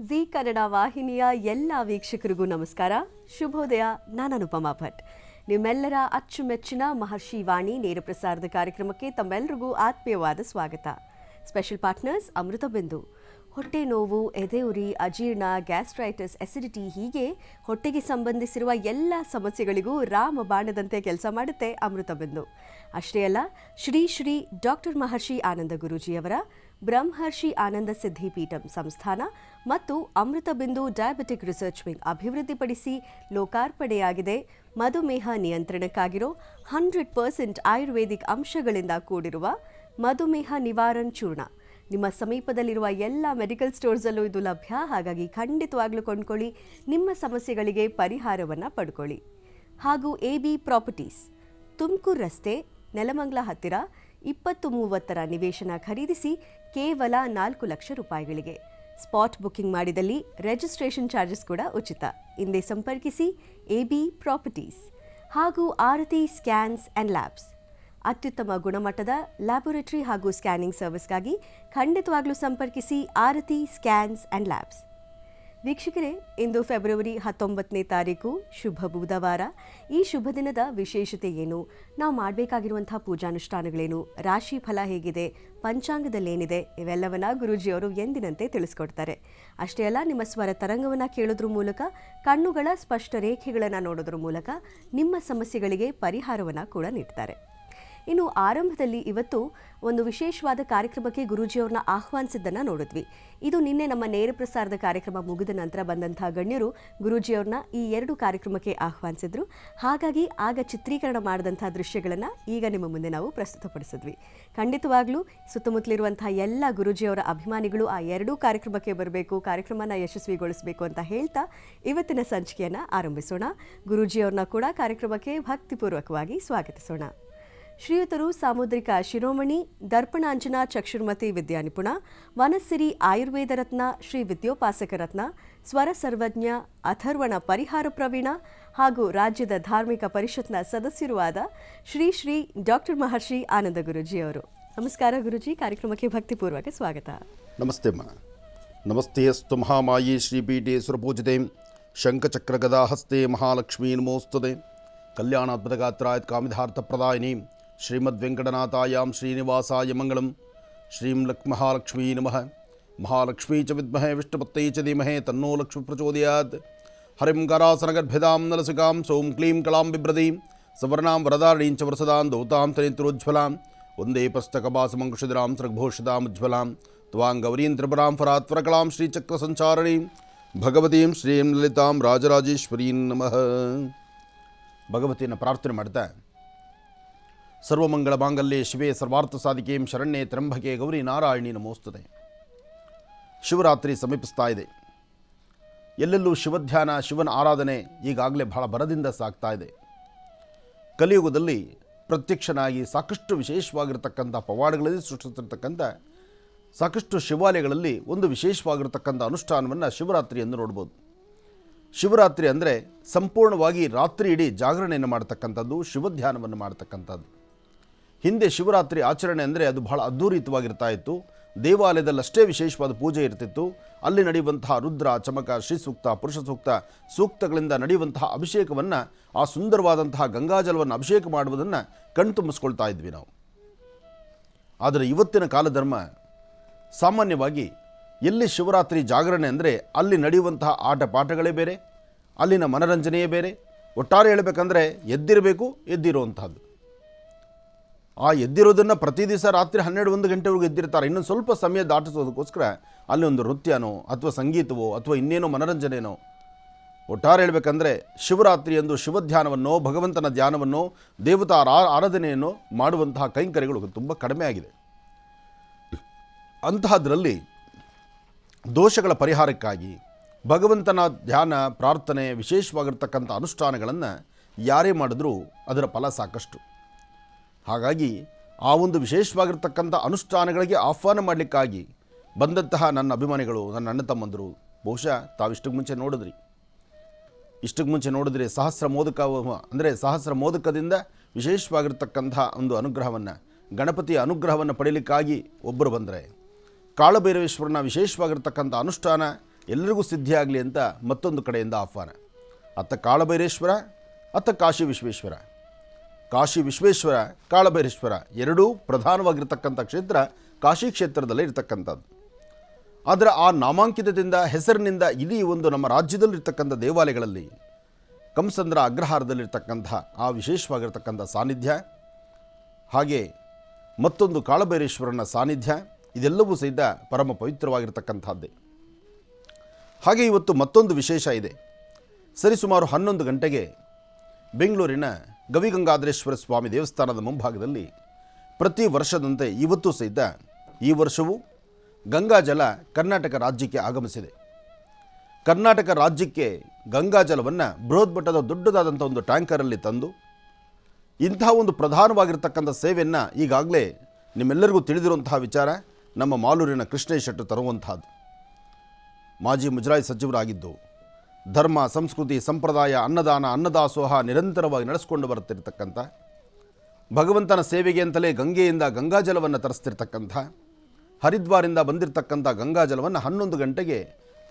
G Kannada ವಾಹಿನಿಯ ಎಲ್ಲ ವೀಕ್ಷಕರಿಗೂ ನಮಸ್ಕಾರ. ಶುಭೋದಯ. ನಾನು ಅನುಪಮಾ ಭಟ್. ನಿಮ್ಮೆಲ್ಲರ ಅಚ್ಚುಮೆಚ್ಚಿನ ಮಹರ್ಷಿ ವಾಣಿ ನೇರ ಪ್ರಸಾರದ ಕಾರ್ಯಕ್ರಮಕ್ಕೆ ತಮ್ಮೆಲ್ಲರಿಗೂ ಆತ್ಮೀಯವಾದ ಸ್ವಾಗತ. ಸ್ಪೆಷಲ್ ಪಾರ್ಟ್ನರ್ಸ್ ಅಮೃತ ಬಿಂದು. ಹೊಟ್ಟೆ ನೋವು, ಎದೆಯುರಿ, ಅಜೀರ್ಣ, ಗ್ಯಾಸ್ಟ್ರೈಟಿಸ್, ಎಸಿಡಿಟಿ ಹೀಗೆ ಹೊಟ್ಟೆಗೆ ಸಂಬಂಧಿಸಿರುವ ಎಲ್ಲ ಸಮಸ್ಯೆಗಳಿಗೂ ರಾಮ ಬಾಣದಂತೆ ಕೆಲಸ ಮಾಡುತ್ತೆ ಅಮೃತ ಬಿಂದು. ಅಷ್ಟೇ ಅಲ್ಲ, ಶ್ರೀ ಶ್ರೀ ಡಾಕ್ಟರ್ ಮಹರ್ಷಿ ಆನಂದ ಗುರೂಜಿಯವರ ಬ್ರಹ್ಮರ್ಷಿ ಆನಂದ ಸಿದ್ಧಿಪೀಠಂ ಸಂಸ್ಥಾನ ಮತ್ತು ಅಮೃತ ಬಿಂದು ಡಯಾಬಿಟಿಕ್ ರಿಸರ್ಚ್ ವಿಂಗ್ ಅಭಿವೃದ್ಧಿಪಡಿಸಿ ಲೋಕಾರ್ಪಣೆಯಾಗಿದೆ ಮಧುಮೇಹ ನಿಯಂತ್ರಣಕ್ಕಾಗಿರೋ 100% ಆಯುರ್ವೇದಿಕ್ ಅಂಶಗಳಿಂದ ಕೂಡಿರುವ ಮಧುಮೇಹ ನಿವಾರಣ್ ಚೂರ್ಣ. ನಿಮ್ಮ ಸಮೀಪದಲ್ಲಿರುವ ಎಲ್ಲ ಮೆಡಿಕಲ್ ಸ್ಟೋರ್ಸಲ್ಲೂ ಇದು ಲಭ್ಯ. ಹಾಗಾಗಿ ಖಂಡಿತವಾಗ್ಲೂ ಕೊಂಡ್ಕೊಳ್ಳಿ, ನಿಮ್ಮ ಸಮಸ್ಯೆಗಳಿಗೆ ಪರಿಹಾರವನ್ನು ಪಡ್ಕೊಳ್ಳಿ. ಹಾಗೂ AB ಪ್ರಾಪರ್ಟೀಸ್, ತುಮಕೂರು ರಸ್ತೆ, ನೆಲಮಂಗಲ ಹತ್ತಿರ 20-30ರ ನಿವೇಶನ ಖರೀದಿಸಿ ಕೇವಲ 4 ಲಕ್ಷ ರೂಪಾಯಿಗಳಿಗೆ. ಸ್ಪಾಟ್ ಬುಕಿಂಗ್ ಮಾಡಿದಲ್ಲಿ ರಿಜಿಸ್ಟ್ರೇಷನ್ ಚಾರ್ಜಸ್ ಕೂಡ ಉಚಿತ. ಹಿಂದೆ ಸಂಪರ್ಕಿಸಿ AB ಪ್ರಾಪರ್ಟೀಸ್. ಹಾಗೂ ಆರತಿ ಸ್ಕ್ಯಾನ್ಸ್ ಆ್ಯಂಡ್ ಲ್ಯಾಬ್ಸ್, ಅತ್ಯುತ್ತಮ ಗುಣಮಟ್ಟದ ಲ್ಯಾಬೊರೇಟರಿ ಹಾಗೂ ಸ್ಕ್ಯಾನಿಂಗ್ ಸರ್ವಿಸ್ಗಾಗಿ ಖಂಡಿತವಾಗ್ಲೂ ಸಂಪರ್ಕಿಸಿ ಆರತಿ ಸ್ಕ್ಯಾನ್ಸ್ ಆ್ಯಂಡ್ ಲ್ಯಾಬ್ಸ್. ವೀಕ್ಷಕರೇ, ಇಂದು ಫೆಬ್ರವರಿ 19ನೇ ತಾರೀಕು, ಶುಭ ಬುಧವಾರ. ಈ ಶುಭ ದಿನದ ವಿಶೇಷತೆ ಏನು, ನಾವು ಮಾಡಬೇಕಾಗಿರುವಂಥ ಪೂಜಾನುಷ್ಠಾನಗಳೇನು, ರಾಶಿ ಫಲ ಹೇಗಿದೆ, ಪಂಚಾಂಗದಲ್ಲೇನಿದೆ, ಇವೆಲ್ಲವನ್ನ ಗುರೂಜಿಯವರು ಎಂದಿನಂತೆ ತಿಳಿಸ್ಕೊಡ್ತಾರೆ. ಅಷ್ಟೇ ಅಲ್ಲ, ನಿಮ್ಮ ಸ್ವರ ತರಂಗವನ್ನು ಕೇಳೋದ್ರ ಮೂಲಕ, ಕಣ್ಣುಗಳ ಸ್ಪಷ್ಟ ರೇಖೆಗಳನ್ನು ನೋಡೋದ್ರ ಮೂಲಕ ನಿಮ್ಮ ಸಮಸ್ಯೆಗಳಿಗೆ ಪರಿಹಾರವನ್ನು ಕೂಡ ನೀಡ್ತಾರೆ. ಇನ್ನು ಆರಂಭದಲ್ಲಿ ಇವತ್ತು ಒಂದು ವಿಶೇಷವಾದ ಕಾರ್ಯಕ್ರಮಕ್ಕೆ ಗುರೂಜಿಯವ್ರನ್ನ ಆಹ್ವಾನಿಸಿದ್ದನ್ನು ನೋಡಿದ್ವಿ. ಇದು ನಿನ್ನೆ ನಮ್ಮ ನೇರ ಪ್ರಸಾರದ ಕಾರ್ಯಕ್ರಮ ಮುಗಿದ ನಂತರ ಬಂದಂಥ ಗಣ್ಯರು ಗುರೂಜಿಯವ್ರನ್ನ ಈ 2 ಕಾರ್ಯಕ್ರಮಕ್ಕೆ ಆಹ್ವಾನಿಸಿದ್ರು. ಹಾಗಾಗಿ ಆಗ ಚಿತ್ರೀಕರಣ ಮಾಡಿದಂಥ ದೃಶ್ಯಗಳನ್ನು ಈಗ ನಿಮ್ಮ ಮುಂದೆ ನಾವು ಪ್ರಸ್ತುತಪಡಿಸಿದ್ವಿ. ಖಂಡಿತವಾಗ್ಲೂ ಸುತ್ತಮುತ್ತಲಿರುವಂಥ ಎಲ್ಲ ಗುರೂಜಿಯವರ ಅಭಿಮಾನಿಗಳು ಆ 2 ಕಾರ್ಯಕ್ರಮಕ್ಕೆ ಬರಬೇಕು, ಕಾರ್ಯಕ್ರಮನ ಯಶಸ್ವಿಗೊಳಿಸಬೇಕು ಅಂತ ಹೇಳ್ತಾ ಇವತ್ತಿನ ಸಂಚಿಕೆಯನ್ನು ಆರಂಭಿಸೋಣ. ಗುರೂಜಿಯವ್ರನ್ನ ಕೂಡ ಕಾರ್ಯಕ್ರಮಕ್ಕೆ ಭಕ್ತಿಪೂರ್ವಕವಾಗಿ ಸ್ವಾಗತಿಸೋಣ. ಶ್ರೀಯುತರು ಸಾಮುದ್ರಿಕ ಶಿರೋಮಣಿ, ದರ್ಪಣಾಂಜನ ಚಕ್ಷುರ್ಮತಿ ವಿದ್ಯಾನಿಪುಣ, ವನಸ್ಸಿರಿ ಆಯುರ್ವೇದ ರತ್ನ, ಶ್ರೀ ವಿದ್ಯೋಪಾಸಕ ರತ್ನ, ಸ್ವರ ಸರ್ವಜ್ಞ, ಅಥರ್ವಣ ಪರಿಹಾರ ಪ್ರವೀಣ ಹಾಗೂ ರಾಜ್ಯದ ಧಾರ್ಮಿಕ ಪರಿಷತ್ನ ಸದಸ್ಯರೂ ಆದ ಶ್ರೀ ಶ್ರೀ ಡಾಕ್ಟರ್ ಮಹರ್ಷಿ ಆನಂದ ಗುರೂಜಿಯವರು. ನಮಸ್ಕಾರ ಗುರೂಜಿ, ಕಾರ್ಯಕ್ರಮಕ್ಕೆ ಭಕ್ತಿಪೂರ್ವಕ ಸ್ವಾಗತ. ನಮಸ್ತೆ ಅಮ್ಮ. ನಮಸ್ತೆ ಅಸ್ತು ಮಹಾಮಾಯಿ ಶ್ರೀಪೀಠೆ ಸುರಪೂಜಿತೆ ಶಂಖಚಕ್ರ ಗದಾ ಹಸ್ತೆ ಮಹಾಲಕ್ಷ್ಮೀ ನಮೋಸ್ತುತೆ ಕಲ್ಯಾಣಾತ್ಮಕಗಾತ್ರಾಯ ಕಾಮಿಧಾರ್ಥಪ್ರದಾಯಿನಿ ಶ್ರೀಮದ್ ವೆಂಕಟನಾಥಾಯಾಂ ಶ್ರೀನಿವಾಸಾಯ ಮಂಗಳಂ. ಶ್ರೀಂ ಮಹಾಲಕ್ಷ್ಮೀ ನಮಃ. ಮಹಾಲಕ್ಷ್ಮೀ ಚ ವಿದ್ಮಹೇ ವಿಷ್ಣುಪತ್ತೈ ಚ ಧೀಮಹಿ ತನ್ನೋ ಲಕ್ಷ್ಮೀ ಪ್ರಚೋದಯಾತ್. ಹರಿಂ ಕರಾಸನಗರ್ಭಿದಾಂ ನಲಸಿಕಾಂ ಸೌಂ ಕ್ಲೀಂ ಕಲಾಂ ಬಿಭ್ರದೀಂ ಸವರ್ಣಾಂ ವರದಾರಣೀಂ ಚ ವರಸದಾಂ ದೌತಾಂ ತನೇತ್ರೋಜ್ವಲಾಂ ವಂದೇ ಪುಸ್ತಕಭಾಸಮಂಕುಶಿಧರಾಂ ಸೃಗ್ಭೂಷಿತಾಂ ಉಜ್ವಲಾಂ ತ್ವಾಂ ಗೌರೀಂ ತ್ರಿಪುರಾಂ ಫರಾತ್ವರಕಲಾಂ ಶ್ರೀಚಕ್ರ ಸಂಚಾರಣೀಂ ಭಗವತೀಂ ಶ್ರೀಂ ಲಲಿತಾಂ ರಾಜರಾಜೇಶ್ವರೀಂ ನಮಃ. ಭಗವತಿಯನ್ನು ಪ್ರಾರ್ಥನೆ ಮಾಡ್ತಾ, ಸರ್ವಮಂಗಳ ಮಾಂಗಲ್ಯೆ ಶಿವೆ ಸರ್ವಾರ್ಥ ಸಾಧಿಕೆಂ ಶರಣ್ಯೆ ತ್ರ್ಯಂಬಕೆ ಗೌರಿ ನಾರಾಯಣಿ ನಮೋಸ್ತುತೆ. ಶಿವರಾತ್ರಿ ಸಮೀಪಿಸ್ತಾ ಇದೆ. ಎಲ್ಲೆಲ್ಲೂ ಶಿವಧ್ಯಾನ, ಶಿವನ ಆರಾಧನೆ ಈಗಾಗಲೇ ಬಹಳ ಭರದಿಂದ ಸಾಗ್ತಾ ಇದೆ. ಕಲಿಯುಗದಲ್ಲಿ ಪ್ರತ್ಯಕ್ಷನಾಗಿ ಸಾಕಷ್ಟು ವಿಶೇಷವಾಗಿರ್ತಕ್ಕಂಥ ಪವಾಡಗಳಲ್ಲಿ ಸೃಷ್ಟಿಸಿರ್ತಕ್ಕಂಥ ಸಾಕಷ್ಟು ಶಿವಾಲಯಗಳಲ್ಲಿ ಒಂದು ವಿಶೇಷವಾಗಿರ್ತಕ್ಕಂಥ ಅನುಷ್ಠಾನವನ್ನು ಶಿವರಾತ್ರಿ ಎಂದು ನೋಡ್ಬೋದು. ಶಿವರಾತ್ರಿ ಅಂದರೆ ಸಂಪೂರ್ಣವಾಗಿ ರಾತ್ರಿ ಇಡೀ ಜಾಗರಣೆಯನ್ನು ಮಾಡ್ತಕ್ಕಂಥದ್ದು, ಶಿವಧ್ಯಾನವನ್ನು ಮಾಡ್ತಕ್ಕಂಥದ್ದು. ಹಿಂದೆ ಶಿವರಾತ್ರಿ ಆಚರಣೆ ಅಂದರೆ ಅದು ಬಹಳ ಅದ್ಧೂರಿತವಾಗಿರ್ತಾ ಇತ್ತು. ದೇವಾಲಯದಲ್ಲಷ್ಟೇ ವಿಶೇಷವಾದ ಪೂಜೆ ಇರ್ತಿತ್ತು. ಅಲ್ಲಿ ನಡೆಯುವಂತಹ ರುದ್ರ, ಚಮಕ, ಶ್ರೀಸೂಕ್ತ, ಪುರುಷ ಸೂಕ್ತ ಸೂಕ್ತಗಳಿಂದ ನಡೆಯುವಂತಹ ಅಭಿಷೇಕವನ್ನು, ಆ ಸುಂದರವಾದಂತಹ ಗಂಗಾಜಲವನ್ನು ಅಭಿಷೇಕ ಮಾಡುವುದನ್ನು ಕಣ್ತುಂಬಿಸ್ಕೊಳ್ತಾ ಇದ್ವಿ ನಾವು. ಆದರೆ ಇವತ್ತಿನ ಕಾಲಧರ್ಮ ಸಾಮಾನ್ಯವಾಗಿ ಎಲ್ಲಿ ಶಿವರಾತ್ರಿ ಜಾಗರಣೆ ಅಂದರೆ ಅಲ್ಲಿ ನಡೆಯುವಂತಹ ಆಟ ಪಾಠಗಳೇ ಬೇರೆ, ಅಲ್ಲಿನ ಮನರಂಜನೆಯೇ ಬೇರೆ. ಒಟ್ಟಾರೆ ಹೇಳಬೇಕಂದ್ರೆ ಎದ್ದಿರಬೇಕು, ಎದ್ದಿರುವಂಥದ್ದು. ಆ ಎದ್ದಿರೋದನ್ನು ಪ್ರತಿ ದಿವಸ ರಾತ್ರಿ 12-1 ಗಂಟೆವರೆಗೂ ಎದ್ದಿರ್ತಾರೆ. ಇನ್ನೊಂದು ಸ್ವಲ್ಪ ಸಮಯ ದಾಟಿಸೋದಕ್ಕೋಸ್ಕರ ಅಲ್ಲಿ ಒಂದು ನೃತ್ಯನೋ ಅಥವಾ ಸಂಗೀತವೋ ಅಥವಾ ಇನ್ನೇನೋ ಮನರಂಜನೆಯೋ. ಒಟ್ಟಾರೆ ಹೇಳಬೇಕಂದ್ರೆ ಶಿವರಾತ್ರಿ ಎಂದು ಶಿವಧ್ಯಾನವನ್ನು, ಭಗವಂತನ ಧ್ಯಾನವನ್ನು, ದೇವತಾ ಆರಾಧನೆಯನ್ನು ಮಾಡುವಂತಹ ಕೈಂಕರ್ಯಗಳು ತುಂಬ ಕಡಿಮೆ ಆಗಿದೆ. ಅಂತಹದ್ರಲ್ಲಿ ದೋಷಗಳ ಪರಿಹಾರಕ್ಕಾಗಿ ಭಗವಂತನ ಧ್ಯಾನ, ಪ್ರಾರ್ಥನೆ, ವಿಶೇಷವಾಗಿರ್ತಕ್ಕಂಥ ಅನುಷ್ಠಾನಗಳನ್ನು ಯಾರೇ ಮಾಡಿದ್ರೂ ಅದರ ಫಲ ಸಾಕಷ್ಟು. ಹಾಗಾಗಿ ಆ ಒಂದು ವಿಶೇಷವಾಗಿರ್ತಕ್ಕಂಥ ಅನುಷ್ಠಾನಗಳಿಗೆ ಆಹ್ವಾನ ಮಾಡಲಿಕ್ಕಾಗಿ ಬಂದಂತಹ ನನ್ನ ಅಭಿಮಾನಿಗಳು, ನನ್ನ ಅಣ್ಣ ತಮ್ಮಂದರು, ಬಹುಶಃ ತಾವು ಇಷ್ಟಕ್ಕೆ ಮುಂಚೆ ನೋಡಿದ್ರೆ ಸಹಸ್ರ ಮೋದಕ ಅಂದರೆ ಸಹಸ್ರ ಮೋದಕದಿಂದ ವಿಶೇಷವಾಗಿರ್ತಕ್ಕಂಥ ಒಂದು ಅನುಗ್ರಹವನ್ನು, ಗಣಪತಿಯ ಅನುಗ್ರಹವನ್ನು ಪಡೆಯಲಿಕ್ಕಾಗಿ ಒಬ್ಬರು ಬಂದರೆ, ಕಾಳಭೈರವೇಶ್ವರನ ವಿಶೇಷವಾಗಿರ್ತಕ್ಕಂಥ ಅನುಷ್ಠಾನ ಎಲ್ಲರಿಗೂ ಸಿದ್ಧಿಯಾಗಲಿ ಅಂತ ಮತ್ತೊಂದು ಕಡೆಯಿಂದ ಆಹ್ವಾನ. ಅತ್ತ ಕಾಳಭೈರೇಶ್ವರ, ಅತ್ತ ಕಾಶಿ ವಿಶ್ವೇಶ್ವರ. ಕಾಶಿ ವಿಶ್ವೇಶ್ವರ, ಕಾಳಭೈರೇಶ್ವರ ಎರಡೂ ಪ್ರಧಾನವಾಗಿರ್ತಕ್ಕಂಥ ಕ್ಷೇತ್ರ ಕಾಶಿ ಕ್ಷೇತ್ರದಲ್ಲೇ ಇರತಕ್ಕಂಥದ್ದು. ಆದರೆ ಆ ನಾಮಾಂಕಿತದಿಂದ ಹೆಸರಿನಿಂದ ಇಡೀ ಒಂದು ನಮ್ಮ ರಾಜ್ಯದಲ್ಲಿರ್ತಕ್ಕಂಥ ದೇವಾಲಯಗಳಲ್ಲಿ ಕಂಸಂದ್ರ ಅಗ್ರಹಾರದಲ್ಲಿರ್ತಕ್ಕಂಥ ಆ ವಿಶೇಷವಾಗಿರ್ತಕ್ಕಂಥ ಸಾನ್ನಿಧ್ಯ, ಹಾಗೆ ಮತ್ತೊಂದು ಕಾಳಭೈರೇಶ್ವರನ ಸಾನ್ನಿಧ್ಯ, ಇದೆಲ್ಲವೂ ಸಹಿತ ಪರಮ ಪವಿತ್ರವಾಗಿರ್ತಕ್ಕಂಥದ್ದೇ. ಹಾಗೆ ಇವತ್ತು ಮತ್ತೊಂದು ವಿಶೇಷ ಇದೆ. ಸರಿಸುಮಾರು 11 ಗಂಟೆಗೆ ಬೆಂಗಳೂರಿನ ಗವಿಗಂಗಾಧರೇಶ್ವರ ಸ್ವಾಮಿ ದೇವಸ್ಥಾನದ ಮುಂಭಾಗದಲ್ಲಿ ಪ್ರತಿ ವರ್ಷದಂತೆ ಇವತ್ತು ಸಹಿತ ಈ ವರ್ಷವೂ ಗಂಗಾಜಲ ಕರ್ನಾಟಕ ರಾಜ್ಯಕ್ಕೆ ಆಗಮಿಸಿದೆ. ಕರ್ನಾಟಕ ರಾಜ್ಯಕ್ಕೆ ಗಂಗಾಜಲವನ್ನು ಬೃಹತ್ ಮಟ್ಟದ ದೊಡ್ಡದಾದಂಥ ಒಂದು ಟ್ಯಾಂಕರಲ್ಲಿ ತಂದು ಇಂತಹ ಒಂದು ಪ್ರಧಾನವಾಗಿರ್ತಕ್ಕಂಥ ಸೇವೆಯನ್ನು ಈಗಾಗಲೇ ನಿಮ್ಮೆಲ್ಲರಿಗೂ ತಿಳಿದಿರುವಂತಹ ವಿಚಾರ, ನಮ್ಮ ಮಾಲೂರಿನ ಕೃಷ್ಣೇಶ್ ಶೆಟ್ಟರು ತರುವಂತಹದ್ದು. ಮಾಜಿ ಮುಜರಾಯಿ ಸಚಿವರಾಗಿದ್ದು ಧರ್ಮ, ಸಂಸ್ಕೃತಿ, ಸಂಪ್ರದಾಯ, ಅನ್ನದಾನ, ಅನ್ನದಾಸೋಹ ನಿರಂತರವಾಗಿ ನಡೆಸ್ಕೊಂಡು ಬರುತ್ತಿರ್ತಕ್ಕಂಥ, ಭಗವಂತನ ಸೇವೆಗೆ ಅಂತಲೇ ಗಂಗೆಯಿಂದ ಗಂಗಾಜಲವನ್ನು ತರಿಸ್ತಿರ್ತಕ್ಕಂಥ, ಹರಿದ್ವಾರಿಂದ ಬಂದಿರತಕ್ಕಂಥ ಗಂಗಾಜಲವನ್ನು 11 ಗಂಟೆಗೆ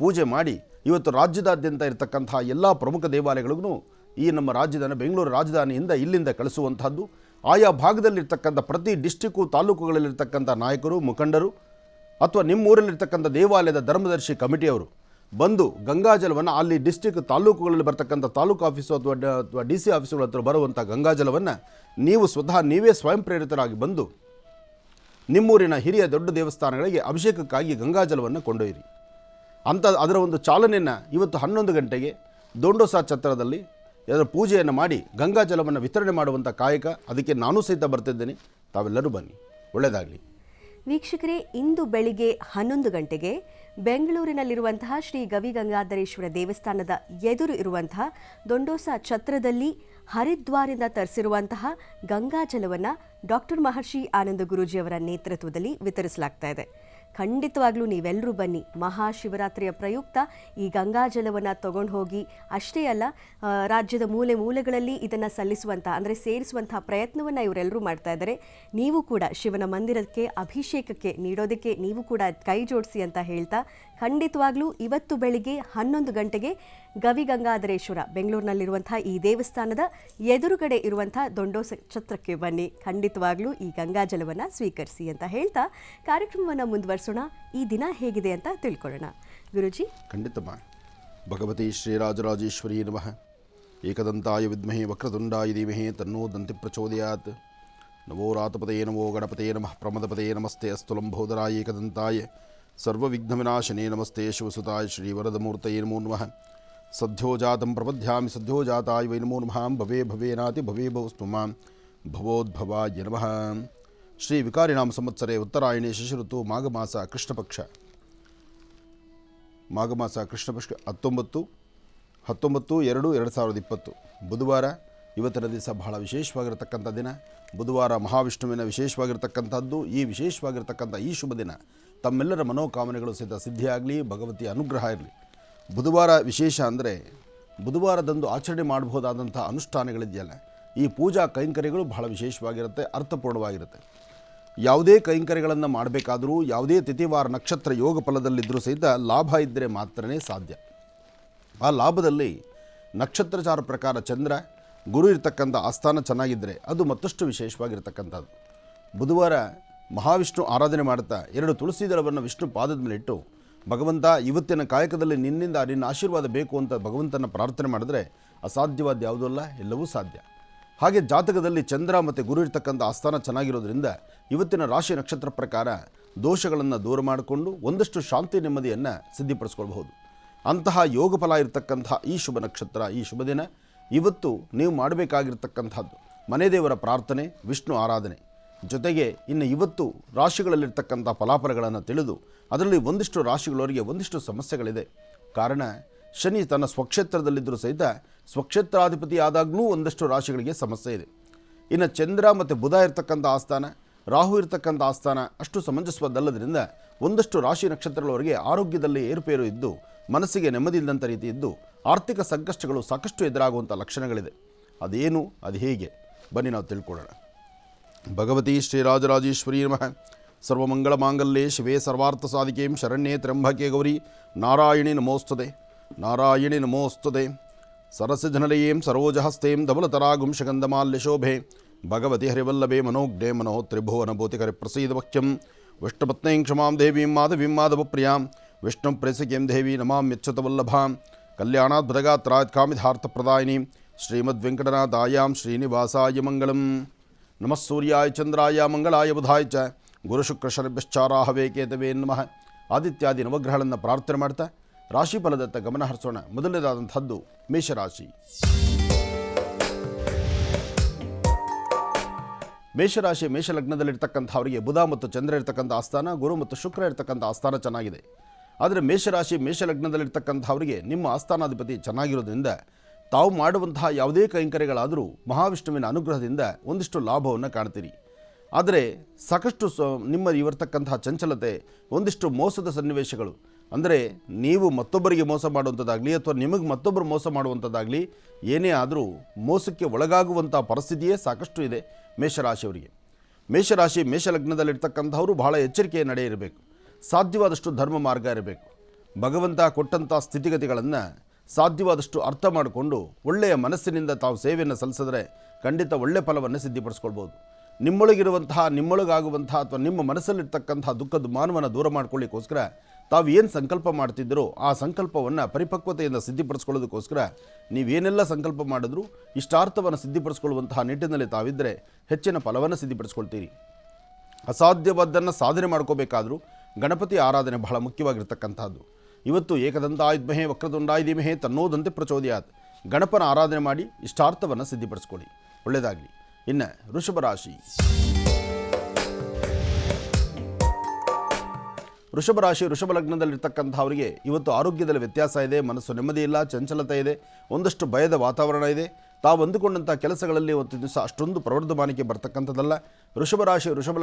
ಪೂಜೆ ಮಾಡಿ ಇವತ್ತು ರಾಜ್ಯದಾದ್ಯಂತ ಇರತಕ್ಕಂಥ ಎಲ್ಲ ಪ್ರಮುಖ ದೇವಾಲಯಗಳಿಗೂ ಈ ನಮ್ಮ ರಾಜ್ಯದ ಬೆಂಗಳೂರು ರಾಜಧಾನಿಯಿಂದ ಇಲ್ಲಿಂದ ಕಳಿಸುವಂಥದ್ದು. ಆಯಾ ಭಾಗದಲ್ಲಿರ್ತಕ್ಕಂಥ ಪ್ರತಿ ಡಿಸ್ಟಿಕ್ಕು, ತಾಲೂಕುಗಳಲ್ಲಿರ್ತಕ್ಕಂಥ ನಾಯಕರು, ಮುಖಂಡರು ಅಥವಾ ನಿಮ್ಮೂರಲ್ಲಿರ್ತಕ್ಕಂಥ ದೇವಾಲಯದ ಧರ್ಮದರ್ಶಿ ಕಮಿಟಿಯವರು ಬಂದು ಗಂಗಾಜಲವನ್ನು ಅಲ್ಲಿ ಡಿಸ್ಟಿಕ್, ತಾಲೂಕುಗಳಲ್ಲಿ ಬರ್ತಕ್ಕಂಥ ತಾಲೂಕು ಆಫೀಸು ಅಥವಾ ಡಿ ಸಿ ಆಫೀಸುಗಳ ಹತ್ರ ಬರುವಂಥ ಗಂಗಾಜಲವನ್ನು ನೀವು ಸ್ವತಃ ನೀವೇ ಸ್ವಯಂ ಪ್ರೇರಿತರಾಗಿ ಬಂದು ನಿಮ್ಮೂರಿನ ಹಿರಿಯ ದೊಡ್ಡ ದೇವಸ್ಥಾನಗಳಿಗೆ ಅಭಿಷೇಕಕ್ಕಾಗಿ ಗಂಗಾಜಲವನ್ನು ಕೊಂಡೊಯ್ಯಿರಿ ಅಂತ ಅದರ ಒಂದು ಚಾಲನೆಯನ್ನು ಇವತ್ತು 11 ಗಂಟೆಗೆ ದೊಂಡೋಸ ಛತ್ರದಲ್ಲಿ ಅದರ ಪೂಜೆಯನ್ನು ಮಾಡಿ ಗಂಗಾಜಲವನ್ನು ವಿತರಣೆ ಮಾಡುವಂಥ ಕಾಯಕ, ಅದಕ್ಕೆ ನಾನು ಸಹಿತ ಬರ್ತಿದ್ದೇನೆ. ತಾವೆಲ್ಲರೂ ಬನ್ನಿ, ಒಳ್ಳೆಯದಾಗಲಿ. ವೀಕ್ಷಕರೇ, ಇಂದು ಬೆಳಿಗ್ಗೆ 11 ಗಂಟೆಗೆ ಬೆಂಗಳೂರಿನಲ್ಲಿರುವಂತಹ ಶ್ರೀ ಗವಿಗಂಗಾಧರೇಶ್ವರ ದೇವಸ್ಥಾನದ ಎದುರು ಇರುವಂತಹ ದೊಂಡೋಸ ಛತ್ರದಲ್ಲಿ ಹರಿದ್ವಾರದಿಂದ ತರಿಸಿರುವಂತಹ ಗಂಗಾಜಲವನ್ನು ಡಾಕ್ಟರ್ ಮಹರ್ಷಿ ಆನಂದ ಗುರೂಜಿಯವರ ನೇತೃತ್ವದಲ್ಲಿ ವಿತರಿಸಲಾಗ್ತಾ ಇದೆ. ಖಂಡಿತವಾಗ್ಲೂ ನೀವೆಲ್ಲರೂ ಬನ್ನಿ. ಮಹಾಶಿವರಾತ್ರಿಯ ಪ್ರಯುಕ್ತ ಈ ಗಂಗಾಜಲವನ್ನು ತಗೊಂಡು ಹೋಗಿ ಅಷ್ಟೇ ಅಲ್ಲ, ರಾಜ್ಯದ ಮೂಲೆ ಮೂಲೆಗಳಲ್ಲಿ ಇದನ್ನು ಸಲ್ಲಿಸುವಂಥ ಅಂದರೆ ಸೇರಿಸುವಂಥ ಪ್ರಯತ್ನವನ್ನು ಇವರೆಲ್ಲರೂ ಮಾಡ್ತಾ ಇದ್ದಾರೆ. ನೀವು ಕೂಡ ಶಿವನ ಮಂದಿರಕ್ಕೆ ಅಭಿಷೇಕಕ್ಕೆ ನೀಡೋದಕ್ಕೆ ನೀವು ಕೂಡ ಕೈ ಜೋಡಿಸಿ ಅಂತ ಹೇಳ್ತಾ, ಖಂಡಿತವಾಗ್ಲೂ ಇವತ್ತು ಬೆಳಿಗ್ಗೆ 11 ಗಂಟೆಗೆ ಗವಿಗಂಗಾಧರೇಶ್ವರ ಬೆಂಗಳೂರಿನಲ್ಲಿರುವಂಥ ಈ ದೇವಸ್ಥಾನದ ಎದುರುಗಡೆ ಇರುವಂಥ ದೊಂಡೋಸ ಛತ್ರಕ್ಕೆ ಬನ್ನಿ. ಖಂಡಿತವಾಗ್ಲೂ ಈ ಗಂಗಾಜಲವನ್ನು ಸ್ವೀಕರಿಸಿ ಅಂತ ಹೇಳ್ತಾ ಕಾರ್ಯಕ್ರಮವನ್ನು ಮುಂದುವರಿಸೋಣ. ಈ ದಿನ ಹೇಗಿದೆ ಅಂತ ತಿಳ್ಕೊಳ್ಳೋಣ. ಗುರುಜಿ, ಖಂಡಿತಮ್ಮ. ಭಗವತಿ ಶ್ರೀರಾಜರಾಜೇಶ್ವರಿ ನಮಃ. ಏಕದಂತಾಯ ವಿದ್ಮಹೇ ವಕ್ರತುಂಡಾಯ ಧೀಮಹಿ ತನ್ನೋ ದಂತಿ ಪ್ರಚೋದಯಾತ್. ನಮೋ ರಾತಪತಯೇ ನಮೋ ಗಣಪತಯೇ ನಮಃ ಪ್ರಮದಪತಯೇ ನಮಸ್ತೆ ಅಸ್ತು ಲಂಬೋದರಾಯ ಏಕದಂತಾಯ ಸರ್ವವಿಘ್ನವಿನಾಶನೇ ನಮಸ್ತೆ ಶಿವಸುತಾಯ ಶ್ರೀವರದಮೂರ್ತಯೇ ನಮೋ ನಮಃ. ಸದ್ಯೋ ಜಾತಂ ಪ್ರಪದ್ಯಾಮಿ ಸದ್ಯೋ ಜಾತಾಯ ವೈ ನಮೋ ನಮಃ. ಭವೇ ಭವೇನಾತಿ ಭವೇ ಭವಸ್ತು ಮಾಂ ಭವೋದ್ಭವಾಯ ನಮಃ. ಶ್ರೀ ವಿಕಾರಿನಾಮ ಸಂವತ್ಸರೆ ಉತ್ತರಾಯಣೆ ಶಿಶಿಋತು ಮಾಘಮಾಸ ಕೃಷ್ಣಪಕ್ಷ 19/2/2020 ಬುಧವಾರ. ಇವತ್ತಿನ ದಿವಸ ಬಹಳ ವಿಶೇಷವಾಗಿರತಕ್ಕಂಥ ದಿನ. ಬುಧವಾರ ಮಹಾವಿಷ್ಣುವಿನ ವಿಶೇಷವಾಗಿರ್ತಕ್ಕಂಥದ್ದು. ಈ ವಿಶೇಷವಾಗಿರ್ತಕ್ಕಂಥ ಈ ಶುಭ ದಿನ ತಮ್ಮೆಲ್ಲರ ಮನೋಕಾಮನೆಗಳು ಸಹಿತ ಸಿದ್ಧಿಯಾಗಲಿ, ಭಗವತಿಯ ಅನುಗ್ರಹ ಇರಲಿ. ಬುಧವಾರ ವಿಶೇಷ ಅಂದರೆ ಬುಧವಾರದಂದು ಆಚರಣೆ ಮಾಡಬಹುದಾದಂಥ ಅನುಷ್ಠಾನಗಳಿದೆಯಲ್ಲ, ಈ ಪೂಜಾ ಕೈಂಕರ್ಯಗಳು ಬಹಳ ವಿಶೇಷವಾಗಿರುತ್ತೆ, ಅರ್ಥಪೂರ್ಣವಾಗಿರುತ್ತೆ. ಯಾವುದೇ ಕೈಂಕರ್ಯಗಳನ್ನು ಮಾಡಬೇಕಾದರೂ ಯಾವುದೇ ತಿಥಿವಾರ ನಕ್ಷತ್ರ ಯೋಗ ಫಲದಲ್ಲಿದ್ದರೂ ಸಹಿತ ಲಾಭ ಇದ್ದರೆ ಮಾತ್ರನೇ ಸಾಧ್ಯ. ಆ ಲಾಭದಲ್ಲಿ ನಕ್ಷತ್ರಚಾರ ಪ್ರಕಾರ ಚಂದ್ರ, ಗುರು ಇರ್ತಕ್ಕಂಥ ಆಸ್ಥಾನ ಚೆನ್ನಾಗಿದ್ದರೆ ಅದು ಮತ್ತಷ್ಟು ವಿಶೇಷವಾಗಿರ್ತಕ್ಕಂಥದ್ದು. ಬುಧವಾರ ಮಹಾವಿಷ್ಣು ಆರಾಧನೆ ಮಾಡುತ್ತಾ 2 ತುಳಸಿ ದಳವನ್ನು ವಿಷ್ಣು ಪಾದದ ಮೇಲೆ ಇಟ್ಟು, ಭಗವಂತ ಇವತ್ತಿನ ಕಾಯಕದಲ್ಲಿ ನಿನ್ನಿಂದ ನಿನ್ನ ಆಶೀರ್ವಾದ ಬೇಕು ಅಂತ ಭಗವಂತನ ಪ್ರಾರ್ಥನೆ ಮಾಡಿದ್ರೆ ಅಸಾಧ್ಯವಾದ ಯಾವುದೂ ಅಲ್ಲ, ಎಲ್ಲವೂ ಸಾಧ್ಯ. ಹಾಗೆ ಜಾತಕದಲ್ಲಿ ಚಂದ್ರ ಮತ್ತು ಗುರು ಇರ್ತಕ್ಕಂಥ ಆಸ್ಥಾನ ಚೆನ್ನಾಗಿರೋದ್ರಿಂದ ಇವತ್ತಿನ ರಾಶಿ ನಕ್ಷತ್ರ ಪ್ರಕಾರ ದೋಷಗಳನ್ನು ದೂರ ಮಾಡಿಕೊಂಡು ಒಂದಷ್ಟು ಶಾಂತಿ ನೆಮ್ಮದಿಯನ್ನು ಸಿದ್ಧಿಪಡಿಸ್ಕೊಳ್ಬಹುದು. ಅಂತಹ ಯೋಗ ಫಲ ಇರತಕ್ಕಂಥ ಈ ಶುಭ ನಕ್ಷತ್ರ, ಈ ಶುಭ ದಿನ ಇವತ್ತು ನೀವು ಮಾಡಬೇಕಾಗಿರ್ತಕ್ಕಂಥದ್ದು ಮನೆ ದೇವರ ಪ್ರಾರ್ಥನೆ, ವಿಷ್ಣು ಆರಾಧನೆ ಜೊತೆಗೆ ಇನ್ನು ಇವತ್ತು ರಾಶಿಗಳಲ್ಲಿರ್ತಕ್ಕಂಥ ಫಲಾಫಲಗಳನ್ನು ತಿಳಿದು ಅದರಲ್ಲಿ ಒಂದಿಷ್ಟು ರಾಶಿಗಳವರಿಗೆ ಒಂದಿಷ್ಟು ಸಮಸ್ಯೆಗಳಿದೆ. ಕಾರಣ ಶನಿ ತನ್ನ ಸ್ವಕ್ಷೇತ್ರದಲ್ಲಿದ್ದರೂ ಸಹಿತ ಸ್ವಕ್ಷೇತ್ರಾಧಿಪತಿ ಆದಾಗಲೂ ಒಂದಷ್ಟು ರಾಶಿಗಳಿಗೆ ಸಮಸ್ಯೆ ಇದೆ. ಇನ್ನು ಚಂದ್ರ ಮತ್ತು ಬುಧ ಇರ್ತಕ್ಕಂಥ ಆಸ್ಥಾನ, ರಾಹು ಇರ್ತಕ್ಕಂಥ ಆಸ್ಥಾನ ಅಷ್ಟು ಸಮಂಜಸವಾದಲ್ಲದ್ರಿಂದ ಒಂದಷ್ಟು ರಾಶಿ ನಕ್ಷತ್ರಗಳವರಿಗೆ ಆರೋಗ್ಯದಲ್ಲಿ ಏರುಪೇರು ಇದ್ದು, ಮನಸ್ಸಿಗೆ ನೆಮ್ಮದಿ ಇಲ್ಲದಂಥ ರೀತಿ ಇದ್ದು, ಆರ್ಥಿಕ ಸಂಕಷ್ಟಗಳು ಸಾಕಷ್ಟು ಎದುರಾಗುವಂಥ ಲಕ್ಷಣಗಳಿದೆ. ಅದೇನು, ಅದು ಹೇಗೆ, ಬನ್ನಿ ನಾವು ತಿಳ್ಕೊಳ್ಳೋಣ. ಭಗವತಿ ಶ್ರೀರಾಜರಾಜೇಶ್ವರಿ ನಮಃ. ಸರ್ವಮಂಗಳಮಾಂಗಲ್ಯೆ ಶಿವೆ ಸರ್ವಾರ್ಥಸಾಧಿಕೆಂ ಶರಣ್ಯೇ ತ್ರ್ಯಂಬಕೆ ಗೌರಿ ನಾರಾಯಣಿ ನಮೋಸ್ತುತೆ ನಾರಾಯಣಿ ನಮೋಸ್ತುತೆ. ಸರಸಜನಲಯೇಂ ಸರೋಜಹಸ್ತೇಂ ಧವಲತರಾಗುಂಶಗಂಧಮಾಲ್ಯಶೋಭೆ ಭಗವತಿ ಹರಿವಲ್ಲಭೆ ಮನೋಜ್ಞೆ ಮನೋತ್ರಿಭುವನಭೂತಿಕರಿ ಪ್ರಸೀದವಕ್ಷ್ಯಂ ವಿಷ್ಣುಪತ್ನೀಂ ಕ್ಷಮಾಂ ದೇವೀಂ ಮಾಧವೀಂ ಮಾಧವಪ್ರಿಯಾಂ ವಿಷ್ಣು ಪ್ರೇಸಕೀಂ ದೇವಿ ನಮಾಮ್ಯಚ್ಯುತವಲ್ಲಭಾಂ ಕಲ್ಯಾಣಾದ್ಭುತಗಾತ್ರಾತ್ ಕಾಮಿಧಾರ್ಥಪ್ರದಾಯಿನೀಂ ಶ್ರೀಮದ್ವೆಂಕಟನಾಥಾಯಾಂ ಶ್ರೀನಿವಾಸಾಯ ಮಂಗಳಂ. ನಮಃ ಸೂರ್ಯಾಯ ಚಂದ್ರಾಯ ಮಂಗಳಾಯ ಬುಧಾಯ ಚ ಗುರುಶುಕ್ರಶರಭ್ಯಶ್ಚಾರಾಹವೇ ಕೇತವೇ ನಮಃ. ಆದಿತ್ಯಾದಿ ನವಗ್ರಹಗಳನ್ನು ಪ್ರಾರ್ಥನೆ ಮಾಡ್ತಾ ರಾಶಿಫಲದತ್ತ ಗಮನ ಹರಿಸೋಣ. ಮೊದಲನೇದಾದಂಥದ್ದು ಮೇಷರಾಶಿ. ಮೇಷರಾಶಿ ಮೇಷಲಗ್ನದಲ್ಲಿರ್ತಕ್ಕಂಥವರಿಗೆ ಬುಧ ಮತ್ತು ಚಂದ್ರ ಇರ್ತಕ್ಕಂಥ ಆಸ್ಥಾನ, ಗುರು ಮತ್ತು ಶುಕ್ರ ಇರ್ತಕ್ಕಂಥ ಆಸ್ಥಾನ ಚೆನ್ನಾಗಿದೆ. ಆದರೆ ಮೇಷರಾಶಿ ಮೇಷಲಗ್ನದಲ್ಲಿರ್ತಕ್ಕಂಥವರಿಗೆ ನಿಮ್ಮ ಆಸ್ಥಾನಾಧಿಪತಿ ಚೆನ್ನಾಗಿರೋದ್ರಿಂದ ತಾವು ಮಾಡುವಂತಹ ಯಾವುದೇ ಕೈಂಕರ್ಯಗಳಾದರೂ ಮಹಾವಿಷ್ಣುವಿನ ಅನುಗ್ರಹದಿಂದ ಒಂದಿಷ್ಟು ಲಾಭವನ್ನು ಕಾಣ್ತೀರಿ. ಆದರೆ ಸಾಕಷ್ಟು ನಿಮ್ಮ ಇರತಕ್ಕಂತಹ ಚಂಚಲತೆ, ಒಂದಿಷ್ಟು ಮೋಸದ ಸನ್ನಿವೇಶಗಳು, ಅಂದರೆ ನೀವು ಮತ್ತೊಬ್ಬರಿಗೆ ಮೋಸ ಮಾಡುವಂಥದ್ದಾಗಲಿ ಅಥವಾ ನಿಮಗೆ ಮತ್ತೊಬ್ಬರು ಮೋಸ ಮಾಡುವಂಥದ್ದಾಗಲಿ ಏನೇ ಆದರೂ ಮೋಸಕ್ಕೆ ಒಳಗಾಗುವಂಥ ಪರಿಸ್ಥಿತಿಯೇ ಸಾಕಷ್ಟು ಇದೆ ಮೇಷರಾಶಿಯವರಿಗೆ. ಮೇಷರಾಶಿ ಮೇಷಲಗ್ನದಲ್ಲಿರ್ತಕ್ಕಂಥವರು ಬಹಳ ಎಚ್ಚರಿಕೆಯ ನಡೆ ಇರಬೇಕು. ಸಾಧ್ಯವಾದಷ್ಟು ಧರ್ಮ ಮಾರ್ಗ ಇರಬೇಕು. ಭಗವಂತ ಕೊಟ್ಟಂಥ ಸ್ಥಿತಿಗತಿಗಳನ್ನು ಸಾಧ್ಯವಾದಷ್ಟು ಅರ್ಥ ಮಾಡಿಕೊಂಡು ಒಳ್ಳೆಯ ಮನಸ್ಸಿನಿಂದ ತಾವು ಸೇವೆಯನ್ನು ಸಲ್ಲಿಸಿದ್ರೆ ಖಂಡಿತ ಒಳ್ಳೆಯ ಫಲವನ್ನು ಸಿದ್ಧಿಪಡಿಸ್ಕೊಳ್ಬೋದು. ನಿಮ್ಮೊಳಗಾಗುವಂತಹ ಅಥವಾ ನಿಮ್ಮ ಮನಸ್ಸಲ್ಲಿರ್ತಕ್ಕಂಥ ದುಃಖದ ಮಾನವನ್ನು ದೂರ ಮಾಡ್ಕೊಳ್ಳಿಕ್ಕೋಸ್ಕರ ತಾವು ಏನು ಸಂಕಲ್ಪ ಮಾಡ್ತಿದ್ದರೋ ಆ ಸಂಕಲ್ಪವನ್ನು ಪರಿಪಕ್ವತೆಯಿಂದ ಸಿದ್ಧಿಪಡಿಸ್ಕೊಳ್ಳೋದಕ್ಕೋಸ್ಕರ ನೀವೇನೆಲ್ಲ ಸಂಕಲ್ಪ ಮಾಡಿದ್ರೂ ಇಷ್ಟಾರ್ಥವನ್ನು ಸಿದ್ಧಿಪಡಿಸ್ಕೊಳ್ಳುವಂತಹ ನಿಟ್ಟಿನಲ್ಲಿ ತಾವಿದ್ದರೆ ಹೆಚ್ಚಿನ ಫಲವನ್ನು ಸಿದ್ಧಿಪಡಿಸ್ಕೊಳ್ತೀರಿ. ಅಸಾಧ್ಯವಾದ್ದನ್ನು ಸಾಧನೆ ಮಾಡ್ಕೋಬೇಕಾದ್ರೂ ಗಣಪತಿ ಆರಾಧನೆ ಬಹಳ ಮುಖ್ಯವಾಗಿರ್ತಕ್ಕಂಥದ್ದು. ಇವತ್ತು ಏಕದಂತಾಯ ವಿದ್ಮಹೇ ವಕ್ರತುಂಡಾಯ ಧೀಮಹಿ ತನ್ನೋದಂತೆ ಪ್ರಚೋದಯಾತ್. ಗಣಪನ ಆರಾಧನೆ ಮಾಡಿ ಇಷ್ಟಾರ್ಥವನ್ನು ಸಿದ್ಧಿಪಡಿಸ್ಕೊಳ್ಳಿ, ಒಳ್ಳೆಯದಾಗಲಿ. ಇನ್ನು ವೃಷಭ ರಾಶಿ. ವೃಷಭ ಲಗ್ನದಲ್ಲಿರ್ತಕ್ಕಂಥವರಿಗೆ ಇವತ್ತು ಆರೋಗ್ಯದಲ್ಲಿ ವ್ಯತ್ಯಾಸ ಇದೆ, ಮನಸ್ಸು ನೆಮ್ಮದಿ ಇಲ್ಲ, ಚಂಚಲತೆ ಇದೆ, ಒಂದಷ್ಟು ಭಯದ ವಾತಾವರಣ ಇದೆ. ತಾವು ಅಂದುಕೊಂಡಂಥ ಕೆಲಸಗಳಲ್ಲಿ ಒಂದು ದಿವಸ ಅಷ್ಟೊಂದು ಪ್ರವರ್ಧಮಾನಕ್ಕೆ ಬರ್ತಕ್ಕಂಥದ್ದಲ್ಲ. ವೃಷಭ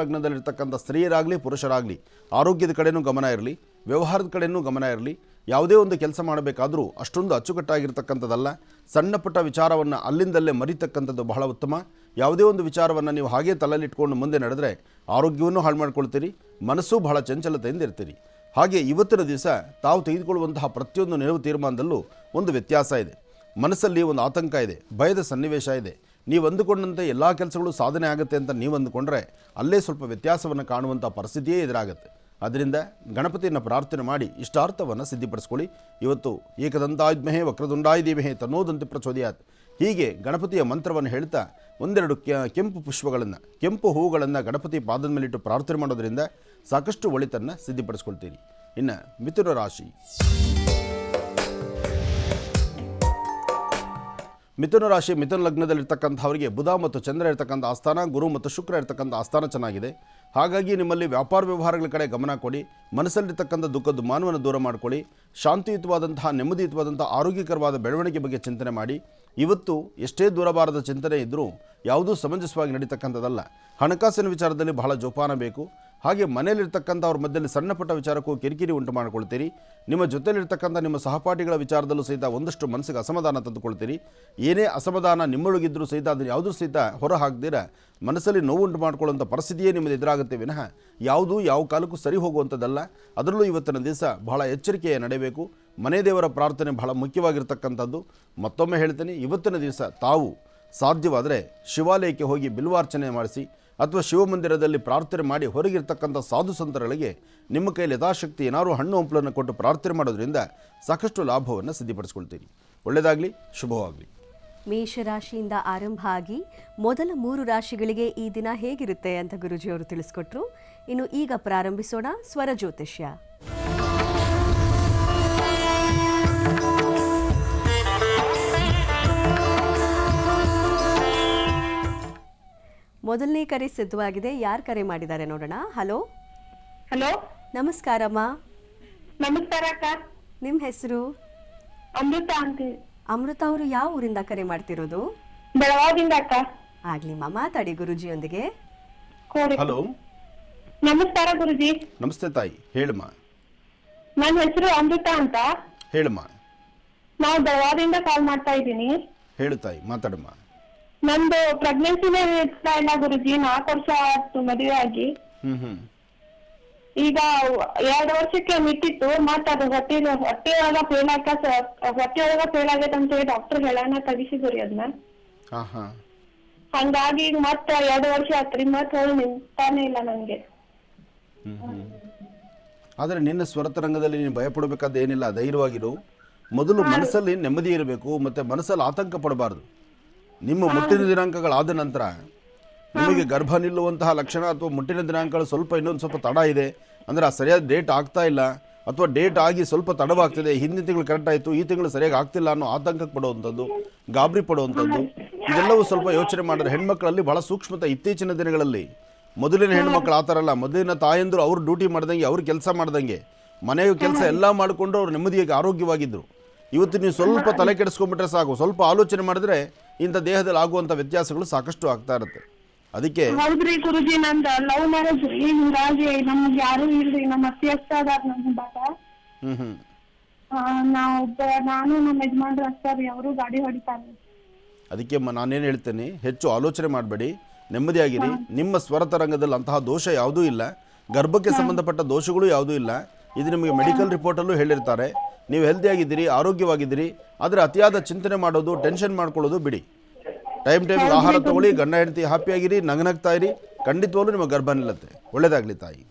ಲಗ್ನದಲ್ಲಿರ್ತಕ್ಕಂಥ ಸ್ತ್ರೀಯರಾಗಲಿ ಪುರುಷರಾಗಲಿ ಆರೋಗ್ಯದ ಕಡೆಯೂ ಗಮನ ಇರಲಿ, ವ್ಯವಹಾರದ ಕಡೆಯೂ ಗಮನ ಇರಲಿ. ಯಾವುದೇ ಒಂದು ಕೆಲಸ ಮಾಡಬೇಕಾದರೂ ಅಷ್ಟೊಂದು ಅಚ್ಚುಕಟ್ಟಾಗಿರ್ತಕ್ಕಂಥದ್ದಲ್ಲ. ಸಣ್ಣ ಪುಟ್ಟ ವಿಚಾರವನ್ನು ಅಲ್ಲಿಂದಲ್ಲೇ ಮರಿತಕ್ಕಂಥದ್ದು ಬಹಳ ಉತ್ತಮ. ಯಾವುದೇ ಒಂದು ವಿಚಾರವನ್ನು ನೀವು ಹಾಗೇ ತಲೆಯಲ್ಲಿಟ್ಕೊಂಡು ಮುಂದೆ ನಡೆದರೆ ಆರೋಗ್ಯವನ್ನು ಹಾಳು ಮಾಡ್ಕೊಳ್ತೀರಿ, ಮನಸ್ಸು ಬಹಳ ಚಂಚಲತೆಯಿಂದ ಇರ್ತೀರಿ. ಹಾಗೆ ಇವತ್ತಿನ ದಿವಸ ತಾವು ತೆಗೆದುಕೊಳ್ಳುವಂತಹ ಪ್ರತಿಯೊಂದು ನಿಲುವು ತೀರ್ಮಾನದಲ್ಲೂ ಒಂದು ವ್ಯತ್ಯಾಸ ಇದೆ. ಮನಸ್ಸಲ್ಲಿ ಒಂದು ಆತಂಕ ಇದೆ, ಭಯದ ಸನ್ನಿವೇಶ ಇದೆ. ನೀವು ಅಂದುಕೊಂಡಂತೆ ಎಲ್ಲ ಕೆಲಸಗಳು ಸಾಧನೆ ಆಗುತ್ತೆ ಅಂತ ನೀವು ಅಂದುಕೊಂಡ್ರೆ ಅಲ್ಲೇ ಸ್ವಲ್ಪ ವ್ಯತ್ಯಾಸವನ್ನು ಕಾಣುವಂಥ ಪರಿಸ್ಥಿತಿಯೇ ಎದುರಾಗುತ್ತೆ. ಅದರಿಂದ ಗಣಪತಿಯನ್ನು ಪ್ರಾರ್ಥನೆ ಮಾಡಿ ಇಷ್ಟಾರ್ಥವನ್ನು ಸಿದ್ಧಿಪಡಿಸ್ಕೊಳ್ಳಿ. ಇವತ್ತು ಏಕದಂತಾಯ ವಿದ್ಮಹೇ ವಕ್ರತುಂಡಾಯ ಧೀಮಹಿ ತನ್ನೋದಂತೆ ಪ್ರಚೋದಯಾತ್. ಹೀಗೆ ಗಣಪತಿಯ ಮಂತ್ರವನ್ನು ಹೇಳ್ತಾ ಒಂದೆರಡು ಕೆಂಪು ಪುಷ್ಪಗಳನ್ನು, ಕೆಂಪು ಹೂವುಗಳನ್ನು ಗಣಪತಿ ಪಾದದ ಮೇಲಿಟ್ಟು ಪ್ರಾರ್ಥನೆ ಮಾಡೋದ್ರಿಂದ ಸಾಕಷ್ಟು ಒಳಿತನ್ನು ಸಿದ್ಧಿಪಡಿಸ್ಕೊಳ್ತೀರಿ. ಇನ್ನು ಮಿಥುನ ರಾಶಿ. ಮಿಥುನ ಲಗ್ನದಲ್ಲಿರ್ತಕ್ಕಂಥವರಿಗೆ ಬುಧ ಮತ್ತು ಚಂದ್ರ ಇರ್ತಕ್ಕಂಥ ಆಸ್ಥಾನ, ಗುರು ಮತ್ತು ಶುಕ್ರ ಇರ್ತಕ್ಕಂಥ ಆಸ್ಥಾನ ಚೆನ್ನಾಗಿದೆ. ಹಾಗಾಗಿ ನಿಮ್ಮಲ್ಲಿ ವ್ಯಾಪಾರ ವ್ಯವಹಾರಗಳ ಕಡೆ ಗಮನ ಕೊಡಿ. ಮನಸ್ಸಲ್ಲಿರ್ತಕ್ಕಂಥ ದುಃಖದ ಮಾನವನ್ನು ದೂರ ಮಾಡಿಕೊಳ್ಳಿ. ಶಾಂತಿಯುತವಾದಂತಹ ನೆಮ್ಮದಿಯುತವಾದಂಥ ಆರೋಗ್ಯಕರವಾದ ಬೆಳವಣಿಗೆ ಬಗ್ಗೆ ಚಿಂತನೆ ಮಾಡಿ. ಇವತ್ತು ಎಷ್ಟೇ ದೂರಬಾರದ ಚಿಂತನೆ ಇದ್ದರೂ ಯಾವುದೂ ಸಮಂಜಸವಾಗಿ ನಡೀತಕ್ಕಂಥದ್ದಲ್ಲ. ಹಣಕಾಸಿನ ವಿಚಾರದಲ್ಲಿ ಬಹಳ ಜೋಪಾನ ಬೇಕು. ಹಾಗೆ ಮನೆಯಲ್ಲಿರ್ತಕ್ಕಂಥವ್ರ ಮಧ್ಯದಲ್ಲಿ ಸಣ್ಣ ಪುಟ್ಟ ವಿಚಾರಕ್ಕೂ ಕಿರಿಕಿರಿ ಉಂಟು ಮಾಡಿಕೊಳ್ತೀರಿ. ನಿಮ್ಮ ಜೊತೆಯಲ್ಲಿರ್ತಕ್ಕಂಥ ನಿಮ್ಮ ಸಹಪಾಠಿಗಳ ವಿಚಾರದಲ್ಲೂ ಸಹಿತ ಒಂದಷ್ಟು ಮನಸ್ಸಿಗೆ ಅಸಮಾಧಾನ ತಂದುಕೊಳ್ತೀರಿ. ಏನೇ ಅಸಮಾಧಾನ ನಿಮ್ಮೊಳಗಿದ್ದರೂ ಸಹಿತ ಅದನ್ನು ಯಾವುದೂ ಸಹಿತ ಹೊರ ಹಾಕ್ದಿರ ಮನಸ್ಸಲ್ಲಿ ನೋವುಂಟು ಮಾಡಿಕೊಳ್ಳುವಂಥ ಪರಿಸ್ಥಿತಿಯೇ ನಿಮ್ಮದು ಎದುರಾಗುತ್ತೆ ವಿನಃ ಯಾವುದೂ ಯಾವ ಕಾಲಕ್ಕೂ ಸರಿ ಹೋಗುವಂಥದ್ದಲ್ಲ. ಅದರಲ್ಲೂ ಇವತ್ತಿನ ದಿವಸ ಬಹಳ ಎಚ್ಚರಿಕೆಯ ನಡೆಯಬೇಕು. ಮನೆ ದೇವರ ಪ್ರಾರ್ಥನೆ ಬಹಳ ಮುಖ್ಯವಾಗಿರ್ತಕ್ಕಂಥದ್ದು. ಮತ್ತೊಮ್ಮೆ ಹೇಳ್ತೀನಿ, ಇವತ್ತಿನ ದಿವಸ ತಾವು ಸಾಧ್ಯವಾದರೆ ಶಿವಾಲಯಕ್ಕೆ ಹೋಗಿ ಬಿಲ್ವಾರ್ಚನೆ ಮಾಡಿಸಿ ಅಥವಾ ಶಿವಮಂದಿರದಲ್ಲಿ ಪ್ರಾರ್ಥನೆ ಮಾಡಿ ಹೊರಗಿರ್ತಕ್ಕಂಥ ಸಾಧು ಸಂತರುಗಳಿಗೆ ನಿಮ್ಮ ಕೈಯಲ್ಲಿ ಯಥಾಶಕ್ತಿ ಏನಾದರೂ ಹಣ್ಣು ಹಂಪಲನ್ನು ಕೊಟ್ಟು ಪ್ರಾರ್ಥನೆ ಮಾಡೋದ್ರಿಂದ ಸಾಕಷ್ಟು ಲಾಭವನ್ನು ಸಿದ್ಧಿಪಡಿಸ್ಕೊಳ್ತೀರಿ. ಒಳ್ಳೆಯದಾಗಲಿ, ಶುಭವಾಗಲಿ. ಮೇಷರಾಶಿಯಿಂದ ಆರಂಭ ಆಗಿ ಮೊದಲ 3 ರಾಶಿಗಳಿಗೆ ಈ ದಿನ ಹೇಗಿರುತ್ತೆ ಅಂತ ಗುರುಜಿಯವರು ತಿಳಿಸ್ಕೊಟ್ರು. ಇನ್ನು ಈಗ ಪ್ರಾರಂಭಿಸೋಣ ಸ್ವರ ಜ್ಯೋತಿಷ್ಯ. ಮೊದಲನೇ ಕರೆ ಸಿದ್ಧವಾಗಿದೆ. ಯಾರು ಕರೆ ಮಾಡಿದ್ದಾರೆ ನೋಡೋಣ. ಹಲೋ. ಹಲೋ, ನಮಸ್ಕಾರಮ್ಮ. ನಮಸ್ಕಾರ ಅಕ್ಕ. ನಿಮ್ಮ ಹೆಸರು? ಅಮೃತ ಅಂತ. ಅಮೃತ ಅವರು ಯಾವ ಊರಿಂದ ಕರೆ ಮಾಡ್ತಿರೋದು? ಬೆಳಗಾವಿಯಿಂದ ಅಕ್ಕ. ಆಗ್ಲಿ ಮಾ, ಮಾತಾಡಿ ಗುರುಜಿಯೊಂದಿಗೆ. ಹಲೋ, ನಮಸ್ಕಾರ ಗುರುಜಿ. ನಮಸ್ತೆ ತಾಯಿ, ಹೇಳಮ್ಮ. ನನ್ನ ಹೆಸರು ಅಮೃತ ಅಂತ. ಹೇಳಮ್ಮ. ನಾವು ಬೆಳಗಾವಿಯಿಂದ ಕಾಲ್ ಮಾಡ್ತಾ ಇದ್ದೀನಿ. ಹೇಳು ತಾಯಿ, ಮಾತಾಡಮ್ಮ. ನಂದು ಪ್ರೆಗ್ನೆನ್ಸಿನೇ ಇರ್ತಾ ಇಲ್ಲ ಗುರುಜಿ. 4 ವರ್ಷ ಆಯ್ತು ಮದುವೆ ಆಗಿ. ಈಗ 2 ವರ್ಷಕ್ಕೆ ಮಿಟ್ಟಿತ್ತು, ಮತ್ತ ಅದು ಹೊಟ್ಟೆಯೊಳಗ ಫೇಲ್ ಆಗೈತೆ ಅಂತ ಹೇಳಿ ಡಾಕ್ಟರ್ ಹೇಳಾನ ತೆಗಿಸಿದ್ರಿ ಅದನ್ನ. ಹಾಂ ಹಾಂ. ಹಂಗಾಗಿ ಈಗ ಮತ್ತ 2 ವರ್ಷ ಆತ್ರಿ, ಮತ್ತ ಹೋಗಿ ನಿಂತಾನೆ ಇಲ್ಲ ನಂಗೆ. ಆದರೆ ನಿನ್ನ ಸ್ವರತರಂಗದಲ್ಲಿ ನೀನು ಭಯಪಡಬೇಕಾದ ಏನಿಲ್ಲ, ಧೈರ್ಯವಾಗಿರು. ಮೊದಲು ಮನಸ್ಸಲ್ಲಿ ನೆಮ್ಮದಿ ಇರಬೇಕು, ಮತ್ತು ಮನಸ್ಸಲ್ಲಿ ಆತಂಕ ಪಡಬಾರ್ದು. ನಿಮ್ಮ ಮುಟ್ಟಿನ ದಿನಾಂಕಗಳಾದ ನಂತರ ನಿಮಗೆ ಗರ್ಭ ನಿಲ್ಲುವಂತಹ ಲಕ್ಷಣ ಅಥವಾ ಮುಟ್ಟಿನ ದಿನಾಂಕಗಳು ಇನ್ನೊಂದು ಸ್ವಲ್ಪ ತಡ ಇದೆ ಅಂದರೆ ಆ ಸರಿಯಾದ ಡೇಟ್ ಆಗ್ತಾ ಇಲ್ಲ, ಅಥವಾ ಡೇಟ್ ಆಗಿ ಸ್ವಲ್ಪ ತಡವಾಗ್ತಿದೆ, ಹಿಂದಿನ ತಿಂಗಳು ಕರೆಕ್ಟ್ ಆಯಿತು, ಈ ತಿಂಗಳು ಸರಿಯಾಗಿ ಆಗ್ತಿಲ್ಲ ಅನ್ನೋ ಆತಂಕಕ್ಕೆ ಪಡುವಂಥದ್ದು, ಗಾಬರಿ ಪಡುವಂಥದ್ದು, ಇದೆಲ್ಲವೂ ಸ್ವಲ್ಪ ಯೋಚನೆ ಮಾಡಿದ್ರೆ ಹೆಣ್ಮಕ್ಳಲ್ಲಿ ಬಹಳ ಸೂಕ್ಷ್ಮತೆ. ಇತ್ತೀಚಿನ ದಿನಗಳಲ್ಲಿ ಮೊದಲಿನ ಹೆಣ್ಮಕ್ಳು ಆ ಥರ ಅಲ್ಲ. ಮೊದಲಿನ ತಾಯಂದರು ಅವ್ರು ಡ್ಯೂಟಿ ಮಾಡ್ದಂಗೆ, ಅವ್ರು ಕೆಲಸ ಮಾಡ್ದಂಗೆ, ಮನೆಯ ಕೆಲಸ ಎಲ್ಲ ಮಾಡಿಕೊಂಡು ಅವ್ರು ನೆಮ್ಮದಿಯಾಗಿ ಆರೋಗ್ಯವಾಗಿದ್ದರು. ಇವತ್ತು ನೀವು ಸ್ವಲ್ಪ ತಲೆ ಕೆಡಿಸ್ಕೊಂಡ್ಬಿಟ್ರೆ ಸಾಕು, ಸ್ವಲ್ಪ ಆಲೋಚನೆ ಮಾಡಿದ್ರೆ ಇಂಥ ದೇಹದಲ್ಲಿ ಆಗುವಂಥ ವ್ಯತ್ಯಾಸಗಳು ಸಾಕಷ್ಟು ಆಗ್ತಾ ಇರುತ್ತೆ. ಅದಕ್ಕೆ ಹೌದ್ರಿ ಗುರುಜಿ, ನಂದು ಲವ್ ಮ್ಯಾರೇಜ್ ರೀ, ಹಿಂಗಾಗಿ ನಮ್ಗೆ ಯಾರು ಇಲ್ರಿ, ನಮ್ಮ ಅತ್ತೆ ಅಷ್ಟ ಅದಾರ ನಮ್ ಬಾಗ. ನಾನು ನಮ್ಮ ಯಜಮಾನ್ರು ಅಷ್ಟ ರೀ, ಅವರು ಗಾಡಿ ಹೊಡಿತಾರೆ. ಅದಕ್ಕೆ ನಾನೇನು ಹೇಳ್ತೇನೆ, ಹೆಚ್ಚು ಆಲೋಚನೆ ಮಾಡಬೇಡಿ, ನೆಮ್ಮದಿಯಾಗಿರಿ. ನಿಮ್ಮ ಸ್ವರತರಂಗದಲ್ಲಿ ಅಂತಹ ದೋಷ ಯಾವುದೂ ಇಲ್ಲ, ಗರ್ಭಕ್ಕೆ ಸಂಬಂಧಪಟ್ಟ ದೋಷಗಳು ಯಾವುದೂ ಇಲ್ಲ. ಇದು ನಿಮಗೆ ಮೆಡಿಕಲ್ ರಿಪೋರ್ಟಲ್ಲೂ ಹೇಳಿರ್ತಾರೆ. ನೀವು ಹೆಲ್ದಿಯಾಗಿದ್ದೀರಿ, ಆರೋಗ್ಯವಾಗಿದ್ದೀರಿ. ಆದರೆ ಅತಿಯಾದ ಚಿಂತನೆ ಮಾಡೋದು, ಟೆನ್ಷನ್ ಮಾಡ್ಕೊಳ್ಳೋದು ಬಿಡಿ. ಟೈಮ್ ಆಹಾರ ತಗೊಳ್ಳಿ, ಗಂಡ ಹೆಂಡತಿ ಹ್ಯಾಪಿಯಾಗಿರಿ, ನಗನಗ್ತಾ ಇರಿ, ಖಂಡಿತವಾಗ್ಲೂ ನಿಮ್ಮ ಗರ್ಭ ನಿಲ್ಲುತ್ತೆ. ಒಳ್ಳೆಯದಾಗಲಿ ತಾಯಿ.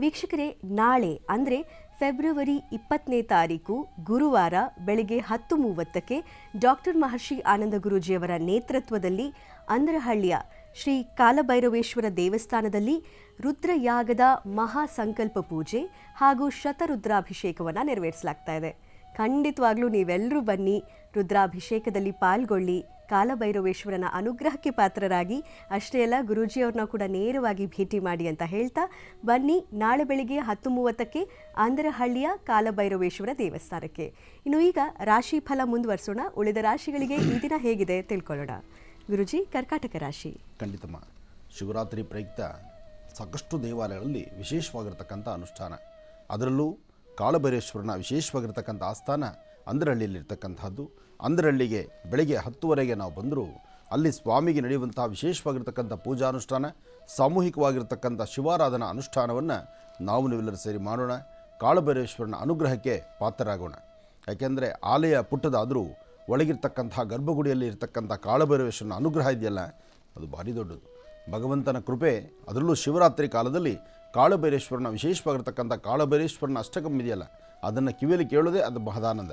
ವೀಕ್ಷಕರೇ, ನಾಳೆ ಅಂದರೆ ಫೆಬ್ರವರಿ 20ನೇ ತಾರೀಕು ಗುರುವಾರ ಬೆಳಗ್ಗೆ 10:30ಕ್ಕೆ ಡಾಕ್ಟರ್ ಮಹರ್ಷಿ ಆನಂದ ಗುರೂಜಿಯವರ ನೇತೃತ್ವದಲ್ಲಿ ಅಂದ್ರಹಳ್ಳಿಯ ಶ್ರೀ ಕಾಲಭೈರವೇಶ್ವರ ದೇವಸ್ಥಾನದಲ್ಲಿ ರುದ್ರಯಾಗದ ಮಹಾಸಂಕಲ್ಪ ಪೂಜೆ ಹಾಗೂ ಶತರುದ್ರಾಭಿಷೇಕವನ್ನು ನೆರವೇರಿಸಲಾಗ್ತಾ ಇದೆ. ಖಂಡಿತವಾಗ್ಲೂ ನೀವೆಲ್ಲರೂ ಬನ್ನಿ, ರುದ್ರಾಭಿಷೇಕದಲ್ಲಿ ಪಾಲ್ಗೊಳ್ಳಿ, ಕಾಲಭೈರವೇಶ್ವರನ ಅನುಗ್ರಹಕ್ಕೆ ಪಾತ್ರರಾಗಿ. ಅಷ್ಟೇ ಅಲ್ಲ, ಗುರೂಜಿಯವ್ರನ್ನ ಕೂಡ ನೇರವಾಗಿ ಭೇಟಿ ಮಾಡಿ ಅಂತ ಹೇಳ್ತಾ ಬನ್ನಿ ನಾಳೆ ಬೆಳಿಗ್ಗೆ 10:30ಕ್ಕೆ ಅಂದರಹಳ್ಳಿಯ ಕಾಲಭೈರವೇಶ್ವರ ದೇವಸ್ಥಾನಕ್ಕೆ. ಇನ್ನು ಈಗ ರಾಶಿ ಫಲ ಮುಂದುವರಿಸೋಣ. ಉಳಿದ ರಾಶಿಗಳಿಗೆ ಈ ದಿನ ಹೇಗಿದೆ ತಿಳ್ಕೊಳ್ಳೋಣ. ಗುರುಜಿ, ಕರ್ಕಾಟಕ ರಾಶಿ. ಖಂಡಿತಮ್ಮ. ಶಿವರಾತ್ರಿ ಪ್ರಯುಕ್ತ ಸಾಕಷ್ಟು ದೇವಾಲಯಗಳಲ್ಲಿ ವಿಶೇಷವಾಗಿರ್ತಕ್ಕಂಥ ಅನುಷ್ಠಾನ, ಅದರಲ್ಲೂ ಕಾಲಭೈರೇಶ್ವರನ ವಿಶೇಷವಾಗಿರ್ತಕ್ಕಂಥ ಆಸ್ಥಾನ ಅಂದ್ರಹಳ್ಳಿಯಲ್ಲಿರ್ತಕ್ಕಂಥದ್ದು. ಅಂದ್ರಹಳ್ಳಿಗೆ ಬೆಳಗ್ಗೆ 10:00 ನಾವು ಬಂದರೂ ಅಲ್ಲಿ ಸ್ವಾಮಿಗೆ ನಡೆಯುವಂತಹ ವಿಶೇಷವಾಗಿರ್ತಕ್ಕಂಥ ಪೂಜಾನುಷ್ಠಾನ, ಸಾಮೂಹಿಕವಾಗಿರ್ತಕ್ಕಂಥ ಶಿವಾರಾಧನಾ ಅನುಷ್ಠಾನವನ್ನು ನೀವೆಲ್ಲರೂ ಸೇರಿ ಮಾಡೋಣ. ಕಾಲಭೈರೇಶ್ವರನ ಅನುಗ್ರಹಕ್ಕೆ ಪಾತ್ರರಾಗೋಣ. ಯಾಕೆಂದರೆ ಆಲಯ ಪುಟ್ಟದಾದರೂ ಒಳಗಿರ್ತಕ್ಕಂಥ ಗರ್ಭಗುಡಿಯಲ್ಲಿ ಇರ್ತಕ್ಕಂಥ ಕಾಲಭೈರವೇಶ್ವರನ ಅನುಗ್ರಹ ಇದೆಯಲ್ಲ, ಅದು ಭಾರಿ ದೊಡ್ಡದು. ಭಗವಂತನ ಕೃಪೆ, ಅದರಲ್ಲೂ ಶಿವರಾತ್ರಿ ಕಾಲದಲ್ಲಿ ಕಾಲಭೈರೇಶ್ವರನ ವಿಶೇಷವಾಗಿರ್ತಕ್ಕಂಥ ಕಾಲಭೈರೇಶ್ವರನ ಅಷ್ಟಕಂ ಇದೆಯಲ್ಲ, ಅದನ್ನು ಕಿವಿಯಲ್ಲಿ ಕೇಳೋದೇ ಅದು ಮಹದಾನಂದ.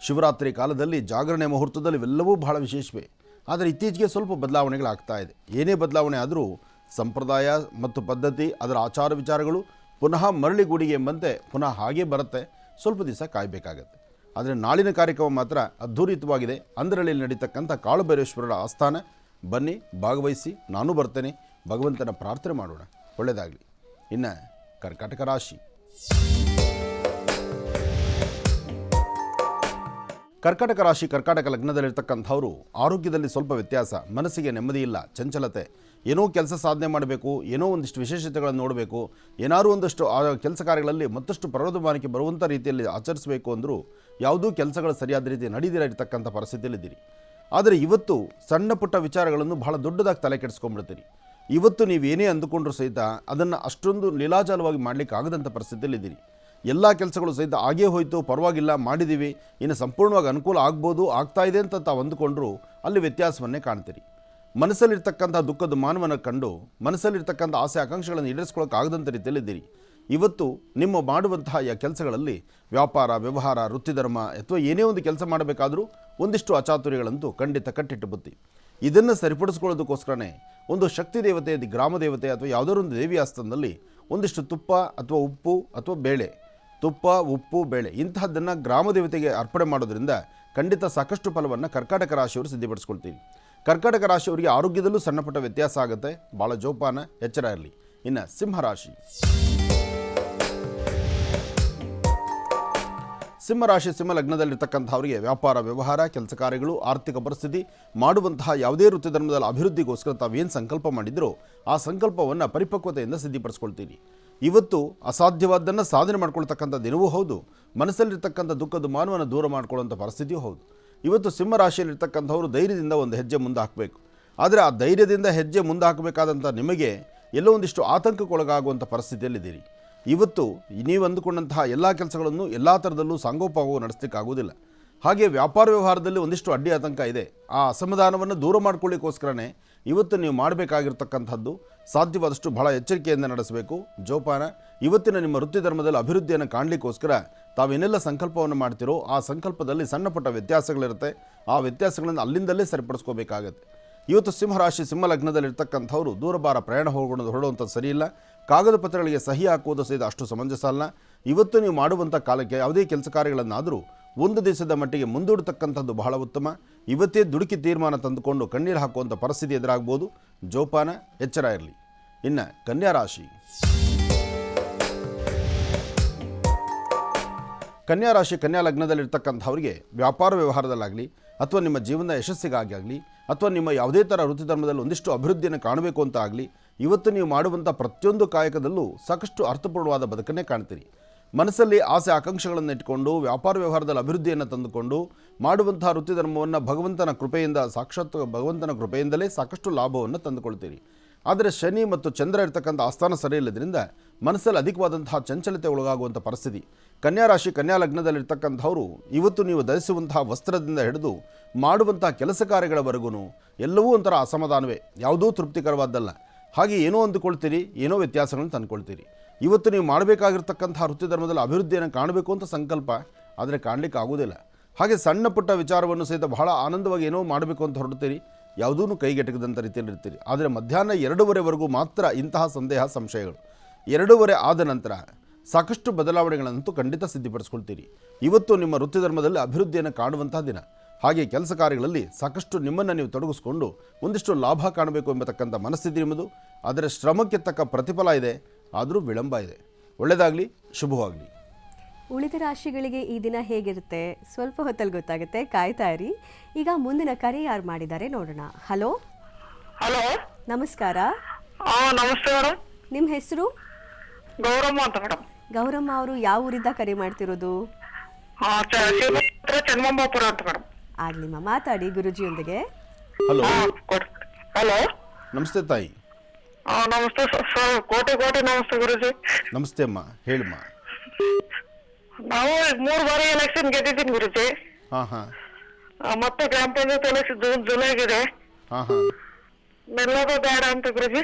ಶಿವರಾತ್ರಿ ಕಾಲದಲ್ಲಿ ಜಾಗರಣೆ ಮುಹೂರ್ತದಲ್ಲಿ ಇವೆಲ್ಲವೂ ಬಹಳ ವಿಶೇಷವೇ. ಆದರೆ ಇತ್ತೀಚೆಗೆ ಸ್ವಲ್ಪ ಬದಲಾವಣೆಗಳಾಗ್ತಾ ಇದೆ. ಏನೇ ಬದಲಾವಣೆ ಆದರೂ ಸಂಪ್ರದಾಯ ಮತ್ತು ಪದ್ಧತಿ, ಅದರ ಆಚಾರ ವಿಚಾರಗಳು ಪುನಃ ಮರಳಿಗೂಡಿಗೆ ಎಂಬಂತೆ ಪುನಃ ಹಾಗೇ ಬರುತ್ತೆ. ಸ್ವಲ್ಪ ದಿವಸ ಕಾಯಬೇಕಾಗತ್ತೆ. ಆದರೆ ನಾಳಿನ ಕಾರ್ಯಕ್ರಮ ಮಾತ್ರ ಅದ್ಧೂರಿತವಾಗಿದೆ. ಅಂದ್ರಹಳ್ಳಿಯಲ್ಲಿ ನಡೀತಕ್ಕಂಥ ಕಾಲಭೈರೇಶ್ವರರ ಆಸ್ಥಾನ. ಬನ್ನಿ, ಭಾಗವಹಿಸಿ, ನಾನು ಬರ್ತೇನೆ. ಭಗವಂತನ ಪ್ರಾರ್ಥನೆ ಮಾಡೋಣ. ಒಳ್ಳೆಯದಾಗಲಿ. ಇನ್ನು ಕರ್ಕಾಟಕ ರಾಶಿ. ಕರ್ಕಾಟಕ ರಾಶಿ, ಕರ್ಕಾಟಕ ಲಗ್ನದಲ್ಲಿರ್ತಕ್ಕಂಥವರು ಆರೋಗ್ಯದಲ್ಲಿ ಸ್ವಲ್ಪ ವ್ಯತ್ಯಾಸ, ಮನಸ್ಸಿಗೆ ನೆಮ್ಮದಿ ಇಲ್ಲ, ಚಂಚಲತೆ, ಏನೋ ಕೆಲಸ ಸಾಧನೆ ಮಾಡಬೇಕು, ಏನೋ ಒಂದಿಷ್ಟು ವಿಶೇಷತೆಗಳನ್ನು ನೋಡಬೇಕು, ಏನಾದರೂ ಒಂದಷ್ಟು ಆ ಕೆಲಸ ಕಾರ್ಯಗಳಲ್ಲಿ ಮತ್ತಷ್ಟು ಪ್ರವರ್ಧಮಾನಕ್ಕೆ ಬರುವಂಥ ರೀತಿಯಲ್ಲಿ ಆಚರಿಸಬೇಕು ಅಂದರೂ ಯಾವುದೂ ಕೆಲಸಗಳು ಸರಿಯಾದ ರೀತಿ ನಡೀದಿರತಕ್ಕಂಥ ಪರಿಸ್ಥಿತಿಯಲ್ಲಿದ್ದೀರಿ. ಆದರೆ ಇವತ್ತು ಸಣ್ಣ ಪುಟ್ಟ ವಿಚಾರಗಳನ್ನು ಬಹಳ ದೊಡ್ಡದಾಗಿ ತಲೆ ಕೆಡಿಸ್ಕೊಂಡ್ಬಿಡ್ತೀರಿ. ಇವತ್ತು ನೀವೇನೇ ಅಂದುಕೊಂಡ್ರೂ ಸಹಿತ ಅದನ್ನು ಅಷ್ಟೊಂದು ಲೀಲಾಜಾಲವಾಗಿ ಮಾಡಲಿಕ್ಕೆ ಆಗದಂಥ ಪರಿಸ್ಥಿತಿಯಲ್ಲಿದ್ದೀರಿ. ಎಲ್ಲ ಕೆಲಸಗಳು ಸಹಿತ ಆಗೇ ಹೋಯಿತು, ಪರವಾಗಿಲ್ಲ, ಮಾಡಿದ್ದೀವಿ, ಇನ್ನು ಸಂಪೂರ್ಣವಾಗಿ ಅನುಕೂಲ ಆಗ್ಬೋದು, ಆಗ್ತಾ ಇದೆ ಅಂತ ತಾವು ಅಂದುಕೊಂಡ್ರೂ ಅಲ್ಲಿ ವ್ಯತ್ಯಾಸವನ್ನೇ ಕಾಣ್ತೀರಿ. ಮನಸ್ಸಲ್ಲಿರ್ತಕ್ಕಂಥ ದುಃಖದ ಮಾನವನ ಕಂಡು ಮನಸ್ಸಲ್ಲಿರ್ತಕ್ಕಂಥ ಆಸೆ ಆಕಾಂಕ್ಷೆಗಳನ್ನು ಈಡೇರಿಸ್ಕೊಳ್ಳೋಕ್ಕಾಗದಂಥ ರೀತಿಯಲ್ಲಿದ್ದೀರಿ. ಇವತ್ತು ನಿಮ್ಮ ಮಾಡುವಂತಹ ಕೆಲಸಗಳಲ್ಲಿ ವ್ಯಾಪಾರ, ವ್ಯವಹಾರ, ವೃತ್ತಿಧರ್ಮ ಅಥವಾ ಏನೇ ಒಂದು ಕೆಲಸ ಮಾಡಬೇಕಾದರೂ ಒಂದಿಷ್ಟು ಅಚಾತುರ್ಯಗಳಂತೂ ಖಂಡಿತ ಕಟ್ಟಿಟ್ಟು ಬುತ್ತಿ. ಇದನ್ನು ಸರಿಪಡಿಸ್ಕೊಳ್ಳೋದಕ್ಕೋಸ್ಕರನೇ ಒಂದು ಶಕ್ತಿ ದೇವತೆ, ಗ್ರಾಮ ದೇವತೆ ಅಥವಾ ಯಾವುದಾದ್ರು ಒಂದು ದೇವಿ ಆಸ್ಥಾನದಲ್ಲಿ ಒಂದಿಷ್ಟು ತುಪ್ಪ ಅಥವಾ ಉಪ್ಪು ಅಥವಾ ಬೇಳೆ, ತುಪ್ಪ, ಉಪ್ಪು, ಬೇಳೆ ಇಂತಹದ್ದನ್ನು ಗ್ರಾಮ ದೇವತೆಗೆ ಅರ್ಪಣೆ ಮಾಡೋದ್ರಿಂದ ಖಂಡಿತ ಸಾಕಷ್ಟು ಫಲವನ್ನು ಕರ್ಕಾಟಕ ರಾಶಿಯವರು ಸಿದ್ಧಪಡಿಸ್ಕೊಳ್ತೀವಿ. ಕರ್ಕಾಟಕ ರಾಶಿಯವರಿಗೆ ಆರೋಗ್ಯದಲ್ಲೂ ಸಣ್ಣ ಪುಟ್ಟ ವ್ಯತ್ಯಾಸ ಆಗುತ್ತೆ. ಭಾಳ ಜೋಪಾನ, ಎಚ್ಚರ ಇರಲಿ. ಇನ್ನು ಸಿಂಹರಾಶಿ. ಸಿಂಹರಾಶಿ, ಸಿಂಹ ಲಗ್ನದಲ್ಲಿರ್ತಕ್ಕಂಥವರಿಗೆ ವ್ಯಾಪಾರ, ವ್ಯವಹಾರ, ಕೆಲಸ ಕಾರ್ಯಗಳು, ಆರ್ಥಿಕ ಪರಿಸ್ಥಿತಿ, ಮಾಡುವಂತಹ ಯಾವುದೇ ವೃತ್ತಿ ಧರ್ಮದಲ್ಲಿ ಅಭಿವೃದ್ಧಿಗೋಸ್ಕರ ತಾವೇನು ಸಂಕಲ್ಪ ಮಾಡಿದ್ರೋ ಆ ಸಂಕಲ್ಪವನ್ನು ಪರಿಪಕ್ವತೆಯಿಂದ ಸಿದ್ಧಪಡಿಸ್ಕೊಳ್ತೀರಿ. ಇವತ್ತು ಅಸಾಧ್ಯವಾದ್ದನ್ನು ಸಾಧನೆ ಮಾಡ್ಕೊಳ್ತಕ್ಕಂಥ ದಿನವೂ ಹೌದು. ಮನಸ್ಸಲ್ಲಿರ್ತಕ್ಕಂಥ ದುಃಖದ ಮಾನವನ್ನು ದೂರ ಮಾಡ್ಕೊಳ್ಳುವಂಥ ಪರಿಸ್ಥಿತಿಯೂ ಹೌದು. ಇವತ್ತು ಸಿಂಹರಾಶಿಯಲ್ಲಿರ್ತಕ್ಕಂಥವರು ಧೈರ್ಯದಿಂದ ಒಂದು ಹೆಜ್ಜೆ ಮುಂದೆ ಹಾಕಬೇಕು. ಆದರೆ ಆ ಧೈರ್ಯದಿಂದ ಹೆಜ್ಜೆ ಮುಂದೆ ಹಾಕಬೇಕಾದಂಥ ನಿಮಗೆ ಎಲ್ಲೋ ಒಂದಿಷ್ಟು ಆತಂಕಕ್ಕೊಳಗಾಗುವಂಥ ಪರಿಸ್ಥಿತಿಯಲ್ಲಿದ್ದೀರಿ. ಇವತ್ತು ನೀವು ಅಂದುಕೊಂಡಂತಹ ಎಲ್ಲ ಕೆಲಸಗಳನ್ನು ಎಲ್ಲ ಥರದಲ್ಲೂ ಸಾಂಗೋಪಾಂಗವು ನಡೆಸಲಿಕ್ಕಾಗೋದಿಲ್ಲ. ಹಾಗೆ ವ್ಯಾಪಾರ ವ್ಯವಹಾರದಲ್ಲಿ ಒಂದಿಷ್ಟು ಅಡ್ಡಿ ಆತಂಕ ಇದೆ. ಆ ಅಸಮಾಧಾನವನ್ನು ದೂರ ಮಾಡ್ಕೊಳ್ಳಿಕ್ಕೋಸ್ಕರನೇ ಇವತ್ತು ನೀವು ಮಾಡಬೇಕಾಗಿರ್ತಕ್ಕಂಥದ್ದು ಸಾಧ್ಯವಾದಷ್ಟು ಬಹಳ ಎಚ್ಚರಿಕೆಯಿಂದ ನಡೆಸಬೇಕು. ಜೋಪಾನ. ಇವತ್ತಿನ ನಿಮ್ಮ ವೃತ್ತಿ ಧರ್ಮದಲ್ಲಿ ಅಭಿವೃದ್ಧಿಯನ್ನು ಕಾಣಲಿಕ್ಕೋಸ್ಕರ ತಾವೇನೆಲ್ಲ ಸಂಕಲ್ಪವನ್ನು ಮಾಡ್ತಿರೋ ಆ ಸಂಕಲ್ಪದಲ್ಲಿ ಸಣ್ಣ ಪುಟ್ಟ ವ್ಯತ್ಯಾಸಗಳಿರುತ್ತೆ. ಆ ವ್ಯತ್ಯಾಸಗಳನ್ನು ಅಲ್ಲಿಂದಲೇ ಸರಿಪಡಿಸ್ಕೋಬೇಕಾಗತ್ತೆ. ಇವತ್ತು ಸಿಂಹರಾಶಿ ಸಿಂಹ ಲಗ್ನದಲ್ಲಿರ್ತಕ್ಕಂಥವ್ರು ದೂರಭಾರ ಪ್ರಯಾಣ ಹೊರಡುವಂಥದ್ದು ಸರಿಯಿಲ್ಲ. ಕಾಗದ ಪತ್ರಗಳಿಗೆ ಸಹಿ ಹಾಕುವುದು ಸಹಿತ ಅಷ್ಟು ಸಮಂಜಸ ಅಲ್ಲ. ಇವತ್ತು ನೀವು ಮಾಡುವಂಥ ಕಾಲಕ್ಕೆ ಯಾವುದೇ ಕೆಲಸ ಕಾರ್ಯಗಳನ್ನಾದರೂ ಒಂದು ದಿವಸದ ಮಟ್ಟಿಗೆ ಮುಂದೂಡತಕ್ಕಂಥದ್ದು ಬಹಳ ಉತ್ತಮ. ಇವತ್ತೇ ದುಡುಕಿ ತೀರ್ಮಾನ ತಂದುಕೊಂಡು ಕಣ್ಣೀರು ಹಾಕುವಂಥ ಪರಿಸ್ಥಿತಿ ಎದುರಾಗ್ಬೋದು. ಜೋಪಾನ, ಎಚ್ಚರ ಇರಲಿ. ಇನ್ನು ಕನ್ಯಾ ರಾಶಿ. ಕನ್ಯಾ ರಾಶಿ ಕನ್ಯಾ ಲಗ್ನದಲ್ಲಿರ್ತಕ್ಕಂಥವ್ರಿಗೆ ವ್ಯಾಪಾರ ವ್ಯವಹಾರದಲ್ಲಾಗಲಿ ಅಥವಾ ನಿಮ್ಮ ಜೀವನದ ಯಶಸ್ಸಿಗಾಗಿ ಆಗಲಿ ಅಥವಾ ನಿಮ್ಮ ಯಾವುದೇ ಥರ ವೃತ್ತಿ ಧರ್ಮದಲ್ಲಿ ಒಂದಿಷ್ಟು ಅಭಿವೃದ್ಧಿಯನ್ನು ಕಾಣಬೇಕು ಅಂತ ಆಗಲಿ ಇವತ್ತು ನೀವು ಮಾಡುವಂಥ ಪ್ರತಿಯೊಂದು ಕಾಯಕದಲ್ಲೂ ಸಾಕಷ್ಟು ಅರ್ಥಪೂರ್ಣವಾದ ಬದುಕನ್ನೇ ಕಾಣ್ತೀರಿ. ಮನಸ್ಸಲ್ಲಿ ಆಸೆ ಆಕಾಂಕ್ಷೆಗಳನ್ನು ಇಟ್ಕೊಂಡು ವ್ಯಾಪಾರ ವ್ಯವಹಾರದಲ್ಲಿ ಅಭಿವೃದ್ಧಿಯನ್ನು ತಂದುಕೊಂಡು ಮಾಡುವಂಥ ವೃತ್ತಿ ಧರ್ಮವನ್ನು ಭಗವಂತನ ಕೃಪೆಯಿಂದ ಸಾಕ್ಷಾತ್ ಭಗವಂತನ ಕೃಪೆಯಿಂದಲೇ ಸಾಕಷ್ಟು ಲಾಭವನ್ನು ತಂದುಕೊಳ್ತೀರಿ. ಆದರೆ ಶನಿ ಮತ್ತು ಚಂದ್ರ ಇರ್ತಕ್ಕಂಥ ಆಸ್ಥಾನ ಸರಿ ಇಲ್ಲದ್ರಿಂದ ಮನಸ್ಸಲ್ಲಿ ಅಧಿಕವಾದಂತಹ ಚಂಚಲತೆ ಒಳಗಾಗುವಂಥ ಪರಿಸ್ಥಿತಿ. ಕನ್ಯಾ ರಾಶಿ ಕನ್ಯಾ ಲಗ್ನದಲ್ಲಿರ್ತಕ್ಕಂಥವರು ಇವತ್ತು ನೀವು ಧರಿಸುವಂತಹ ವಸ್ತ್ರದಿಂದ ಹಿಡಿದು ಮಾಡುವಂಥ ಕೆಲಸ ಕಾರ್ಯಗಳವರೆಗೂ ಎಲ್ಲವೂ ಒಂಥರ ಅಸಮಾಧಾನವೇ, ಯಾವುದೂ ತೃಪ್ತಿಕರವಾದ್ದಲ್ಲ. ಹಾಗೆ ಏನೋ ಅಂದುಕೊಳ್ತೀರಿ, ಏನೋ ವ್ಯತ್ಯಾಸಗಳನ್ನು ತಂದುಕೊಳ್ತೀರಿ. ಇವತ್ತು ನೀವು ಮಾಡಬೇಕಾಗಿರ್ತಕ್ಕಂಥ ವೃತ್ತಿ ಧರ್ಮದಲ್ಲಿ ಅಭಿವೃದ್ಧಿಯನ್ನು ಕಾಣಬೇಕು ಅಂತ ಸಂಕಲ್ಪ, ಆದರೆ ಕಾಣಲಿಕ್ಕೆ ಆಗೋದಿಲ್ಲ. ಹಾಗೆ ಸಣ್ಣ ಪುಟ್ಟ ವಿಚಾರವನ್ನು ಸಹಿತ ಬಹಳ ಆನಂದವಾಗಿ ಏನೋ ಮಾಡಬೇಕು ಅಂತ ಹೊರಡ್ತೀರಿ, ಯಾವುದೂ ಕೈಗೆಟಕದಂಥ ರೀತಿಯಲ್ಲಿ ಇರ್ತೀರಿ. ಆದರೆ ಮಧ್ಯಾಹ್ನ 2:30ವರೆಗೂ ಮಾತ್ರ ಇಂತಹ ಸಂದೇಹ ಸಂಶಯಗಳು. 2:30 ಆದ ನಂತರ ಸಾಕಷ್ಟು ಬದಲಾವಣೆಗಳಂತೂ ಖಂಡಿತ ಸಿದ್ಧಪಡಿಸ್ಕೊಳ್ತೀರಿ. ಇವತ್ತು ನಿಮ್ಮ ವೃತ್ತಿ ಧರ್ಮದಲ್ಲಿ ಅಭಿವೃದ್ಧಿಯನ್ನು ಕಾಣುವಂತಹ ದಿನ. ಹಾಗೆ ಕೆಲಸ ಕಾರ್ಯಗಳಲ್ಲಿ ಸಾಕಷ್ಟು ನಿಮ್ಮನ್ನು ನೀವು ತೊಡಗಿಸ್ಕೊಂಡು ಒಂದಿಷ್ಟು ಲಾಭ ಕಾಣಬೇಕು ಎಂಬತಕ್ಕಂಥ ಮನಸ್ಥಿತಿ ನಿಮ್ಮದು. ಆದರೆ ಶ್ರಮಕ್ಕೆ ತಕ್ಕ ಪ್ರತಿಫಲ ಇದೆ, ಆದರೂ ವಿಳಂಬ ಇದೆ. ಒಳ್ಳೆಯದಾಗಲಿ, ಶುಭವಾಗಲಿ. ಉಳಿದ ರಾಶಿಗಳಿಗೆ ಈ ದಿನ ಹೇಗಿರುತ್ತೆ ಸ್ವಲ್ಪ ಹೊತ್ತಲ್ಲಿ ಗೊತ್ತಾಗುತ್ತೆ, ಕಾಯ್ತಾ ಇರಿ. ಈಗ ಮುಂದಿನ ಕರೆ ಯಾರು ಮಾಡಿದ್ದಾರೆ ನೋಡೋಣ. ಹಲೋ ಹಲೋ, ನಮಸ್ಕಾರ. ನಮಸ್ತೆ ಮೇಡಮ್. ನಿಮ್ಮ ಹೆಸರು? ಗೌರಮ್ಮ ಅಂತ ಮೇಡಮ್. ಗೌರಮ್ಮ ಅವರು ಯಾವ ಊರಿಂದ ಕರೆ ಮಾಡ್ತಿರೋದು? ಚನ್ನಮಾಂಬಾಪುರ ಅಂತ ಮೇಡಮ್. ಆಗ್ಲಿಮ್ಮ, ಮಾತಾಡಿ ಗುರುಜಿಯೊಂದಿಗೆ. ಹಲೋ. ಹಲೋ, ನಮಸ್ತೆ ತಾಯಿ. ನಮಸ್ತೆ ಸರ್. ಕೋಟೆ ನಮಸ್ತೆ ಗುರುಜಿ. ನಮಸ್ತೆ ಅಮ್ಮ, ಹೇಳಮ್ಮ. ನಾವು 3 ಬಾರಿ ಎಲೆಕ್ಷನ್ ಗೆದ್ದಿದ್ದೀನಿ ಗುರುಜಿ. ಹಾಂ ಹಾಂ. ಮತ್ತೆ ಗ್ರಾಮ ಪಂಚಾಯತ್ ಎಲೆಕ್ಷನ್ ಜುಲೈಗಿದೆ. ಹಾಂ ಹಾಂ. ನಿಲ್ಲೋದು ಬೇಡ ಅಂತ ಗುರುಜಿ.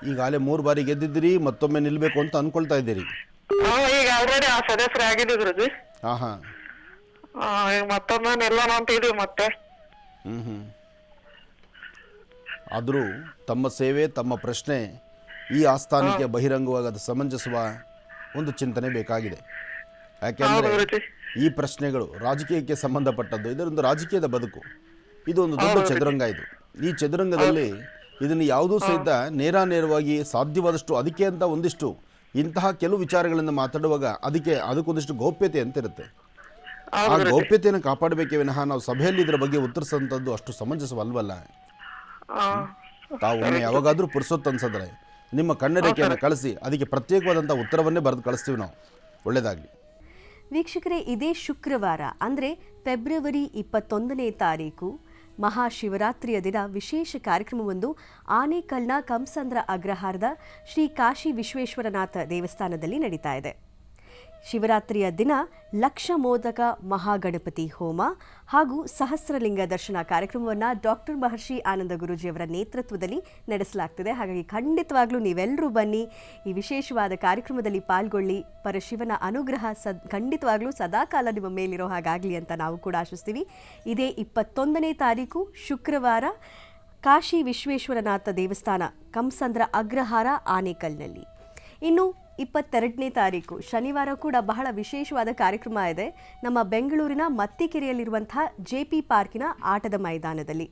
ಈಗಾಗಲೇ 3 ಬಾರಿ ಗೆದ್ದಿದ್ದೀರಿ, ಮತ್ತೊಮ್ಮೆ ನಿಲ್ಲಬೇಕು ಅಂತ ಅಂದ್ಕೊಳ್ತಾ ಇದ್ದೀರಿ? ಈಗ ಆಲ್ರೆಡಿ ಆ ಸದಸ್ಯರು ಆಗಿದೆ ಗುರುಜಿ. ಹಾಂ ಹಾಂ. ಈಗ ಮತ್ತೊಮ್ಮೆ ನಿಲ್ಲೋಣ ಅಂತ ಇದೀವಿ ಮತ್ತೆ. ಹ್ಞೂ. ಆದರೂ ತಮ್ಮ ಸೇವೆ, ತಮ್ಮ ಪ್ರಶ್ನೆ ಈ ಆಸ್ಥಾನಕ್ಕೆ ಬಹಿರಂಗವಾಗದ ಸಮಂಜಸುವ ಒಂದು ಚಿಂತನೆ ಬೇಕಾಗಿದೆ. ಯಾಕೆಂದರೆ ಈ ಪ್ರಶ್ನೆಗಳು ರಾಜಕೀಯಕ್ಕೆ ಸಂಬಂಧಪಟ್ಟದ್ದು. ಇದರೊಂದು ರಾಜಕೀಯದ ಬದುಕು. ಇದು ಒಂದು ದೊಡ್ಡ ಚದುರಂಗ. ಈ ಚದುರಂಗದಲ್ಲಿ ಇದನ್ನು ಯಾವುದೂ ಸಹಿತ ನೇರವಾಗಿ ಸಾಧ್ಯವಾದಷ್ಟು ಅದಕ್ಕೆ ಅಂತ ಒಂದಿಷ್ಟು ಇಂತಹ ಕೆಲವು ವಿಚಾರಗಳನ್ನು ಮಾತಾಡುವಾಗ ಅದಕ್ಕೊಂದಿಷ್ಟು ಗೌಪ್ಯತೆ ಅಂತ ಇರುತ್ತೆ. ಆ ಗೌಪ್ಯತೆಯನ್ನು ಕಾಪಾಡಬೇಕೇ ವಿನಃ ನಾವು ಸಭೆಯಲ್ಲಿ ಇದರ ಬಗ್ಗೆ ಉತ್ತರಿಸುವಂಥದ್ದು ಅಷ್ಟು ಸಮಂಜಸವಲ್ವಲ್ಲ. ತಾವು ಒಮ್ಮೆ ಯಾವಾಗಾದರೂ ಪುರ್ಸೊತ್ತು ಅನ್ಸಿದ್ರೆ ನಿಮ್ಮ ಕಣ್ಣರೇಖೆಯನ್ನು ಕಳಿಸಿ ಅದಕ್ಕೆ ಪ್ರತ್ಯೇಕವಾದಂಥ ಉತ್ತರವನ್ನೇ ಬರೆದು ಕಳಿಸ್ತೀವಿ ನಾವು. ಒಳ್ಳೆಯದಾಗಲಿ. ವೀಕ್ಷಕರೇ, ಇದೇ ಶುಕ್ರವಾರ ಅಂದರೆ ಫೆಬ್ರವರಿ 21ನೇ ತಾರೀಕು ಮಹಾಶಿವರಾತ್ರಿಯ ದಿನ ವಿಶೇಷ ಕಾರ್ಯಕ್ರಮವೊಂದು ಆನೇಕಲ್ನ ಕಂಸಂದ್ರ ಅಗ್ರಹಾರದ ಶ್ರೀ ಕಾಶಿ ವಿಶ್ವೇಶ್ವರನಾಥ ದೇವಸ್ಥಾನದಲ್ಲಿ ನಡೀತಾ ಇದೆ. ಶಿವರಾತ್ರಿಯ ದಿನ ಲಕ್ಷ ಮೋದಕ ಮಹಾಗಣಪತಿ ಹೋಮ ಹಾಗೂ ಸಹಸ್ರಲಿಂಗ ದರ್ಶನ ಕಾರ್ಯಕ್ರಮವನ್ನು ಡಾಕ್ಟರ್ ಮಹರ್ಷಿ ಆನಂದ ಗುರೂಜಿಯವರ ನೇತೃತ್ವದಲ್ಲಿ ನಡೆಸಲಾಗ್ತಿದೆ. ಹಾಗಾಗಿ ಖಂಡಿತವಾಗ್ಲೂ ನೀವೆಲ್ಲರೂ ಬನ್ನಿ, ಈ ವಿಶೇಷವಾದ ಕಾರ್ಯಕ್ರಮದಲ್ಲಿ ಪಾಲ್ಗೊಳ್ಳಿ. ಪರಶಿವನ ಅನುಗ್ರಹ ಖಂಡಿತವಾಗ್ಲೂ ಸದಾಕಾಲ ನಿಮ್ಮ ಮೇಲಿರೋ ಹಾಗಾಗಲಿ ಅಂತ ನಾವು ಕೂಡ ಆಶಿಸ್ತೀವಿ. ಇದೇ 21ನೇ ತಾರೀಕು ಶುಕ್ರವಾರ ಕಾಶಿ ವಿಶ್ವೇಶ್ವರನಾಥ ದೇವಸ್ಥಾನ ಕಂಸಂದ್ರ ಅಗ್ರಹಾರ ಆನೇಕಲ್ನಲ್ಲಿ. ಇನ್ನು 22ನೇ ತಾರೀಕು ಶನಿವಾರ ಕೂಡ ಬಹಳ ವಿಶೇಷವಾದ ಕಾರ್ಯಕ್ರಮ ಇದೆ. ನಮ್ಮ ಬೆಂಗಳೂರಿನ ಮತ್ತಿಕೆರೆಯಲ್ಲಿರುವಂತಹ JP ಪಾರ್ಕಿನ ಆಟದ ಮೈದಾನದಲ್ಲಿ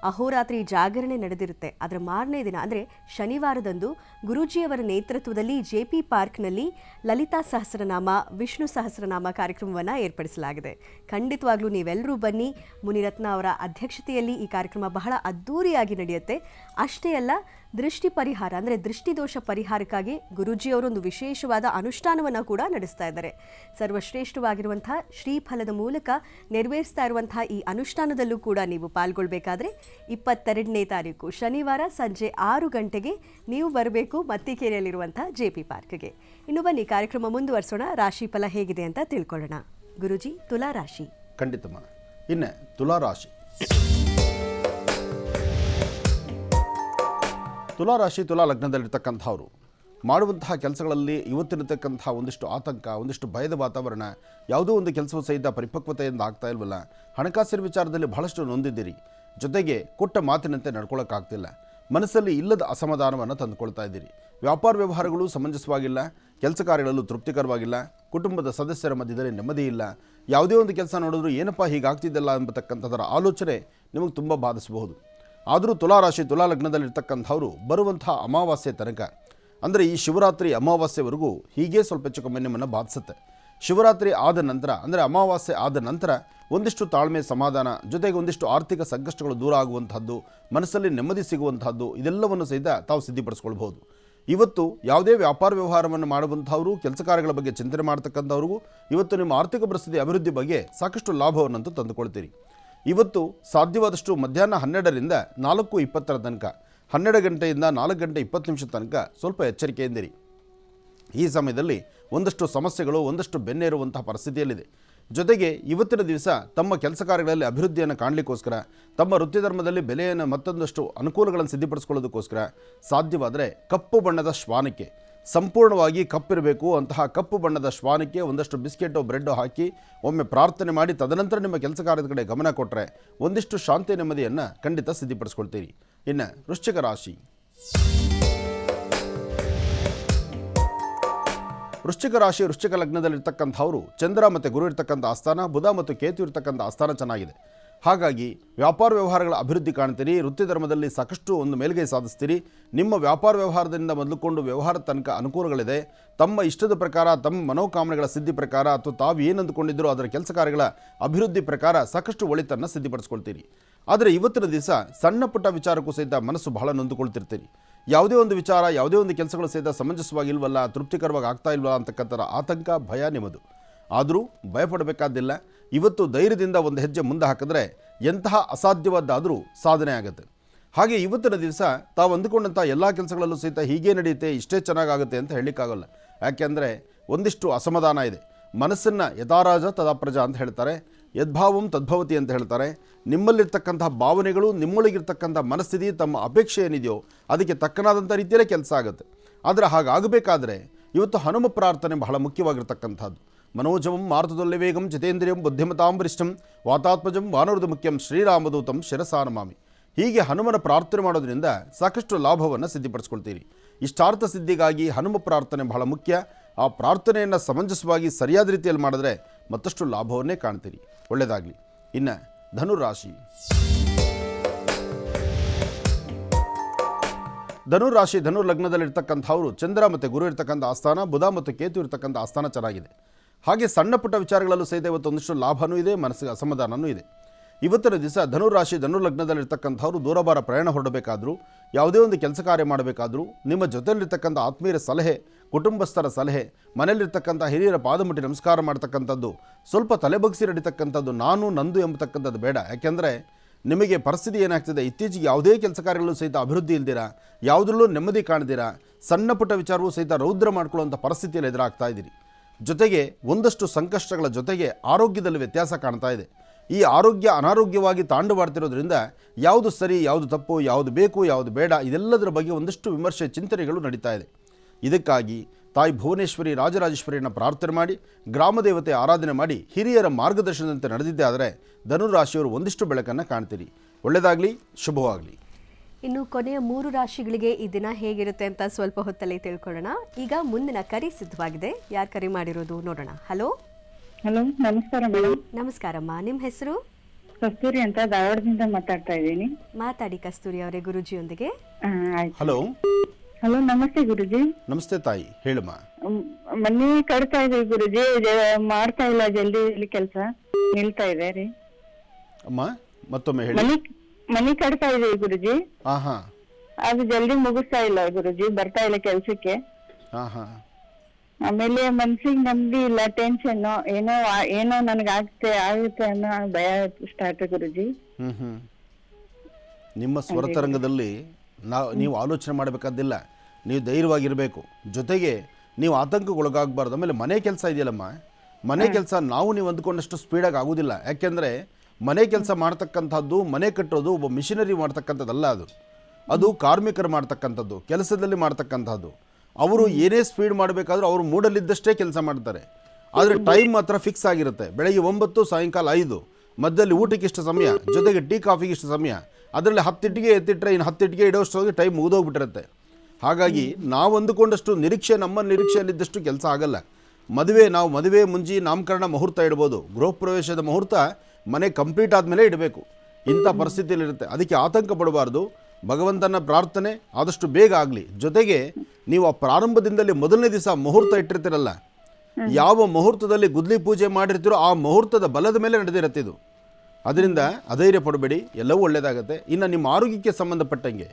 ಅಹೋರಾತ್ರಿ ಜಾಗರಣೆ ನಡೆದಿರುತ್ತೆ. ಅದರ ಮಾರನೇ ದಿನ ಅಂದರೆ ಶನಿವಾರದಂದು ಗುರೂಜಿಯವರ ನೇತೃತ್ವದಲ್ಲಿ JP ಪಾರ್ಕ್ನಲ್ಲಿ ಲಲಿತಾ ಸಹಸ್ರನಾಮ, ವಿಷ್ಣು ಸಹಸ್ರನಾಮ ಕಾರ್ಯಕ್ರಮವನ್ನು ಏರ್ಪಡಿಸಲಾಗಿದೆ. ಖಂಡಿತವಾಗ್ಲೂ ನೀವೆಲ್ಲರೂ ಬನ್ನಿ. ಮುನಿರತ್ನ ಅವರ ಅಧ್ಯಕ್ಷತೆಯಲ್ಲಿ ಈ ಕಾರ್ಯಕ್ರಮ ಬಹಳ ಅದ್ಧೂರಿಯಾಗಿ ನಡೆಯುತ್ತೆ. ಅಷ್ಟೇ ಅಲ್ಲ, ದೃಷ್ಟಿ ಪರಿಹಾರ ಅಂದರೆ ದೃಷ್ಟಿದೋಷ ಪರಿಹಾರಕ್ಕಾಗಿ ಗುರೂಜಿಯವರೊಂದು ವಿಶೇಷವಾದ ಅನುಷ್ಠಾನವನ್ನು ಕೂಡ ನಡೆಸ್ತಾ ಇದ್ದಾರೆ. ಸರ್ವಶ್ರೇಷ್ಠವಾಗಿರುವಂತಹ ಶ್ರೀಫಲದ ಮೂಲಕ ನೆರವೇರಿಸ್ತಾ ಇರುವಂತಹ ಈ ಅನುಷ್ಠಾನದಲ್ಲೂ ಕೂಡ ನೀವು ಪಾಲ್ಗೊಳ್ಬೇಕಾದ್ರೆ 22ನೇ ತಾರೀಕು ಶನಿವಾರ ಸಂಜೆ 6 ಗಂಟೆಗೆ ನೀವು ಬರಬೇಕು ಮತ್ತಿಕೆರೆಯಲ್ಲಿರುವಂಥ JP ಪಾರ್ಕ್ಗೆ. ಇನ್ನು ಬನ್ನಿ ಕಾರ್ಯಕ್ರಮ ಮುಂದುವರಿಸೋಣ. ರಾಶಿ ಫಲ ಹೇಗಿದೆ ಅಂತ ತಿಳ್ಕೊಳ್ಳೋಣ. ಗುರುಜಿ, ತುಲಾ ರಾಶಿ. ಖಂಡಿತಮ್ಮ. ಇನ್ನು ತುಲಾ ರಾಶಿ. ತುಲಾ ರಾಶಿ ತುಲಾ ಲಗ್ನದಲ್ಲಿರ್ತಕ್ಕಂಥವ್ರು ಮಾಡುವಂತಹ ಕೆಲಸಗಳಲ್ಲಿ ಇವತ್ತಿರತಕ್ಕಂಥ ಒಂದಿಷ್ಟು ಆತಂಕ, ಒಂದಿಷ್ಟು ಭಯದ ವಾತಾವರಣ, ಯಾವುದೋ ಒಂದು ಕೆಲಸವೂ ಸಹಿತ ಪರಿಪಕ್ವತೆಯಿಂದ ಆಗ್ತಾ ಇಲ್ವಲ್ಲ. ಹಣಕಾಸಿನ ವಿಚಾರದಲ್ಲಿ ಬಹಳಷ್ಟು ನೊಂದಿದ್ದೀರಿ. ಜೊತೆಗೆ ಕೊಟ್ಟ ಮಾತಿನಂತೆ ನಡ್ಕೊಳ್ಳೋಕ್ಕಾಗ್ತಿಲ್ಲ. ಮನಸ್ಸಲ್ಲಿ ಇಲ್ಲದ ಅಸಮಾಧಾನವನ್ನು ತಂದುಕೊಳ್ತಾ ಇದ್ದೀರಿ. ವ್ಯಾಪಾರ ವ್ಯವಹಾರಗಳು ಸಮಂಜಸವಾಗಿಲ್ಲ, ಕೆಲಸ ಕಾರ್ಯಗಳಲ್ಲೂ ತೃಪ್ತಿಕರವಾಗಿಲ್ಲ, ಕುಟುಂಬದ ಸದಸ್ಯರ ಮಧ್ಯದಲ್ಲಿ ನೆಮ್ಮದಿ ಇಲ್ಲ. ಯಾವುದೇ ಒಂದು ಕೆಲಸ ನೋಡಿದ್ರು ಏನಪ್ಪ ಹೀಗಾಗ್ತಿದ್ದಲ್ಲ ಎಂಬತಕ್ಕಂಥದ್ದರ ಆಲೋಚನೆ ನಿಮಗೆ ತುಂಬ ಬಾಧಿಸಬಹುದು. ಆದರೂ ತುಲಾರಾಶಿ ತುಲಾ ಲಗ್ನದಲ್ಲಿರ್ತಕ್ಕಂಥವ್ರು ಬರುವಂಥ ಅಮಾವಾಸ್ಯೆ ತನಕ, ಅಂದರೆ ಈ ಶಿವರಾತ್ರಿ ಅಮಾವಾಸ್ಯೆವರೆಗೂ ಹೀಗೆ ಸ್ವಲ್ಪ ಹೆಚ್ಚು ಕಮ್ಮಿ ನಿಮ್ಮನ್ನು ಬಾಧಿಸುತ್ತೆ. ಶಿವರಾತ್ರಿ ಆದ ನಂತರ, ಅಂದರೆ ಅಮಾವಾಸ್ಯೆ ಆದ ನಂತರ ಒಂದಿಷ್ಟು ತಾಳ್ಮೆ, ಸಮಾಧಾನ, ಜೊತೆಗೆ ಒಂದಿಷ್ಟು ಆರ್ಥಿಕ ಸಂಕಷ್ಟಗಳು ದೂರ ಆಗುವಂತಹದ್ದು, ಮನಸ್ಸಲ್ಲಿ ನೆಮ್ಮದಿ ಸಿಗುವಂತಹದ್ದು, ಇದೆಲ್ಲವನ್ನು ಸಹಿತ ತಾವು ಸಿದ್ಧಪಡಿಸ್ಕೊಳ್ಬಹುದು. ಇವತ್ತು ಯಾವುದೇ ವ್ಯಾಪಾರ ವ್ಯವಹಾರವನ್ನು ಮಾಡುವಂಥವರು, ಕೆಲಸ ಕಾರ್ಯಗಳ ಬಗ್ಗೆ ಚಿಂತನೆ ಮಾಡ್ತಕ್ಕಂಥವ್ರಿಗೂ ಇವತ್ತು ನಿಮ್ಮ ಆರ್ಥಿಕ ಪರಿಸ್ಥಿತಿ ಅಭಿವೃದ್ಧಿ ಬಗ್ಗೆ ಸಾಕಷ್ಟು ಲಾಭವನ್ನಂತೂ ತಂದುಕೊಳ್ತೀರಿ. ಇವತ್ತು ಸಾಧ್ಯವಾದಷ್ಟು ಮಧ್ಯಾಹ್ನ 12ರಿಂದ 4:20 ತನಕ, 12 ಗಂಟೆಯಿಂದ 4 ಗಂಟೆ 20 ನಿಮಿಷ ತನಕ ಸ್ವಲ್ಪ ಎಚ್ಚರಿಕೆಯಿಂದಿರಿ. ಈ ಸಮಯದಲ್ಲಿ ಒಂದಷ್ಟು ಸಮಸ್ಯೆಗಳು, ಒಂದಷ್ಟು ಬೆನ್ನೇರುವಂತಹ ಪರಿಸ್ಥಿತಿಯಲ್ಲಿದೆ. ಜೊತೆಗೆ ಇವತ್ತಿನ ದಿವಸ ತಮ್ಮ ಕೆಲಸ ಕಾರ್ಯಗಳಲ್ಲಿ ಅಭಿವೃದ್ಧಿಯನ್ನು ಕಾಣಲಿಕ್ಕೋಸ್ಕರ, ತಮ್ಮ ವೃತ್ತಿ ಧರ್ಮದಲ್ಲಿ ಬೆಲೆಯನ್ನು ಮತ್ತೊಂದಷ್ಟು ಅನುಕೂಲಗಳನ್ನು ಸಿದ್ಧಪಡಿಸ್ಕೊಳ್ಳೋದಕ್ಕೋಸ್ಕರ ಸಾಧ್ಯವಾದರೆ ಕಪ್ಪು ಬಣ್ಣದ ಶ್ವಾನಕ್ಕೆ, ಸಂಪೂರ್ಣವಾಗಿ ಕಪ್ಪಿರಬೇಕು ಅಂತಹ ಕಪ್ಪು ಬಣ್ಣದ ಶ್ವಾನಕ್ಕೆ ಒಂದಷ್ಟು ಬಿಸ್ಕೆಟು ಬ್ರೆಡ್ಡು ಹಾಕಿ ಒಮ್ಮೆ ಪ್ರಾರ್ಥನೆ ಮಾಡಿ ತದನಂತರ ನಿಮ್ಮ ಕೆಲಸ ಕಾರ್ಯದ ಕಡೆ ಗಮನ ಕೊಟ್ಟರೆ ಒಂದಿಷ್ಟು ಶಾಂತಿ ನೆಮ್ಮದಿಯನ್ನು ಖಂಡಿತ ಸಿದ್ಧಪಡಿಸ್ಕೊಳ್ತೀರಿ. ಇನ್ನು ವೃಶ್ಚಿಕ ರಾಶಿ. ವೃಶ್ಚಿಕ ರಾಶಿ ವೃಶ್ಚಿಕ ಲಗ್ನದಲ್ಲಿರ್ತಕ್ಕಂಥವರು ಚಂದ್ರ ಮತ್ತು ಗುರು ಇರ್ತಕ್ಕಂಥ ಆಸ್ಥಾನ, ಬುಧ ಮತ್ತು ಕೇತು ಇರ್ತಕ್ಕಂಥ ಆಸ್ಥಾನ ಚೆನ್ನಾಗಿದೆ. ಹಾಗಾಗಿ ವ್ಯಾಪಾರ ವ್ಯವಹಾರಗಳ ಅಭಿವೃದ್ಧಿ ಕಾಣ್ತೀರಿ. ವೃತ್ತಿ ಧರ್ಮದಲ್ಲಿ ಸಾಕಷ್ಟು ಒಂದು ಮೇಲ್ಗೈ ಸಾಧಿಸ್ತೀರಿ. ನಿಮ್ಮ ವ್ಯಾಪಾರ ವ್ಯವಹಾರದಿಂದ ಮೊದಲುಕೊಂಡು ವ್ಯವಹಾರದ ತನಕ ಅನುಕೂಲಗಳಿದೆ. ತಮ್ಮ ಇಷ್ಟದ ಪ್ರಕಾರ, ತಮ್ಮ ಮನೋಕಾಮನೆಗಳ ಸಿದ್ಧಿ ಪ್ರಕಾರ, ಅಥವಾ ತಾವು ಏನು ಅಂದುಕೊಂಡಿದ್ದರೂ ಅದರ ಕೆಲಸ ಕಾರ್ಯಗಳ ಅಭಿವೃದ್ಧಿ ಪ್ರಕಾರ ಸಾಕಷ್ಟು ಒಳಿತನ್ನು ಸಿದ್ಧಪಡಿಸ್ಕೊಳ್ತೀರಿ. ಆದರೆ ಇವತ್ತಿನ ದಿವಸ ಸಣ್ಣ ಪುಟ್ಟ ವಿಚಾರಕ್ಕೂ ಸಹಿತ ಮನಸ್ಸು ಬಹಳ ನೊಂದುಕೊಳ್ತಿರ್ತೀರಿ. ಯಾವುದೇ ಒಂದು ವಿಚಾರ, ಯಾವುದೇ ಒಂದು ಕೆಲಸಗಳು ಸಹಿತ ಸಮಂಜಸವಾಗಿಲ್ವಲ್ಲ, ತೃಪ್ತಿಕರವಾಗಿ ಆಗ್ತಾ ಇಲ್ವಲ್ಲ ಅಂತಕ್ಕಂಥ ಆತಂಕ, ಭಯ ನಿಮ್ಮದು. ಆದರೂ ಭಯಪಡಬೇಕಾದ್ದಿಲ್ಲ. ಇವತ್ತು ಧೈರ್ಯದಿಂದ ಒಂದು ಹೆಜ್ಜೆ ಮುಂದೆ ಹಾಕಿದ್ರೆ ಎಂತಹ ಅಸಾಧ್ಯವಾದ್ದಾದರೂ ಸಾಧನೆ ಆಗುತ್ತೆ. ಹಾಗೆ ಇವತ್ತಿನ ದಿವಸ ತಾವು ಅಂದುಕೊಂಡಂಥ ಎಲ್ಲ ಕೆಲಸಗಳಲ್ಲೂ ಸಹಿತ ಹೀಗೆ ನಡೆಯುತ್ತೆ, ಇಷ್ಟೇ ಚೆನ್ನಾಗಾಗುತ್ತೆ ಅಂತ ಹೇಳಲಿಕ್ಕಾಗಲ್ಲ. ಯಾಕೆಂದರೆ ಒಂದಿಷ್ಟು ಅಸಮಾಧಾನ ಇದೆ. ಮನಸ್ಸನ್ನು ಯಥಾರಾಜ ತದಾ ಪ್ರಜಾ ಅಂತ ಹೇಳ್ತಾರೆ, ಯದ್ಭಾವಂ ತದ್ಭವತಿ ಅಂತ ಹೇಳ್ತಾರೆ. ನಿಮ್ಮಲ್ಲಿರ್ತಕ್ಕಂಥ ಭಾವನೆಗಳು, ನಿಮ್ಮೊಳಗಿರ್ತಕ್ಕಂಥ ಮನಸ್ಥಿತಿ, ತಮ್ಮ ಅಪೇಕ್ಷೆ ಏನಿದೆಯೋ ಅದಕ್ಕೆ ತಕ್ಕನಾದಂಥ ರೀತಿಯಲ್ಲೇ ಕೆಲಸ ಆಗುತ್ತೆ. ಆದರೆ ಹಾಗಾಗಬೇಕಾದ್ರೆ ಇವತ್ತು ಹನುಮ ಪ್ರಾರ್ಥನೆ ಬಹಳ ಮುಖ್ಯವಾಗಿರ್ತಕ್ಕಂಥದ್ದು. ಮನೋಜವಂ ಮಾರುತದೊಲ್ಲೆ ವೇಗಂ ಜಿತೇಂದ್ರಿಯಂ ಬುದ್ಧಿಮತಾಂ ವರಿಷ್ಠಂ ವಾತಾತ್ಮಜಂ ವಾನರದು ಮುಖ್ಯಂ ಶ್ರೀರಾಮದೂತಂ ಶಿರಸಾನಮಾಮಿ. ಹೀಗೆ ಹನುಮನ ಪ್ರಾರ್ಥನೆ ಮಾಡೋದ್ರಿಂದ ಸಾಕಷ್ಟು ಲಾಭವನ್ನು ಸಿದ್ಧಪಡಿಸ್ಕೊಳ್ತೀರಿ. ಇಷ್ಟಾರ್ಥ ಸಿದ್ಧಿಗಾಗಿ ಹನುಮ ಪ್ರಾರ್ಥನೆ ಬಹಳ ಮುಖ್ಯ. ಆ ಪ್ರಾರ್ಥನೆಯನ್ನು ಸಮಂಜಸವಾಗಿ ಸರಿಯಾದ ರೀತಿಯಲ್ಲಿ ಮಾಡಿದ್ರೆ ಮತ್ತಷ್ಟು ಲಾಭವನ್ನೇ ಕಾಣ್ತೀರಿ. ಒಳ್ಳೆಯದಾಗಲಿ. ಇನ್ನು ಧನುರಾಶಿ. ಧನುರಾಶಿ ಧನು ಲಗ್ನದಲ್ಲಿರ್ತಕ್ಕಂಥವರು ಚಂದ್ರ ಮತ್ತು ಗುರು ಇರ್ತಕ್ಕಂಥ ಆಸ್ಥಾನ, ಬುಧ ಮತ್ತು ಕೇತು ಇರ್ತಕ್ಕಂಥ ಆಸ್ಥಾನ ಚೆನ್ನಾಗಿದೆ. ಹಾಗೆ ಸಣ್ಣ ಪುಟ್ಟ ವಿಚಾರಗಳಲ್ಲೂ ಸಹಿತ ಇವತ್ತು ಒಂದಿಷ್ಟು ಲಾಭವೂ ಇದೆ, ಮನಸ್ಸಿಗೆ ಅಸಮಾಧಾನವೂ ಇದೆ. ಇವತ್ತಿನ ದಿವಸ ಧನುರಾಶಿ ಧನು ಲಗ್ನದಲ್ಲಿರ್ತಕ್ಕಂಥವ್ರು ದೂರಭಾರ ಪ್ರಯಾಣ ಹೊರಡಬೇಕಾದ್ರೂ, ಯಾವುದೇ ಒಂದು ಕೆಲಸ ಕಾರ್ಯ ಮಾಡಬೇಕಾದ್ರೂ ನಿಮ್ಮ ಜೊತೆಯಲ್ಲಿರ್ತಕ್ಕಂಥ ಆತ್ಮೀಯರ ಸಲಹೆ, ಕುಟುಂಬಸ್ಥರ ಸಲಹೆ, ಮನೆಯಲ್ಲಿರ್ತಕ್ಕಂಥ ಹಿರಿಯರ ಪಾದಮುಟ್ಟಿ ನಮಸ್ಕಾರ ಮಾಡ್ತಕ್ಕಂಥದ್ದು, ಸ್ವಲ್ಪ ತಲೆಬಗ್ಸಿ ನಡೀತಕ್ಕಂಥದ್ದು, ನಾನು ನಂದು ಎಂಬತಕ್ಕಂಥದ್ದು ಬೇಡ. ಯಾಕೆಂದರೆ ನಿಮಗೆ ಪರಿಸ್ಥಿತಿ ಏನಾಗ್ತಿದೆ, ಇತ್ತೀಚೆಗೆ ಯಾವುದೇ ಕೆಲಸ ಕಾರ್ಯಗಳೂ ಸಹಿತ ಅಭಿವೃದ್ಧಿ ಇಲ್ದಿರಾ, ಯಾವುದರಲ್ಲೂ ನೆಮ್ಮದಿ ಕಾಣ್ದಿರಾ, ಸಣ್ಣ ಪುಟ್ಟ ವಿಚಾರವೂ ಸಹಿತ ರೌದ್ರ ಮಾಡ್ಕೊಳ್ಳುವಂಥ ಪರಿಸ್ಥಿತಿಯಲ್ಲಿ ಎದುರಾಗ್ತಾ ಇದ್ದೀರಿ. ಜೊತೆಗೆ ಒಂದಷ್ಟು ಸಂಕಷ್ಟಗಳ ಜೊತೆಗೆ ಆರೋಗ್ಯದಲ್ಲಿ ವ್ಯತ್ಯಾಸ ಕಾಣ್ತಾ ಇದೆ. ಈ ಆರೋಗ್ಯ ಅನಾರೋಗ್ಯವಾಗಿ ತಾಂಡವಾಡ್ತಿರೋದ್ರಿಂದ ಯಾವುದು ಸರಿ, ಯಾವುದು ತಪ್ಪು, ಯಾವುದು ಬೇಕು, ಯಾವುದು ಬೇಡ, ಇದೆಲ್ಲದರ ಬಗ್ಗೆ ಒಂದಷ್ಟು ವಿಮರ್ಶೆ, ಚಿಂತನೆಗಳು ನಡೀತಾ ಇದೆ. ಇದಕ್ಕಾಗಿ ತಾಯಿ ಭುವನೇಶ್ವರಿ ರಾಜರಾಜೇಶ್ವರಿಯನ್ನು ಪ್ರಾರ್ಥನೆ ಮಾಡಿ, ಗ್ರಾಮ ದೇವತೆ ಆರಾಧನೆ ಮಾಡಿ, ಹಿರಿಯರ ಮಾರ್ಗದರ್ಶನದಂತೆ ನಡೆದಿದ್ದೇ ಆದರೆ ಧನುರಾಶಿಯವರು ಒಂದಿಷ್ಟು ಬೆಳಕನ್ನು ಕಾಣ್ತೀರಿ. ಒಳ್ಳೆಯದಾಗಲಿ, ಶುಭವಾಗಲಿ. ಇನ್ನು ಕೊನೆಯ 3 ರಾಶಿಗಳಿಗೆ ಈ ದಿನ ಹೇಗಿರುತ್ತೆ ಅಂತ ಸ್ವಲ್ಪ ಹೊತ್ತಲ್ಲಿ ತಿಳ್ಕೊಳ್ಳೋಣ. ಈಗ ಮುಂದಿನ ಕರೆ ಸಿದ್ಧವಾಗಿದೆ. ಯಾರು ಕರೆ ಮಾಡಿರೋದು ನೋಡೋಣ. ಹಲೋ. ಹಲೋ, ನಮಸ್ಕಾರ ಮೇಡಮ್. ನಮಸ್ಕಾರಮ್ಮ, ನಿಮ್ಮ ಹೆಸರು? ಕಸ್ತೂರಿ ಅಂತ, ಧಾರವಾಡದಿಂದ ಮಾತಾಡ್ತಾ ಇದ್ದೀನಿ. ಮಾತಾಡಿ ಕಸ್ತೂರಿ ಅವರೇ ಗುರುಜಿಯೊಂದಿಗೆ. ಹಲೋ. ಹಲೋ, ನಮಸ್ತೆ ಗುರುಜಿ. ನಮಸ್ತೆ ತಾಯಿ, ಹೇಳಮ್ಮ. ಮನೆ ಕಟ್ತಾ ಇದೀವಿ ಗುರುಜಿ, ಮಾಡ್ತಾ ಇಲ್ಲ ಜಲ್ದಿ ಕೆಲಸ, ನಿಲ್ತಾ ಇದೆ ರೀ. ಅಮ್ಮ ಮತ್ತೊಮ್ಮೆ ಹೇಳಿ. ಮನೆ ಕಟ್ತಾ ಇದೀವಿ ಗುರುಜಿ. ಹಾ. ಅದು ಜಲ್ದಿ ಮುಗಿಸ್ತಾ ಇಲ್ಲ ಗುರುಜಿ, ಬರ್ತಾ ಇಲ್ಲ ಕೆಲ್ಸಕ್ಕೆ. ಹಾ. ಆಮೇಲೆ ಮನ್ಸಿಗೆ ನೆಮ್ಮದಿ ಇಲ್ಲ, ಟೆನ್ಷನ್, ಏನೋ ನನಗೆ ಆಗುತ್ತೆ ಅನ್ನೋ ಭಯ ಸ್ಟಾರ್ಟ್ ಗುರುಜಿ. ನಿಮ್ಮ ಸ್ವರತರಂಗದಲ್ಲಿ ನೀವು ಆಲೋಚನೆ ಮಾಡಬೇಕಾದಿಲ್ಲ. ನೀವು ಧೈರ್ಯವಾಗಿರಬೇಕು. ಜೊತೆಗೆ ನೀವು ಆತಂಕಕ್ಕೊಳಗಾಗಬಾರ್ದು. ಆಮೇಲೆ ಮನೆ ಕೆಲಸ ಇದೆಯಲ್ಲಮ್ಮ, ಮನೆ ಕೆಲಸ ನಾವು ನೀವು ಅಂದ್ಕೊಂಡಷ್ಟು ಸ್ಪೀಡಾಗಿ ಆಗೋದಿಲ್ಲ. ಯಾಕೆಂದರೆ ಮನೆ ಕೆಲಸ ಮಾಡ್ತಕ್ಕಂಥದ್ದು, ಮನೆ ಕಟ್ಟೋದು ಒಬ್ಬ ಮಿಷನರಿ ಮಾಡ್ತಕ್ಕಂಥದ್ದಲ್ಲ. ಅದು ಕಾರ್ಮಿಕರು ಮಾಡ್ತಕ್ಕಂಥದ್ದು, ಕೆಲಸದಲ್ಲಿ ಮಾಡ್ತಕ್ಕಂಥದ್ದು. ಅವರು ಏನೇ ಸ್ಪೀಡ್ ಮಾಡಬೇಕಾದ್ರೂ ಅವರು ಮೂಡಲಿದ್ದಷ್ಟೇ ಕೆಲಸ ಮಾಡ್ತಾರೆ. ಆದರೆ ಟೈಮ್ ಮಾತ್ರ ಫಿಕ್ಸ್ ಆಗಿರುತ್ತೆ. ಬೆಳಗ್ಗೆ 9, ಸಾಯಂಕಾಲ 5, ಮಧ್ಯದಲ್ಲಿ ಊಟಕ್ಕೆ ಇಷ್ಟು ಸಮಯ, ಜೊತೆಗೆ ಟೀ ಕಾಫಿಗೆ ಇಷ್ಟು ಸಮಯ. ಅದರಲ್ಲಿ 10 ಇಟ್ಟಿಗೆ ಎತ್ತಿಟ್ರೆ ಇನ್ನು 10 ಇಟ್ಟಿಗೆ ಇಡೋಷ್ಟೊಳಗೆ ಟೈಮ್ ಮುಗಿದೋಗ್ಬಿಟ್ಟಿರುತ್ತೆ. ಹಾಗಾಗಿ ನಾವು ಅಂದುಕೊಂಡಷ್ಟು ನಮ್ಮ ನಿರೀಕ್ಷೆಯಲ್ಲಿದ್ದಷ್ಟು ಕೆಲಸ ಆಗಲ್ಲ. ನಾವು ಮದುವೆ ಮುಂಜಿ ನಾಮಕರಣ ಮುಹೂರ್ತ ಇಡ್ಬೋದು, ಗೃಹ ಪ್ರವೇಶದ ಮುಹೂರ್ತ ಮನೆ ಕಂಪ್ಲೀಟ್ ಆದಮೇಲೆ ಇಡಬೇಕು. ಇಂಥ ಪರಿಸ್ಥಿತಿಯಲ್ಲಿರುತ್ತೆ. ಅದಕ್ಕೆ ಆತಂಕ ಪಡಬಾರ್ದು. ಭಗವಂತನ ಪ್ರಾರ್ಥನೆ ಆದಷ್ಟು ಬೇಗ ಆಗಲಿ. ಜೊತೆಗೆ ನೀವು ಆ ಪ್ರಾರಂಭದಿಂದಲೇ ಮೊದಲನೇ ದಿವಸ ಮುಹೂರ್ತ ಇಟ್ಟಿರ್ತೀರಲ್ಲ, ಯಾವ ಮುಹೂರ್ತದಲ್ಲಿ ಗುದ್ಲಿ ಪೂಜೆ ಮಾಡಿರ್ತೀರೋ ಆ ಮುಹೂರ್ತದ ಬಲದ ಮೇಲೆ ನಡೆದಿರುತ್ತೆ ಇದು. ಅದರಿಂದ ಅಧೈರ್ಯ ಪಡಬೇಡಿ, ಎಲ್ಲವೂ ಒಳ್ಳೆಯದಾಗುತ್ತೆ. ಇನ್ನು ನಿಮ್ಮ ಆರೋಗ್ಯಕ್ಕೆ ಸಂಬಂಧಪಟ್ಟಂಗೆ,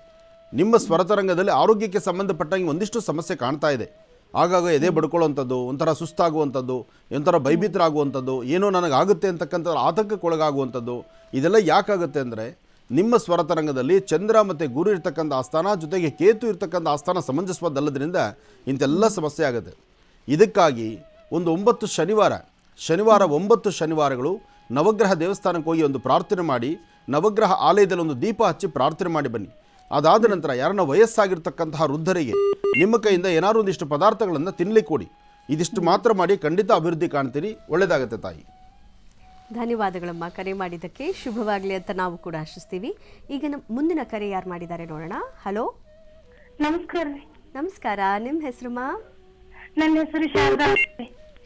ನಿಮ್ಮ ಸ್ವರತರಂಗದಲ್ಲಿ ಆರೋಗ್ಯಕ್ಕೆ ಸಂಬಂಧಪಟ್ಟಂಗೆ ಒಂದಿಷ್ಟು ಸಮಸ್ಯೆ ಕಾಣ್ತಾ ಇದೆ. ಆಗಾಗ ಎದೆ ಬಡ್ಕೊಳ್ಳೋವಂಥದ್ದು, ಒಂಥರ ಸುಸ್ತಾಗುವಂಥದ್ದು, ಒಂಥರ ಭಯಭೀತರಾಗುವಂಥದ್ದು, ಏನೋ ನನಗಾಗುತ್ತೆ ಅಂತಕ್ಕಂಥ ಆತಂಕಕ್ಕೊಳಗಾಗುವಂಥದ್ದು. ಇದೆಲ್ಲ ಯಾಕಾಗುತ್ತೆ ಅಂದರೆ ನಿಮ್ಮ ಸ್ವರತರಂಗದಲ್ಲಿ ಚಂದ್ರ ಮತ್ತು ಗುರು ಇರ್ತಕ್ಕಂಥ ಆಸ್ಥಾನ, ಜೊತೆಗೆ ಕೇತು ಇರ್ತಕ್ಕಂಥ ಆಸ್ಥಾನ ಸಮಂಜಸವಾದಲ್ಲದ್ರಿಂದ ಇಂಥೆಲ್ಲ ಸಮಸ್ಯೆ ಆಗುತ್ತೆ. ಇದಕ್ಕಾಗಿ ಒಂದು 9 ಶನಿವಾರ 9 ಶನಿವಾರಗಳು ನವಗ್ರಹ ದೇವಸ್ಥಾನಕ್ಕೆ ಹೋಗಿ ಒಂದು ಪ್ರಾರ್ಥನೆ ಮಾಡಿ, ನವಗ್ರಹ ಆಲಯದಲ್ಲಿ ಒಂದು ದೀಪ ಹಚ್ಚಿ ಪ್ರಾರ್ಥನೆ ಮಾಡಿ ಬನ್ನಿ. ಅದಾದ ನಂತರ ಯಾರನ್ನ ವಯಸ್ಸಾಗಿರ್ತಕ್ಕಂತಹ ವೃದ್ಧರಿಗೆ ನಿಮ್ಮ ಕೈಯಿಂದ ಏನಾದ್ರು ಒಂದಿಷ್ಟು ಪದಾರ್ಥಗಳನ್ನು ತಿನ್ನಲಿಕ್ಕೆ ಕೊಡಿ. ಇದಿಷ್ಟು ಮಾತ್ರ ಮಾಡಿ, ಖಂಡಿತ ಅಭಿವೃದ್ಧಿ ಕಾಣ್ತೀರಿ. ಒಳ್ಳೆಯದಾಗುತ್ತೆ ತಾಯಿ. ಧನ್ಯವಾದಗಳಮ್ಮ, ಕರೆ ಮಾಡಿದ್ದಕ್ಕೆ. ಶುಭವಾಗಲಿ ಅಂತ ನಾವು ಕೂಡ ಆಶಿಸ್ತೀವಿ. ಈಗ ಮುಂದಿನ ಕರೆ ಯಾರು ಮಾಡಿದ್ದಾರೆ ನೋಡೋಣ. ಹಲೋ, ನಮಸ್ಕಾರ. ನಮಸ್ಕಾರ. ನಿಮ್ಮ ಹೆಸರುಮಾ? ನನ್ನ ಹೆಸರು ಶಾರದಾ.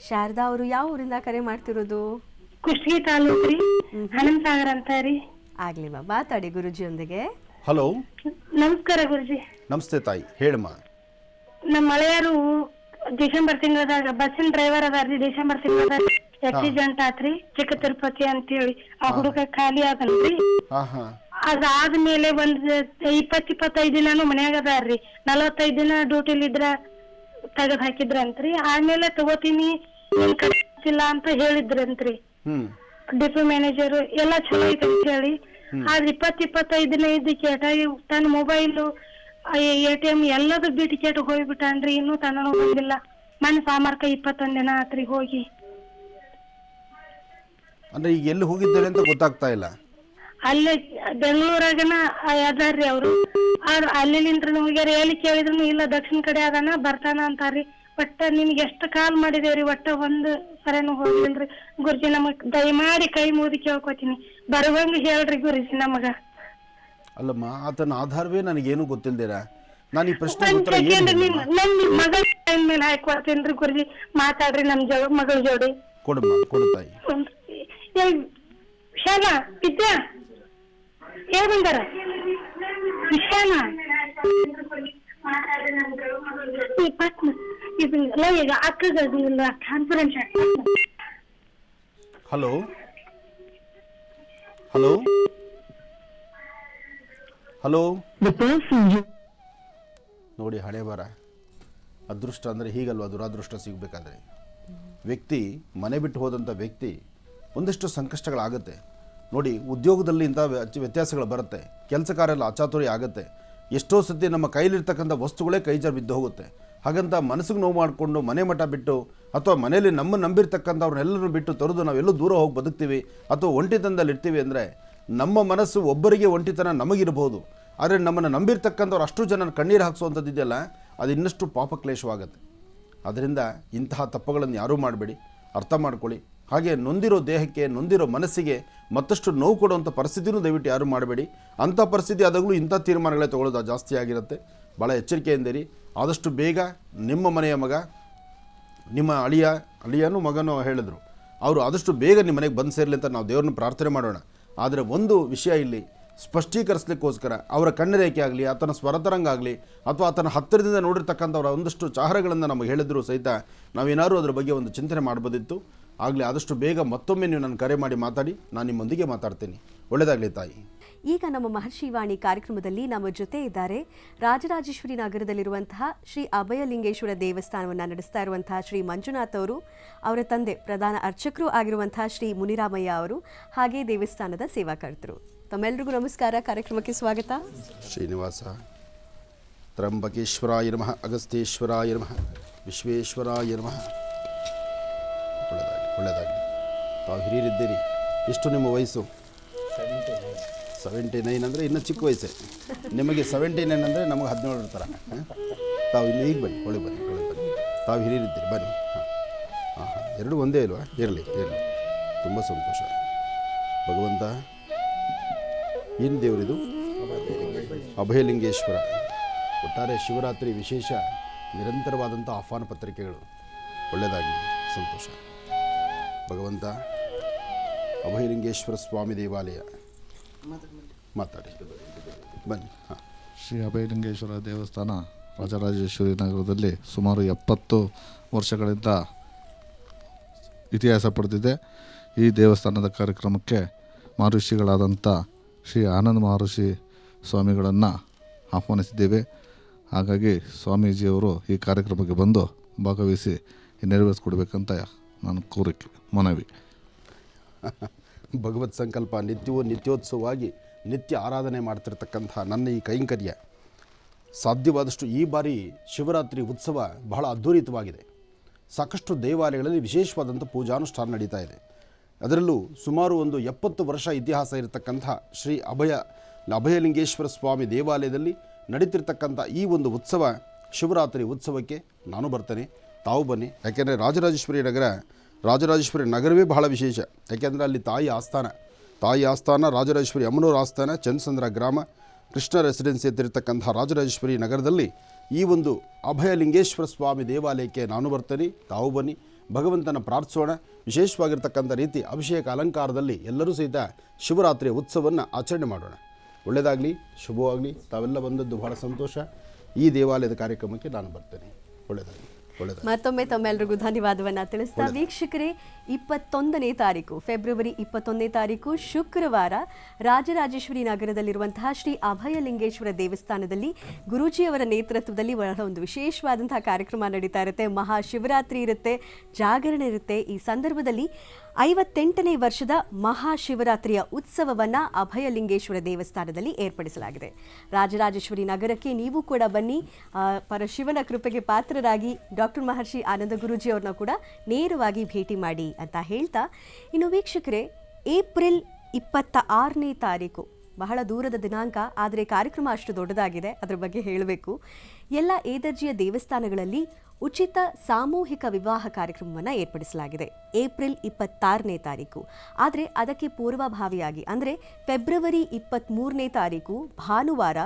ಶಾರದಾ ಅವರು ಯಾವ ಊರಿಂದ ಕರೆ ಮಾಡ್ತಿರೋದು? ಕುಷ್ಟಗಿ ತಾಲೂಕು ರೀ, ಹನುಮಸಾಗರ ಅಂತ ರೀ. ಆಗ್ಲಿಮ್ಮ, ಮಾತಾಡಿ ಗುರುಜಿಯೊಂದಿಗೆ. ಹಲೋ, ನಮಸ್ಕಾರ ಗುರುಜಿ. ನಮಸ್ತೆ ತಾಯಿ, ಹೇಳಮ್ಮ. ನಮ್ಮ ಮಳೆಯರು ಡಿಸೆಂಬರ್ ತಿಂಗಳದಾಗ ಬಸ್ಸಿನ ಡ್ರೈವರ್ ಅದಾರ್ರಿ. ಡಿಸೆಂಬರ್ ತಿಂಗಳದಾಗ ಆಕ್ಸಿಡೆಂಟ್ ಆತ್ರಿ, ಚಿಕ್ಕ ತಿರುಪತಿ ಅಂತೇಳಿ. ಆ ಹುಡುಗ ಖಾಲಿ ಅದನ್ರಿ. ಅದಾದ್ಮೇಲೆ ಒಂದ್ 20-25 ದಿನಾನು ಮನ್ಯಾಗ ಅದಾರ್ರಿ. 45 ದಿನ ಡ್ಯೂಟಿಲಿದ್ರ ತೆಗದ್ ಹಾಕಿದ್ರಂತ್ರಿ. ಆಮೇಲೆ ತಗೋತೀನಿ ನಿನ್ ಕಡೆ ಇಲ್ಲ ಅಂತ ಹೇಳಿದ್ರಂತ್ರಿ ಡಿಪೋ ಮ್ಯಾನೇಜರ್. ಎಲ್ಲಾ ಚಲೋ ಐತೆ ಅಂತ ಹೇಳಿ. ಆದ್ರೆ 20-25 ದಿನ ಇದ್ದಕ್ಕೆ ತನ್ನ ಮೊಬೈಲು, ATM ಎಲ್ಲದು ಬಿಟ್ಟು ಕೇಟ ಹೋಗ್ಬಿಟ್ಟಾನ್ರಿ. ಇನ್ನೂ ತನ್ನ ಬಂದಿಲ್ಲ. ಮನೆ ಸಾಮಾರ್ಕ 21 ದಿನ ಆತ್ರಿ ಹೋಗಿ. ಅಂದ್ರೆ ಈಗ ಎಲ್ಲಿ ಹೋಗಿದ್ದಾರೆ ಅಂತ ಗೊತ್ತಾಗ್ತಾ ಇಲ್ಲ. ಅಲ್ಲೇ ಬೆಂಗಳೂರಾಗನ ಅದಾರ್ರಿ ಅವ್ರು. ಅಲ್ಲಿಂತ್ರ ಹೋಗ್ಯಾರ. ಎಲ್ಲಿ ಕೇಳಿದ್ರು ಇಲ್ಲ ದಕ್ಷಿಣ ಕಡೆ ಅದಾನ, ಬರ್ತಾನ ಅಂತಾರ್ರಿ. ಒಟ್ಟ ನಿಮ್ಗೆ ಎಷ್ಟು ಕಾಲ್ ಮಾಡಿದೇವ್ರಿ, ಒಟ್ಟ ಒಂದು ಸರಿನೂ ಹೋಗ್ಲಿಲ್ರಿ. ಗುರುಜಿ ನಮಗ್ ದಯಮಾಡಿ ಕೈ ಮುಗಿದು ಕೇಳ್ಕೊತೀನಿ, ಬರುವಂಗ ಹೇಳ್ರಿ ಗುರುಜಿ ನಮಗ. ಅಲ್ಲಮ್ಮ, ಆತನ ಆಧಾರವೇ ನನಗೇನು ಗೊತ್ತಿಲ್ದಿರ ನಾನು ಈ ಪ್ರಶ್ನೆ ನಮ್ ಮಗಳ ಮೇಲೆ ಹಾಕೊಡ್ತೇನ್ರಿ ಗುರುಜಿ. ಮಾತಾಡ್ರಿ ನಮ್ ಮಗಳ ಜೋಡಿ. ಕೊಡಮ್ಮ, ಕೊಡು ತಾಯಿ. ವಿಶಾಲ ವಿದ್ಯಾ ಏನ್ ಬಂದಾರ? ವಿಶಾಲ ಈಗ ಅಕ್ಕಲ್ಲ ಕಾನ್ಫರೆನ್ಸ್. Hello hello hello. ನೋಡಿ, ಹಣೆ ಬರ. ಅದೃಷ್ಟ ಅಂದರೆ ಹೀಗಲ್ವ, ದುರಾದೃಷ್ಟ ಸಿಗಬೇಕಾದ್ರೆ ವ್ಯಕ್ತಿ ಮನೆ ಬಿಟ್ಟು ಹೋದಂಥ ವ್ಯಕ್ತಿ ಒಂದಿಷ್ಟು ಸಂಕಷ್ಟಗಳಾಗುತ್ತೆ. ನೋಡಿ, ಉದ್ಯೋಗದಲ್ಲಿ ಇಂಥ ವ್ಯತ್ಯಾಸಗಳು ಬರುತ್ತೆ, ಕೆಲಸ ಕಾರ್ಯ ಅಚಾತುರ್ಯ ಆಗುತ್ತೆ. ಎಷ್ಟೋ ಸತಿ ನಮ್ಮ ಕೈಲಿರ್ತಕ್ಕಂಥ ವಸ್ತುಗಳೇ ಕೈಜಾರು ಬಿದ್ದು ಹೋಗುತ್ತೆ. ಹಾಗಂತ ಮನಸ್ಸಿಗೆ ನೋವು ಮಾಡಿಕೊಂಡು ಮನೆ ಮಠ ಬಿಟ್ಟು, ಅಥವಾ ಮನೆಯಲ್ಲಿ ನಮ್ಮ ನಂಬಿರ್ತಕ್ಕಂಥವ್ರನ್ನೆಲ್ಲರೂ ಬಿಟ್ಟು ತೊರೆದು ನಾವೆಲ್ಲೂ ದೂರ ಹೋಗಿ ಬದುಕ್ತೀವಿ ಅಥವಾ ಒಂಟಿತನದಲ್ಲಿ ಇರ್ತೀವಿ ಅಂದರೆ, ನಮ್ಮ ಮನಸ್ಸು ಒಬ್ಬರಿಗೆ ಒಂಟಿತನ ನಮಗಿರ್ಬೋದು, ಆದರೆ ನಮ್ಮನ್ನು ನಂಬಿರ್ತಕ್ಕಂಥವ್ರು ಅಷ್ಟು ಜನ ಕಣ್ಣೀರು ಹಾಕಿಸುವಂಥದ್ದು ಇದೆಯಲ್ಲ, ಅದು ಇನ್ನಷ್ಟು ಪಾಪಕ್ಲೇಶವಾಗುತ್ತೆ. ಅದರಿಂದ ಇಂತಹ ತಪ್ಪುಗಳನ್ನು ಯಾರೂ ಮಾಡಬೇಡಿ, ಅರ್ಥ ಮಾಡ್ಕೊಳ್ಳಿ. ಹಾಗೆ ನೊಂದಿರೋ ದೇಹಕ್ಕೆ, ನೊಂದಿರೋ ಮನಸ್ಸಿಗೆ ಮತ್ತಷ್ಟು ನೋವು ಕೊಡುವಂಥ ಪರಿಸ್ಥಿತಿನೂ ದಯವಿಟ್ಟು ಯಾರೂ ಮಾಡಬೇಡಿ. ಅಂಥ ಪರಿಸ್ಥಿತಿ ಆದಾಗಲೂ ಇಂಥ ತೀರ್ಮಾನಗಳೇ ತೊಗೊಳ್ಳೋದು ಜಾಸ್ತಿ ಆಗಿರುತ್ತೆ. ಭಾಳ ಎಚ್ಚರಿಕೆಯಿಂದಿರಿ. ಆದಷ್ಟು ಬೇಗ ನಿಮ್ಮ ಮನೆಯ ಮಗ, ನಿಮ್ಮ ಅಳಿಯನೂ ಮಗನೂ ಹೇಳಿದ್ರು, ಅವರು ಆದಷ್ಟು ಬೇಗ ನಿಮ್ಮ ಮನೆಗೆ ಬಂದು ಸೇರಲಿ ಅಂತ ನಾವು ದೇವ್ರನ್ನ ಪ್ರಾರ್ಥನೆ ಮಾಡೋಣ. ಆದರೆ ಒಂದು ವಿಷಯ ಇಲ್ಲಿ ಸ್ಪಷ್ಟೀಕರಿಸಲಿಕ್ಕೋಸ್ಕರ ಅವರ ಕಣ್ಣರೇಖೆ ಆಗಲಿ, ಆತನ ಸ್ವರತರಂಗ ಆಗಲಿ, ಅಥವಾ ಆತನ ಹತ್ತಿರದಿಂದ ನೋಡಿರ್ತಕ್ಕಂಥವ್ರ ಒಂದಷ್ಟು ಚಾಹರಗಳನ್ನು ನಮಗೆ ಹೇಳಿದ್ರು ಸಹಿತ ನಾವೇನಾದ್ರು ಅದರ ಬಗ್ಗೆ ಒಂದು ಚಿಂತನೆ ಮಾಡ್ಬೋದಿತ್ತು. ಆಗಲಿ ಆದಷ್ಟು ಬೇಗ ಮತ್ತೊಮ್ಮೆ ನೀವು ನನ್ನ ಕರೆ ಮಾಡಿ ಮಾತಾಡಿ, ನಾನು ನಿಮ್ಮೊಂದಿಗೆ ಮಾತಾಡ್ತೀನಿ. ಒಳ್ಳೆಯದಾಗಲಿ ತಾಯಿ. ಈಗ ನಮ್ಮ ಮಹರ್ಷಿ ವಾಣಿ ಕಾರ್ಯಕ್ರಮದಲ್ಲಿ ನಮ್ಮ ಜೊತೆ ಇದ್ದಾರೆ ರಾಜರಾಜೇಶ್ವರಿ ನಗರದಲ್ಲಿರುವಂತಹ ಶ್ರೀ ಅಭಯಲಿಂಗೇಶ್ವರ ದೇವಸ್ಥಾನವನ್ನು ನಡೆಸ್ತಾ ಇರುವಂತಹ ಶ್ರೀ ಮಂಜುನಾಥ್ ಅವರು, ಅವರ ತಂದೆ ಪ್ರಧಾನ ಅರ್ಚಕರು ಆಗಿರುವಂತಹ ಶ್ರೀ ಮುನಿರಾಮಯ್ಯ ಅವರು, ಹಾಗೆ ದೇವಸ್ಥಾನದ ಸೇವಾಕರ್ತರು. ತಮ್ಮೆಲ್ಲರಿಗೂ ನಮಸ್ಕಾರ, ಕಾರ್ಯಕ್ರಮಕ್ಕೆ ಸ್ವಾಗತ. ಶ್ರೀನಿವಾಸ ತ್ರಂಬಕೇಶ್ವರಾಯ ನಮಃ, ಅಗಸ್ತ್ಯೇಶ್ವರಾಯ ನಮಃ, ವಿಶ್ವೇಶ್ವರಾಯ ನಮಃ. ಒಳ್ಳೆಯದಾಗಲಿ. ತಾವು ಹಿರಿಯರಿದ್ದೀರಿ. ಎಷ್ಟು ನಿಮ್ಮ ವಯಸ್ಸು? 79 ಅಂದರೆ ಇನ್ನೂ ಚಿಕ್ಕ ವಯಸ್ಸೇ. ನಿಮಗೆ 79 ಅಂದರೆ ನಮಗೆ 17 ಇರ್ತಾರೆ. ತಾವು ಇನ್ನು ಈಗ ಬನ್ನಿ, ಒಳ್ಳೆ ಬನ್ನಿ. ತಾವು ಹಿರಿಯರಿದ್ದೀರಿ, ಬನ್ನಿ. ಹಾಂ ಹಾಂ, ಎರಡು ಒಂದೇ ಇಲ್ವಾ? ಇರಲಿ. ತುಂಬ ಸಂತೋಷ. ಭಗವಂತ, ಏನು ದೇವರಿದು? ಅಭಯಲಿಂಗೇಶ್ವರ. ಒಟ್ಟಾರೆ ಶಿವರಾತ್ರಿ ವಿಶೇಷ ನಿರಂತರವಾದಂಥ ಆಹ್ವಾನ ಪತ್ರಿಕೆಗಳು. ಒಳ್ಳೆಯದಾಗಿ, ಸಂತೋಷ. ಭಗವಂತ, ಅಭಯಲಿಂಗೇಶ್ವರ ಸ್ವಾಮಿ ದೇವಾಲಯ ಮಾತಾಡಿ, ಬನ್ನಿ. ಹಾಂ, ಶ್ರೀ ಅಭಯಲಿಂಗೇಶ್ವರ ದೇವಸ್ಥಾನ ರಾಜರಾಜೇಶ್ವರಿ ನಗರದಲ್ಲಿ ಸುಮಾರು 70 ವರ್ಷಗಳಿಂದ ಇತಿಹಾಸ ಪಡೆದಿದೆ. ಈ ದೇವಸ್ಥಾನದ ಕಾರ್ಯಕ್ರಮಕ್ಕೆ ಮಹರ್ಷಿಗಳಾದಂಥ ಶ್ರೀ ಆನಂದ ಮಹರ್ಷಿ ಸ್ವಾಮಿಗಳನ್ನು ಆಹ್ವಾನಿಸಿದ್ದೇವೆ. ಹಾಗಾಗಿ ಸ್ವಾಮೀಜಿಯವರು ಈ ಕಾರ್ಯಕ್ರಮಕ್ಕೆ ಬಂದು ಭಾಗವಹಿಸಿ ನೆರವೇರಿಸ್ಕೊಡ್ಬೇಕಂತ ನಾನು ಕೋರಿಕೆ, ಮನವಿ. ಭಗವತ್ ಸಂಕಲ್ಪ ನಿತ್ಯೋತ್ಸವವಾಗಿ ನಿತ್ಯ ಆರಾಧನೆ ಮಾಡ್ತಿರ್ತಕ್ಕಂಥ ನನ್ನ ಈ ಕೈಂಕರ್ಯ ಸಾಧ್ಯವಾದಷ್ಟು ಈ ಬಾರಿ ಶಿವರಾತ್ರಿ ಉತ್ಸವ ಬಹಳ ಅದ್ಧೂರಿತವಾಗಿದೆ. ಸಾಕಷ್ಟು ದೇವಾಲಯಗಳಲ್ಲಿ ವಿಶೇಷವಾದಂಥ ಪೂಜಾನುಷ್ಠಾನ ನಡೀತಾ ಇದೆ. ಅದರಲ್ಲೂ ಸುಮಾರು ಒಂದು 70 ವರ್ಷ ಇತಿಹಾಸ ಇರತಕ್ಕಂಥ ಶ್ರೀ ಅಭಯಲಿಂಗೇಶ್ವರ ಸ್ವಾಮಿ ದೇವಾಲಯದಲ್ಲಿ ನಡೀತಿರ್ತಕ್ಕಂಥ ಈ ಒಂದು ಉತ್ಸವ, ಶಿವರಾತ್ರಿ ಉತ್ಸವಕ್ಕೆ ನಾನು ಬರ್ತೇನೆ, ತಾವು ಬನ್ನಿ. ಯಾಕೆಂದರೆ ರಾಜರಾಜೇಶ್ವರಿ ನಗರವೇ ಬಹಳ ವಿಶೇಷ. ಯಾಕೆಂದರೆ ಅಲ್ಲಿ ತಾಯಿ ಆಸ್ಥಾನ ರಾಜರಾಜೇಶ್ವರಿ ಅಮ್ಮನೂರು ಆಸ್ಥಾನ, ಚಂದ್ರಸಂದ್ರ ಗ್ರಾಮ, ಕೃಷ್ಣ ರೆಸಿಡೆನ್ಸಿ ಎತ್ತಿರ್ತಕ್ಕಂಥ ರಾಜರಾಜೇಶ್ವರಿ ನಗರದಲ್ಲಿ ಈ ಒಂದು ಅಭಯಲಿಂಗೇಶ್ವರ ಸ್ವಾಮಿ ದೇವಾಲಯಕ್ಕೆ ನಾನು ಬರ್ತೇನೆ, ತಾವು ಬನ್ನಿ. ಭಗವಂತನ ಪ್ರಾರ್ಥಿಸೋಣ. ವಿಶೇಷವಾಗಿರ್ತಕ್ಕಂಥ ರೀತಿ ಅಭಿಷೇಕ ಅಲಂಕಾರದಲ್ಲಿ ಎಲ್ಲರೂ ಸಹಿತ ಶಿವರಾತ್ರಿಯ ಉತ್ಸವವನ್ನು ಆಚರಣೆ ಮಾಡೋಣ. ಒಳ್ಳೆಯದಾಗಲಿ, ಶುಭವಾಗಲಿ. ತಾವೆಲ್ಲ ಬಂದದ್ದು ಬಹಳ ಸಂತೋಷ. ಈ ದೇವಾಲಯದ ಕಾರ್ಯಕ್ರಮಕ್ಕೆ ನಾನು ಬರ್ತೇನೆ. ಒಳ್ಳೆಯದಾಗಲಿ. ಮತ್ತೊಮ್ಮೆ ತಮ್ಮೆಲ್ಲರಿಗೂ ಧನ್ಯವಾದವನ್ನ ತಿಳಿಸ್ತಾ, ವೀಕ್ಷಕರೇ, 21ನೇ ತಾರೀಕು ಫೆಬ್ರವರಿ 21ನೇ ತಾರೀಕು ಶುಕ್ರವಾರ ರಾಜರಾಜೇಶ್ವರಿ ನಗರದಲ್ಲಿರುವಂತಹ ಶ್ರೀ ಅಭಯಲಿಂಗೇಶ್ವರ ದೇವಸ್ಥಾನದಲ್ಲಿ ಗುರೂಜಿಯವರ ನೇತೃತ್ವದಲ್ಲಿ ಬಹಳ ಒಂದು ವಿಶೇಷವಾದಂತಹ ಕಾರ್ಯಕ್ರಮ ನಡೀತಾ ಇರುತ್ತೆ. ಮಹಾಶಿವರಾತ್ರಿ ಇರುತ್ತೆ, ಜಾಗರಣೆ ಇರುತ್ತೆ. ಈ ಸಂದರ್ಭದಲ್ಲಿ 58ನೇ ವರ್ಷದ ಮಹಾಶಿವರಾತ್ರಿಯ ಉತ್ಸವವನ್ನು ಅಭಯಲಿಂಗೇಶ್ವರ ದೇವಸ್ಥಾನದಲ್ಲಿ ಏರ್ಪಡಿಸಲಾಗಿದೆ. ರಾಜರಾಜೇಶ್ವರಿ ನಗರಕ್ಕೆ ನೀವು ಕೂಡ ಬನ್ನಿ, ಪರಶಿವನ ಕೃಪೆಗೆ ಪಾತ್ರರಾಗಿ ಡಾಕ್ಟರ್ ಮಹರ್ಷಿ ಆನಂದ ಗುರೂಜಿ ಅವ್ರನ್ನ ಕೂಡ ನೇರವಾಗಿ ಭೇಟಿ ಮಾಡಿ ಅಂತ ಹೇಳ್ತಾ, ಇನ್ನು ವೀಕ್ಷಕರೇ, ಏಪ್ರಿಲ್ 26ನೇ ತಾರೀಕು ಬಹಳ ದೂರದ ದಿನಾಂಕ, ಆದರೆ ಕಾರ್ಯಕ್ರಮ ಅಷ್ಟು ದೊಡ್ಡದಾಗಿದೆ, ಅದರ ಬಗ್ಗೆ ಹೇಳಬೇಕು. ಎಲ್ಲ ಏದರ್ಜಿಯ ದೇವಸ್ಥಾನಗಳಲ್ಲಿ ಉಚಿತ ಸಾಮೂಹಿಕ ವಿವಾಹ ಕಾರ್ಯಕ್ರಮವನ್ನು ಏರ್ಪಡಿಸಲಾಗಿದೆ ಏಪ್ರಿಲ್ 26ನೇ ತಾರೀಕು. ಆದರೆ ಅದಕ್ಕೆ ಪೂರ್ವಭಾವಿಯಾಗಿ ಅಂದರೆ ಫೆಬ್ರವರಿ 23ನೇ ತಾರೀಕು ಭಾನುವಾರ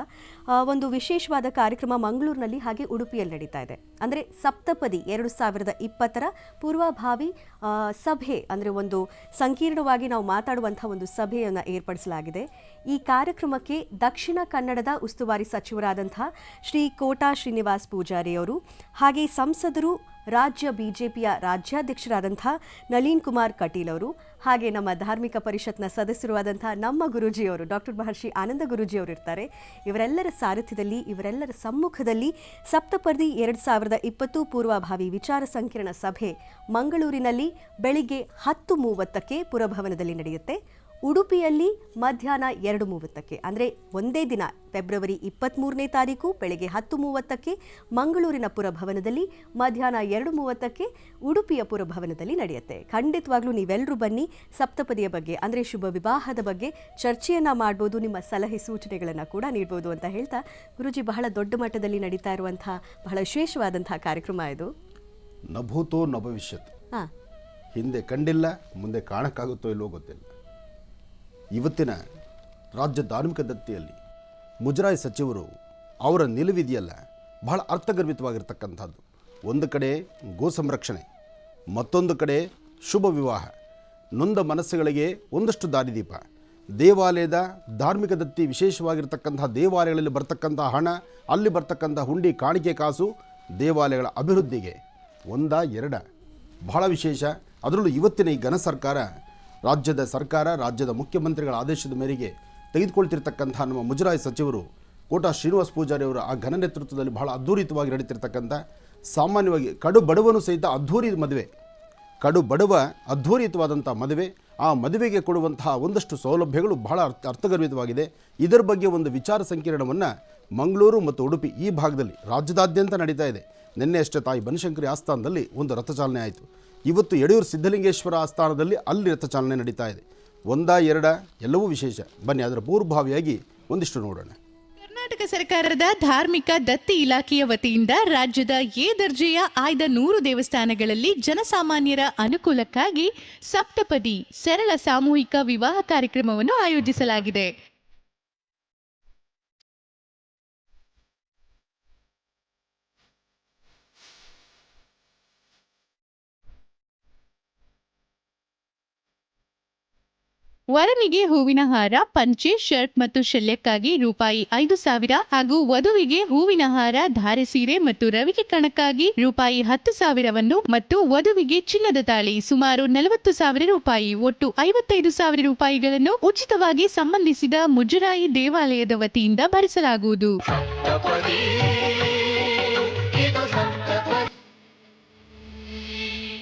ಒಂದು ವಿಶೇಷವಾದ ಕಾರ್ಯಕ್ರಮ ಮಂಗಳೂರಿನಲ್ಲಿ ಹಾಗೆ ಉಡುಪಿಯಲ್ಲಿ ನಡೀತಾ ಇದೆ. ಅಂದರೆ ಸಪ್ತಪದಿ 2020ರ ಪೂರ್ವಭಾವಿ ಸಭೆ, ಅಂದರೆ ಒಂದು ಸಂಕೀರ್ಣವಾಗಿ ನಾವು ಮಾತಾಡುವಂಥ ಒಂದು ಸಭೆಯನ್ನು ಏರ್ಪಡಿಸಲಾಗಿದೆ. ಈ ಕಾರ್ಯಕ್ರಮಕ್ಕೆ ದಕ್ಷಿಣ ಕನ್ನಡದ ಉಸ್ತುವಾರಿ ಸಚಿವರಾದಂಥ ಶ್ರೀ ಕೋಟಾ ಶ್ರೀನಿವಾಸ್ ಪೂಜಾರಿ ಅವರು, ಹಾಗೆ ಸಂಸದರು, ರಾಜ್ಯ ಬಿಜೆಪಿಯ ರಾಜ್ಯಾಧ್ಯಕ್ಷರಾದಂಥ ನಳಿನ್ ಕುಮಾರ್ ಕಟೀಲ್ ಅವರು, ಹಾಗೆ ನಮ್ಮ ಧಾರ್ಮಿಕ ಪರಿಷತ್ನ ಸದಸ್ಯರಾದಂಥ ನಮ್ಮ ಗುರೂಜಿಯವರು ಡಾಕ್ಟರ್ ಮಹರ್ಷಿ ಆನಂದ ಗುರೂಜಿಯವರು ಇರ್ತಾರೆ. ಇವರೆಲ್ಲರ ಸಾರಥ್ಯದಲ್ಲಿ, ಇವರೆಲ್ಲರ ಸಮ್ಮುಖದಲ್ಲಿ ಸಪ್ತಪದಿ 2020 ಪೂರ್ವಭಾವಿ ವಿಚಾರ ಸಂಕಿರಣ ಸಭೆ ಮಂಗಳೂರಿನಲ್ಲಿ ಬೆಳಿಗ್ಗೆ 10:30ಕ್ಕೆ ಪುರಭವನದಲ್ಲಿ ನಡೆಯುತ್ತೆ. ಉಡುಪಿಯಲ್ಲಿ ಮಧ್ಯಾಹ್ನ 2:30ಕ್ಕೆ, ಅಂದರೆ ಒಂದೇ ದಿನ ಫೆಬ್ರವರಿ 23ನೇ ತಾರೀಕು ಬೆಳಗ್ಗೆ 10:30ಕ್ಕೆ ಮಂಗಳೂರಿನ ಪುರಭವನದಲ್ಲಿ, ಮಧ್ಯಾಹ್ನ 2:30ಕ್ಕೆ ಉಡುಪಿಯ ಪುರಭವನದಲ್ಲಿ ನಡೆಯುತ್ತೆ. ಖಂಡಿತವಾಗ್ಲೂ ನೀವೆಲ್ಲರೂ ಬನ್ನಿ. ಸಪ್ತಪದಿಯ ಬಗ್ಗೆ, ಅಂದರೆ ಶುಭ ವಿವಾಹದ ಬಗ್ಗೆ ಚರ್ಚೆಯನ್ನು ಮಾಡ್ಬೋದು, ನಿಮ್ಮ ಸಲಹೆ ಸೂಚನೆಗಳನ್ನು ಕೂಡ ನೀಡ್ಬೋದು ಅಂತ ಹೇಳ್ತಾ, ಗುರೂಜಿ, ಬಹಳ ದೊಡ್ಡ ಮಟ್ಟದಲ್ಲಿ ನಡೀತಾ ಇರುವಂಥ ಬಹಳ ವಿಶೇಷವಾದಂಥ ಕಾರ್ಯಕ್ರಮ ಇದು. ನಭೂತೋ ನ ಭವಿಷ್ಯತ್. ಹಿಂದೆ ಕಂಡಿಲ್ಲ, ಮುಂದೆ ಕಾಣಕ್ಕಾಗುತ್ತೋ ಇಲ್ಲವೋ ಗೊತ್ತಿಲ್ಲ. ಇವತ್ತಿನ ರಾಜ್ಯ ಧಾರ್ಮಿಕ ದತ್ತಿಯಲ್ಲಿ ಮುಜರಾಯಿ ಸಚಿವರು ಅವರ ನಿಲುವಿದೆಯಲ್ಲ, ಬಹಳ ಅರ್ಥಗರ್ಭಿತವಾಗಿರ್ತಕ್ಕಂಥದ್ದು. ಒಂದು ಕಡೆ ಗೋ ಸಂರಕ್ಷಣೆ, ಮತ್ತೊಂದು ಕಡೆ ಶುಭ ವಿವಾಹ. ನೊಂದ ಮನಸ್ಸುಗಳಿಗೆ ಒಂದಷ್ಟು ದಾರಿದೀಪ. ದೇವಾಲಯದ ಧಾರ್ಮಿಕ ದತ್ತಿ, ವಿಶೇಷವಾಗಿರ್ತಕ್ಕಂಥ ದೇವಾಲಯಗಳಲ್ಲಿ ಬರ್ತಕ್ಕಂಥ ಹಣ, ಅಲ್ಲಿ ಬರ್ತಕ್ಕಂಥ ಹುಂಡಿ, ಕಾಣಿಕೆ ಕಾಸು ದೇವಾಲಯಗಳ ಅಭಿವೃದ್ಧಿಗೆ ಎರಡ ಬಹಳ ವಿಶೇಷ. ಅದರಲ್ಲೂ ಇವತ್ತಿನ ಈ ಘನ ಸರ್ಕಾರ, ರಾಜ್ಯದ ಮುಖ್ಯಮಂತ್ರಿಗಳ ಆದೇಶದ ಮೇರೆಗೆ ತೆಗೆದುಕೊಳ್ತಿರ್ತಕ್ಕಂಥ ನಮ್ಮ ಮುಜರಾಯಿ ಸಚಿವರು ಕೋಟಾ ಶ್ರೀನಿವಾಸ ಪೂಜಾರಿ ಅವರ ಆ ಘನ ನೇತೃತ್ವದಲ್ಲಿ ಬಹಳ ಅದ್ಧೂರಿತವಾಗಿ ನಡೀತಿರ್ತಕ್ಕಂಥ, ಸಾಮಾನ್ಯವಾಗಿ ಕಡು ಬಡವನು ಸಹಿತ ಅದ್ಧೂರಿ ಮದುವೆ, ಕಡು ಬಡವ ಅದ್ಧೂರಿತವಾದಂಥ ಮದುವೆ, ಆ ಮದುವೆಗೆ ಕೊಡುವಂತಹ ಒಂದಷ್ಟು ಸೌಲಭ್ಯಗಳು ಬಹಳ ಅರ್ಥಗರ್ಭಿತವಾಗಿದೆ. ಇದರ ಬಗ್ಗೆ ಒಂದು ವಿಚಾರ ಸಂಕಿರಣವನ್ನು ಮಂಗಳೂರು ಮತ್ತು ಉಡುಪಿ ಈ ಭಾಗದಲ್ಲಿ ರಾಜ್ಯದಾದ್ಯಂತ ನಡೀತಾ ಇದೆ. ನಿನ್ನೆ ಅಷ್ಟೇ ತಾಯಿ ಬನಶಂಕರಿ ಆಸ್ಥಾನದಲ್ಲಿ ಒಂದು ರಥಚಾಲನೆ ಆಯಿತು. ಇವತ್ತು ಯಡಿಯೂರು ಸಿದ್ಧಲಿಂಗೇಶ್ವರ ಆಸ್ಥಾನದಲ್ಲಿ ಅಲ್ಲಿ ರಥಚಾಲನೆ ನಡೀತಾ ಇದೆ. ಒಂದ ಎರಡ ಎಲ್ಲವೂ ವಿಶೇಷ. ಬನ್ನಿ ಅದರ ಪೂರ್ವಭಾವಿಯಾಗಿ ಒಂದಿಷ್ಟು ನೋಡೋಣ. ಕರ್ನಾಟಕ ಸರ್ಕಾರದ ಧಾರ್ಮಿಕ ದತ್ತಿ ಇಲಾಖೆಯ ವತಿಯಿಂದ ರಾಜ್ಯದ ಎ ದರ್ಜೆಯ ಆಯ್ದ 100 ದೇವಸ್ಥಾನಗಳಲ್ಲಿ ಜನಸಾಮಾನ್ಯರ ಅನುಕೂಲಕ್ಕಾಗಿ ಸಪ್ತಪದಿ ಸರಳ ಸಾಮೂಹಿಕ ವಿವಾಹ ಕಾರ್ಯಕ್ರಮವನ್ನು ಆಯೋಜಿಸಲಾಗಿದೆ. ವರನಿಗೆ ಹೂವಿನ ಹಾರ, ಪಂಚೆ, ಶರ್ಟ್ ಮತ್ತು ಶಲ್ಯಕ್ಕಾಗಿ ರೂಪಾಯಿ 5,000 ಹಾಗೂ ವಧುವಿಗೆ ಹೂವಿನ ಹಾರ, ಧಾರೆ ಸೀರೆ ಮತ್ತು ರವಿಕೆ ಕಣಕ್ಕಾಗಿ ರೂಪಾಯಿ 10,000ವನ್ನು ಮತ್ತು ವಧುವಿಗೆ ಚಿನ್ನದ ತಾಳಿ ಸುಮಾರು 40,000 ರೂಪಾಯಿ ಒಟ್ಟು 55,000 ರೂಪಾಯಿಗಳನ್ನು ಉಚಿತವಾಗಿ ಸಂಬಂಧಿಸಿದ ಮುಜರಾಯಿ ದೇವಾಲಯದ ವತಿಯಿಂದ ಭರಿಸಲಾಗುವುದು.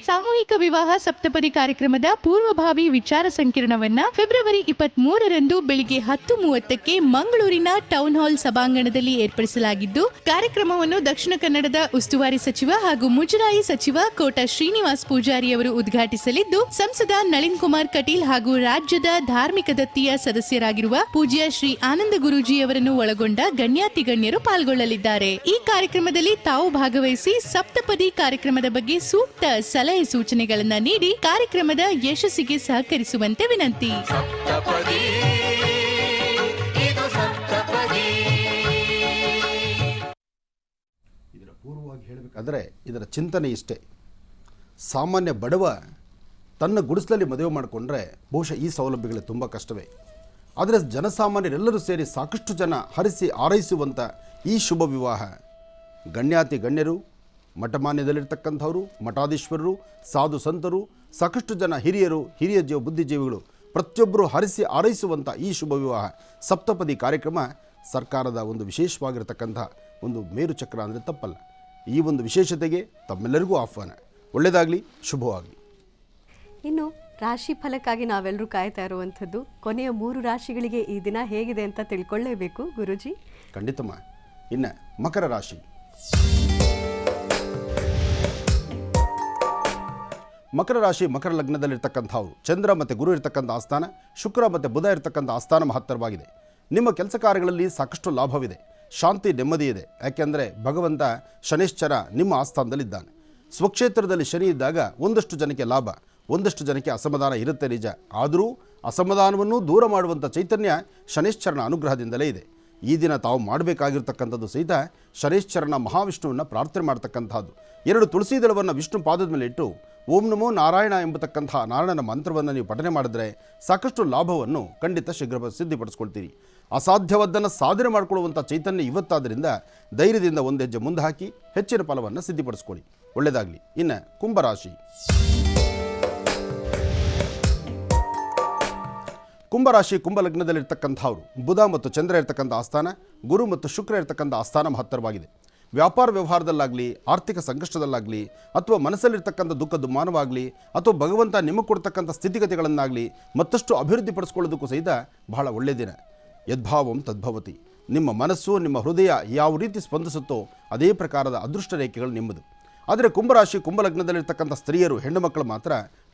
ಸಾಮೂಹಿಕ ವಿವಾಹ ಸಪ್ತಪದಿ ಕಾರ್ಯಕ್ರಮದ ಪೂರ್ವಭಾವಿ ವಿಚಾರ ಸಂಕಿರಣವನ್ನ ಫೆಬ್ರವರಿ 23ರಂದು ಬೆಳಿಗ್ಗೆ 10:30ಕ್ಕೆ ಮಂಗಳೂರಿನ ಟೌನ್ ಹಾಲ್ ಸಭಾಂಗಣದಲ್ಲಿ ಏರ್ಪಡಿಸಲಾಗಿದ್ದು, ಕಾರ್ಯಕ್ರಮವನ್ನು ದಕ್ಷಿಣ ಕನ್ನಡದ ಉಸ್ತುವಾರಿ ಸಚಿವ ಹಾಗೂ ಮುಜರಾಯಿ ಸಚಿವ ಕೋಟ ಶ್ರೀನಿವಾಸ್ ಪೂಜಾರಿ ಅವರು ಉದ್ಘಾಟಿಸಲಿದ್ದು, ಸಂಸದ ನಳಿನ್ ಕುಮಾರ್ ಕಟೀಲ್ ಹಾಗೂ ರಾಜ್ಯದ ಧಾರ್ಮಿಕ ದತ್ತಿಯ ಸದಸ್ಯರಾಗಿರುವ ಪೂಜ್ಯ ಶ್ರೀ ಆನಂದ ಗುರೂಜಿಯವರನ್ನು ಒಳಗೊಂಡ ಗಣ್ಯಾತಿ ಗಣ್ಯರು ಪಾಲ್ಗೊಳ್ಳಲಿದ್ದಾರೆ. ಈ ಕಾರ್ಯಕ್ರಮದಲ್ಲಿ ತಾವು ಭಾಗವಹಿಸಿ ಸಪ್ತಪದಿ ಕಾರ್ಯಕ್ರಮದ ಬಗ್ಗೆ ಸೂಕ್ತ ಸಲಹೆ ಸೂಚನೆಗಳನ್ನು ನೀಡಿ ಕಾರ್ಯಕ್ರಮದ ಯಶಸ್ಸಿಗೆ ಸಹಕರಿಸುವಂತೆ ವಿನಂತಿ. ಇದರ ಪೂರ್ವವಾಗಿ ಹೇಳಬೇಕಾದ್ರೆ ಇದರ ಚಿಂತನೆ ಇಷ್ಟೇ. ಸಾಮಾನ್ಯ ಬಡವ ತನ್ನ ಗುಡಿಸಲಲ್ಲಿ ಮದುವೆ ಮಾಡಿಕೊಂಡ್ರೆ ಬಹುಶಃ ಈ ಸೌಲಭ್ಯಗಳು ತುಂಬ ಕಷ್ಟವೇ. ಆದರೆ ಜನಸಾಮಾನ್ಯರೆಲ್ಲರೂ ಸೇರಿ ಸಾಕಷ್ಟು ಜನ ಹರಿಸಿ ಆರೈಸುವಂಥ ಈ ಶುಭ ವಿವಾಹ ಗಣ್ಯಾತಿ ಗಣ್ಯರು, ಮಠಮಾನ್ಯದಲ್ಲಿರ್ತಕ್ಕಂಥವರು, ಮಠಾಧೀಶ್ವರರು, ಸಾಧು ಸಂತರು, ಸಾಕಷ್ಟು ಜನ ಹಿರಿಯರು, ಹಿರಿಯ ಬುದ್ಧಿಜೀವಿಗಳು ಪ್ರತಿಯೊಬ್ಬರು ಹರಿಸಿ ಆರೈಸುವಂಥ ಈ ಶುಭ ವಿವಾಹ ಸಪ್ತಪದಿ ಕಾರ್ಯಕ್ರಮ ಸರ್ಕಾರದ ಒಂದು ವಿಶೇಷವಾಗಿರತಕ್ಕಂಥ ಒಂದು ಮೇರುಚಕ್ರ ಅಂದರೆ ತಪ್ಪಲ್ಲ. ಈ ಒಂದು ವಿಶೇಷತೆಗೆ ತಮ್ಮೆಲ್ಲರಿಗೂ ಆಹ್ವಾನ. ಒಳ್ಳೆಯದಾಗಲಿ, ಶುಭವಾಗಲಿ. ಇನ್ನು ರಾಶಿ ಫಲಕ್ಕಾಗಿ ನಾವೆಲ್ಲರೂ ಕಾಯ್ತಾ ಇರುವಂಥದ್ದು ಕೊನೆಯ 3 ರಾಶಿಗಳಿಗೆ ಈ ದಿನ ಹೇಗಿದೆ ಅಂತ ತಿಳ್ಕೊಳ್ಳೇಬೇಕು ಗುರುಜಿ. ಖಂಡಿತಮ್ಮ. ಇನ್ನು ಮಕರ ರಾಶಿ. ಮಕರ ರಾಶಿ ಮಕರ ಲಗ್ನದಲ್ಲಿರ್ತಕ್ಕಂಥವ್ರು ಚಂದ್ರ ಮತ್ತು ಗುರು ಇರ್ತಕ್ಕಂಥ ಆಸ್ಥಾನ, ಶುಕ್ರ ಮತ್ತು ಬುಧ ಇರ್ತಕ್ಕಂಥ ಆಸ್ಥಾನ ಮಹತ್ತರವಾಗಿದೆ. ನಿಮ್ಮ ಕೆಲಸ ಕಾರ್ಯಗಳಲ್ಲಿ ಸಾಕಷ್ಟು ಲಾಭವಿದೆ, ಶಾಂತಿ ನೆಮ್ಮದಿ ಇದೆ. ಯಾಕೆಂದರೆ ಭಗವಂತ ಶನೈಶ್ಚರ ನಿಮ್ಮ ಆಸ್ಥಾನದಲ್ಲಿದ್ದಾನೆ. ಸ್ವಕ್ಷೇತ್ರದಲ್ಲಿ ಶನಿ ಇದ್ದಾಗ ಒಂದಷ್ಟು ಜನಕ್ಕೆ ಲಾಭ, ಒಂದಷ್ಟು ಜನಕ್ಕೆ ಅಸಮಾಧಾನ ಇರುತ್ತೆ ನಿಜ. ಆದರೂ ಅಸಮಾಧಾನವನ್ನು ದೂರ ಮಾಡುವಂಥ ಚೈತನ್ಯ ಶನೈಶ್ಚರನ ಅನುಗ್ರಹದಿಂದಲೇ ಇದೆ. ಈ ದಿನ ತಾವು ಮಾಡಬೇಕಾಗಿರ್ತಕ್ಕಂಥದ್ದು ಸಹಿತ ಶನೈಶ್ಚರನ ಮಹಾವಿಷ್ಣುವನ್ನು ಪ್ರಾರ್ಥನೆ ಮಾಡ್ತಕ್ಕಂಥದ್ದು. 2 ತುಳಸಿ ದಳವನ್ನು ವಿಷ್ಣು ಪಾದದ ಮೇಲೆ ಇಟ್ಟು ಓಂ ನಮೋ ನಾರಾಯಣ ಎಂಬತಕ್ಕಂಥ ನಾರಾಯಣನ ಮಂತ್ರವನ್ನು ನೀವು ಪಠನೆ ಮಾಡಿದ್ರೆ ಸಾಕಷ್ಟು ಲಾಭವನ್ನು ಖಂಡಿತ ಶೀಘ್ರ ಸಿದ್ಧಿಪಡಿಸ್ಕೊಳ್ತೀರಿ. ಅಸಾಧ್ಯವಾದ್ದನ್ನು ಸಾಧನೆ ಮಾಡಿಕೊಳ್ಳುವಂಥ ಚೈತನ್ಯ ಇವತ್ತಾದ್ದರಿಂದ ಧೈರ್ಯದಿಂದ ಒಂದು ಹೆಜ್ಜೆ ಮುಂದೆ ಹಾಕಿ ಹೆಚ್ಚಿನ ಫಲವನ್ನು ಸಿದ್ಧಿಪಡಿಸ್ಕೊಳ್ಳಿ. ಒಳ್ಳೆಯದಾಗಲಿ. ಇನ್ನು ಕುಂಭರಾಶಿ. ಕುಂಭರಾಶಿ ಕುಂಭಲಗ್ನದಲ್ಲಿರ್ತಕ್ಕಂಥವ್ರು ಬುಧ ಮತ್ತು ಚಂದ್ರ ಇರ್ತಕ್ಕಂಥ ಆಸ್ಥಾನ, ಗುರು ಮತ್ತು ಶುಕ್ರ ಇರ್ತಕ್ಕಂಥ ಆಸ್ಥಾನ ಮಹತ್ತರವಾಗಿದೆ. ವ್ಯಾಪಾರ ವ್ಯವಹಾರದಲ್ಲಾಗಲಿ, ಆರ್ಥಿಕ ಸಂಕಷ್ಟದಲ್ಲಾಗಲಿ, ಅಥವಾ ಮನಸ್ಸಲ್ಲಿರ್ತಕ್ಕಂಥ ದುಃಖ ದುಮ್ಮಾನವಾಗಲಿ, ಅಥವಾ ಭಗವಂತ ನಿಮಗೆ ಕೊಡ್ತಕ್ಕಂಥ ಸ್ಥಿತಿಗತಿಗಳನ್ನಾಗಲಿ ಮತ್ತಷ್ಟು ಅಭಿವೃದ್ಧಿಪಡಿಸ್ಕೊಳ್ಳೋದಕ್ಕೂ ಸಹಿತ ಬಹಳ ಒಳ್ಳೆಯ ದಿನ. ಯದ್ಭಾವಂ ತದ್ಭವತಿ. ನಿಮ್ಮ ಮನಸ್ಸು, ನಿಮ್ಮ ಹೃದಯ ಯಾವ ರೀತಿ ಸ್ಪಂದಿಸುತ್ತೋ ಅದೇ ಪ್ರಕಾರದ ಅದೃಷ್ಟ ರೇಖೆಗಳು ನಿಮ್ಮದು. ಆದರೆ ಕುಂಭರಾಶಿ ಕುಂಭಲಗ್ನದಲ್ಲಿರ್ತಕ್ಕಂಥ ಸ್ತ್ರೀಯರು, ಹೆಣ್ಣು ಮಕ್ಕಳು ಮಾತ್ರ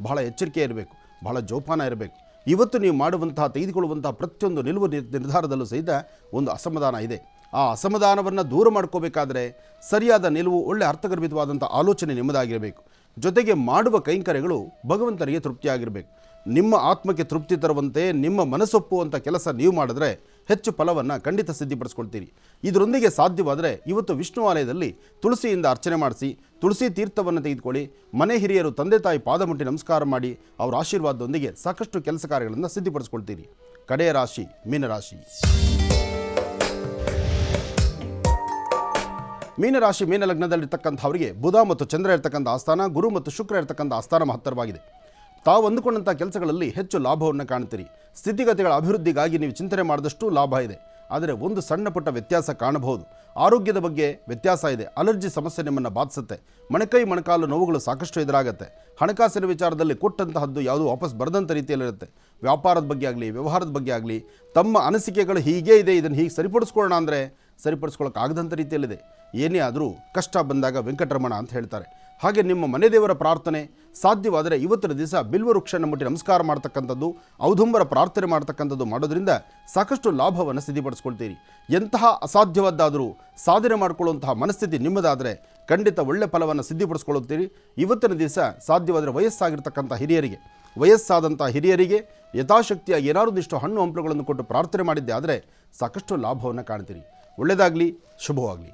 ಬಹಳ ಎಚ್ಚರಿಕೆ ಇರಬೇಕು, ಬಹಳ ಜೋಪಾನ ಇರಬೇಕು. ಇವತ್ತು ನೀವು ಮಾಡುವಂತಹ ತೆಗೆದುಕೊಳ್ಳುವಂತಹ ಪ್ರತಿಯೊಂದು ನಿಲುವು ನಿರ್ಧಾರದಲ್ಲೂ ಸಹಿತ ಒಂದು ಅಸಮಾಧಾನ ಇದೆ. ಆ ಅಸಮಾಧಾನವನ್ನು ದೂರ ಮಾಡ್ಕೋಬೇಕಾದ್ರೆ ಸರಿಯಾದ ನಿಲುವು, ಒಳ್ಳೆ ಅರ್ಥಗರ್ಭಿತವಾದಂಥ ಆಲೋಚನೆ ನಿಮ್ಮದಾಗಿರಬೇಕು. ಜೊತೆಗೆ ಮಾಡುವ ಕೈಂಕರ್ಯಗಳು ಭಗವಂತನಿಗೆ ತೃಪ್ತಿಯಾಗಿರಬೇಕು. ನಿಮ್ಮ ಆತ್ಮಕ್ಕೆ ತೃಪ್ತಿ ತರುವಂತೆ, ನಿಮ್ಮ ಮನಸ್ಸೊಪ್ಪುವಂಥ ಕೆಲಸ ನೀವು ಮಾಡಿದ್ರೆ ಹೆಚ್ಚು ಫಲವನ್ನು ಖಂಡಿತ ಸಿದ್ಧಿಪಡಿಸ್ಕೊಳ್ತೀರಿ. ಇದರೊಂದಿಗೆ ಸಾಧ್ಯವಾದರೆ ಇವತ್ತು ವಿಷ್ಣು ಆಲಯದಲ್ಲಿ ತುಳಸಿಯಿಂದ ಅರ್ಚನೆ ಮಾಡಿಸಿ, ತುಳಸಿ ತೀರ್ಥವನ್ನು ತೆಗೆದುಕೊಳ್ಳಿ. ಮನೆ ಹಿರಿಯರು, ತಂದೆ ತಾಯಿ ಪಾದ ಮುಟ್ಟಿ ನಮಸ್ಕಾರ ಮಾಡಿ ಅವರ ಆಶೀರ್ವಾದದೊಂದಿಗೆ ಸಾಕಷ್ಟು ಕೆಲಸ ಕಾರ್ಯಗಳನ್ನು ಸಿದ್ಧಿಪಡಿಸ್ಕೊಳ್ತೀರಿ. ಕಡೆಯ ರಾಶಿ ಮೀನರಾಶಿ. ಮೀನರಾಶಿ ಮೀನಲಗ್ನದಲ್ಲಿರ್ತಕ್ಕಂಥವರಿಗೆ ಬುಧ ಮತ್ತು ಚಂದ್ರ ಇರ್ತಕ್ಕಂಥ ಆಸ್ಥಾನ, ಗುರು ಮತ್ತು ಶುಕ್ರ ಇರ್ತಕ್ಕಂಥ ಆಸ್ಥಾನ ಮಹತ್ತರವಾಗಿದೆ. ತಾವು ಅಂದುಕೊಂಡಂಥ ಕೆಲಸಗಳಲ್ಲಿ ಹೆಚ್ಚು ಲಾಭವನ್ನು ಕಾಣ್ತೀರಿ. ಸ್ಥಿತಿಗತಿಗಳ ಅಭಿವೃದ್ಧಿಗಾಗಿ ನೀವು ಚಿಂತನೆ ಮಾಡಿದಷ್ಟು ಲಾಭ ಇದೆ. ಆದರೆ ಒಂದು ಸಣ್ಣ ಪುಟ್ಟ ವ್ಯತ್ಯಾಸ ಕಾಣಬಹುದು. ಆರೋಗ್ಯದ ಬಗ್ಗೆ ವ್ಯತ್ಯಾಸ ಇದೆ. ಅಲರ್ಜಿ ಸಮಸ್ಯೆ ನಿಮ್ಮನ್ನು ಬಾಧಿಸುತ್ತೆ. ಮೊಣಕೈ ಮೊಣಕಾಲು ನೋವುಗಳು ಸಾಕಷ್ಟು ಎದುರಾಗುತ್ತೆ. ಹಣಕಾಸಿನ ವಿಚಾರದಲ್ಲಿ ಕೊಟ್ಟಂತಹದ್ದು ಯಾವುದೂ ವಾಪಸ್ ಬರದಂಥ ರೀತಿಯಲ್ಲಿರುತ್ತೆ. ವ್ಯಾಪಾರದ ಬಗ್ಗೆ ಆಗಲಿ, ವ್ಯವಹಾರದ ಬಗ್ಗೆ ಆಗಲಿ, ತಮ್ಮ ಅನಿಸಿಕೆಗಳು ಹೀಗೇ ಇದೆ, ಇದನ್ನು ಹೀಗೆ ಸರಿಪಡಿಸ್ಕೊಳ್ಳೋಣ ಅಂದರೆ ಸರಿಪಡಿಸ್ಕೊಳ್ಳೋಕ್ಕಾಗದಂಥ ರೀತಿಯಲ್ಲಿದೆ. ಏನೇ ಆದರೂ ಕಷ್ಟ ಬಂದಾಗ ವೆಂಕಟರಮಣ ಅಂತ ಹೇಳ್ತಾರೆ. ಹಾಗೆ ನಿಮ್ಮ ಮನೆ ದೇವರ ಪ್ರಾರ್ಥನೆ ಸಾಧ್ಯವಾದರೆ ಇವತ್ತಿನ ದಿವಸ ಬಿಲ್ವವೃಕ್ಷನ ಮುಟ್ಟಿ ನಮಸ್ಕಾರ ಮಾಡ್ತಕ್ಕಂಥದ್ದು, ಔದುಂಬರ ಪ್ರಾರ್ಥನೆ ಮಾಡ್ತಕ್ಕಂಥದ್ದು ಮಾಡೋದ್ರಿಂದ ಸಾಕಷ್ಟು ಲಾಭವನ್ನು ಸಿದ್ಧಿಪಡಿಸ್ಕೊಳ್ತೀರಿ. ಎಂತಹ ಅಸಾಧ್ಯವಾದ್ದಾದರೂ ಸಾಧನೆ ಮಾಡಿಕೊಳ್ಳುವಂತಹ ಮನಸ್ಥಿತಿ ನಿಮ್ಮದಾದರೆ ಖಂಡಿತ ಒಳ್ಳೆ ಫಲವನ್ನು ಸಿದ್ಧಿಪಡಿಸ್ಕೊಳ್ಳುತ್ತೀರಿ. ಇವತ್ತಿನ ದಿವಸ ಸಾಧ್ಯವಾದರೆ ವಯಸ್ಸಾದಂಥ ಹಿರಿಯರಿಗೆ ಯಥಾಶಕ್ತಿಯಾಗಿ ಏನಾರೊಂದಿಷ್ಟು ಹಣ್ಣು ಹಂಪಲುಗಳನ್ನು ಕೊಟ್ಟು ಪ್ರಾರ್ಥನೆ ಮಾಡಿದ್ದೆ ಆದರೆ ಸಾಕಷ್ಟು ಲಾಭವನ್ನು ಕಾಣ್ತೀರಿ. ಒಳ್ಳೆಯದಾಗಲಿ, ಶುಭವಾಗಲಿ.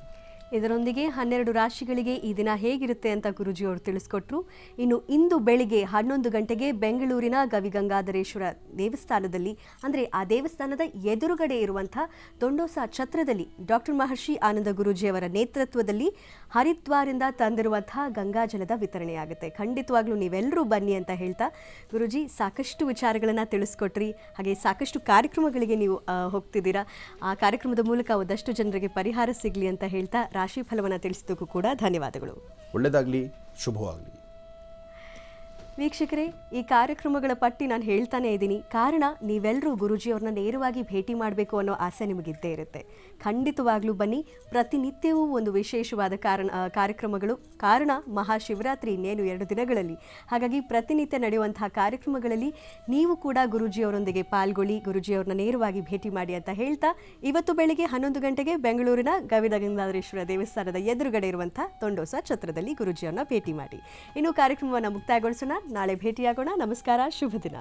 ಇದರೊಂದಿಗೆ 12 ರಾಶಿಗಳಿಗೆ ಈ ದಿನ ಹೇಗಿರುತ್ತೆ ಅಂತ ಗುರೂಜಿಯವರು ತಿಳಿಸ್ಕೊಟ್ರು. ಇನ್ನು ಇಂದು ಬೆಳಿಗ್ಗೆ 11 ಗಂಟೆಗೆ ಬೆಂಗಳೂರಿನ ಗವಿಗಂಗಾಧರೇಶ್ವರ ದೇವಸ್ಥಾನದಲ್ಲಿ, ಅಂದರೆ ಆ ದೇವಸ್ಥಾನದ ಎದುರುಗಡೆ ಇರುವಂಥ ತೊಂಡೋಸ ಛತ್ರದಲ್ಲಿ ಡಾಕ್ಟರ್ ಮಹರ್ಷಿ ಆನಂದ ಗುರೂಜಿಯವರ ನೇತೃತ್ವದಲ್ಲಿ ಹರಿದ್ವಾರಿಂದ ತಂದಿರುವಂತಹ ಗಂಗಾಜಲದ ವಿತರಣೆಯಾಗುತ್ತೆ. ಖಂಡಿತವಾಗ್ಲೂ ನೀವೆಲ್ಲರೂ ಬನ್ನಿ ಅಂತ ಹೇಳ್ತಾ ಗುರೂಜಿ ಸಾಕಷ್ಟು ವಿಚಾರಗಳನ್ನು ತಿಳಿಸ್ಕೊಟ್ರಿ. ಹಾಗೆ ಸಾಕಷ್ಟು ಕಾರ್ಯಕ್ರಮಗಳಿಗೆ ನೀವು ಹೋಗ್ತಿದ್ದೀರಾ. ಆ ಕಾರ್ಯಕ್ರಮದ ಮೂಲಕ ಒಂದಷ್ಟು ಜನರಿಗೆ ಪರಿಹಾರ ಸಿಗಲಿ ಅಂತ ಹೇಳ್ತಾ ರಾಶಿ ಫಲವನ್ನು ತಿಳಿಸಿದ್ದಕ್ಕೂ ಕೂಡ ಧನ್ಯವಾದಗಳು. ಒಳ್ಳೆಯದಾಗಲಿ, ಶುಭವಾಗಲಿ. ವೀಕ್ಷಕರೇ, ಈ ಕಾರ್ಯಕ್ರಮಗಳ ಪಟ್ಟಿ ನಾನು ಹೇಳ್ತಾನೆ ಇದ್ದೀನಿ. ಕಾರಣ ನೀವೆಲ್ಲರೂ ಗುರೂಜಿಯವ್ರನ್ನ ನೇರವಾಗಿ ಭೇಟಿ ಮಾಡಬೇಕು ಅನ್ನೋ ಆಸೆ ನಿಮಗಿದ್ದೇ ಇರುತ್ತೆ. ಖಂಡಿತವಾಗ್ಲೂ ಬನ್ನಿ. ಪ್ರತಿನಿತ್ಯವೂ ಒಂದು ವಿಶೇಷವಾದ ಕಾರ್ಯಕ್ರಮಗಳು. ಕಾರಣ ಮಹಾಶಿವರಾತ್ರಿ ಇನ್ನೇನು 2 ದಿನಗಳಲ್ಲಿ. ಹಾಗಾಗಿ ಪ್ರತಿನಿತ್ಯ ನಡೆಯುವಂತಹ ಕಾರ್ಯಕ್ರಮಗಳಲ್ಲಿ ನೀವು ಕೂಡ ಗುರೂಜಿಯವರೊಂದಿಗೆ ಪಾಲ್ಗೊಳ್ಳಿ, ಗುರೂಜಿಯವ್ರನ್ನ ನೇರವಾಗಿ ಭೇಟಿ ಮಾಡಿ ಅಂತ ಹೇಳ್ತಾ ಇವತ್ತು ಬೆಳಿಗ್ಗೆ 11 ಗಂಟೆಗೆ ಬೆಂಗಳೂರಿನ ಗವಿಗಂಗಾಧರೇಶ್ವರ ದೇವಸ್ಥಾನದ ಎದುರುಗಡೆ ಇರುವಂಥ ತೊಂಡೋಸ ಛತ್ರದಲ್ಲಿ ಗುರೂಜಿಯವ್ರನ್ನ ಭೇಟಿ ಮಾಡಿ. ಇನ್ನು ಕಾರ್ಯಕ್ರಮವನ್ನು ಮುಕ್ತಾಯಗೊಳಿಸೋಣ. ನಾಳೆ ಭೇಟಿಯಾಗೋಣ. ನಮಸ್ಕಾರ, ಶುಭ ದಿನ.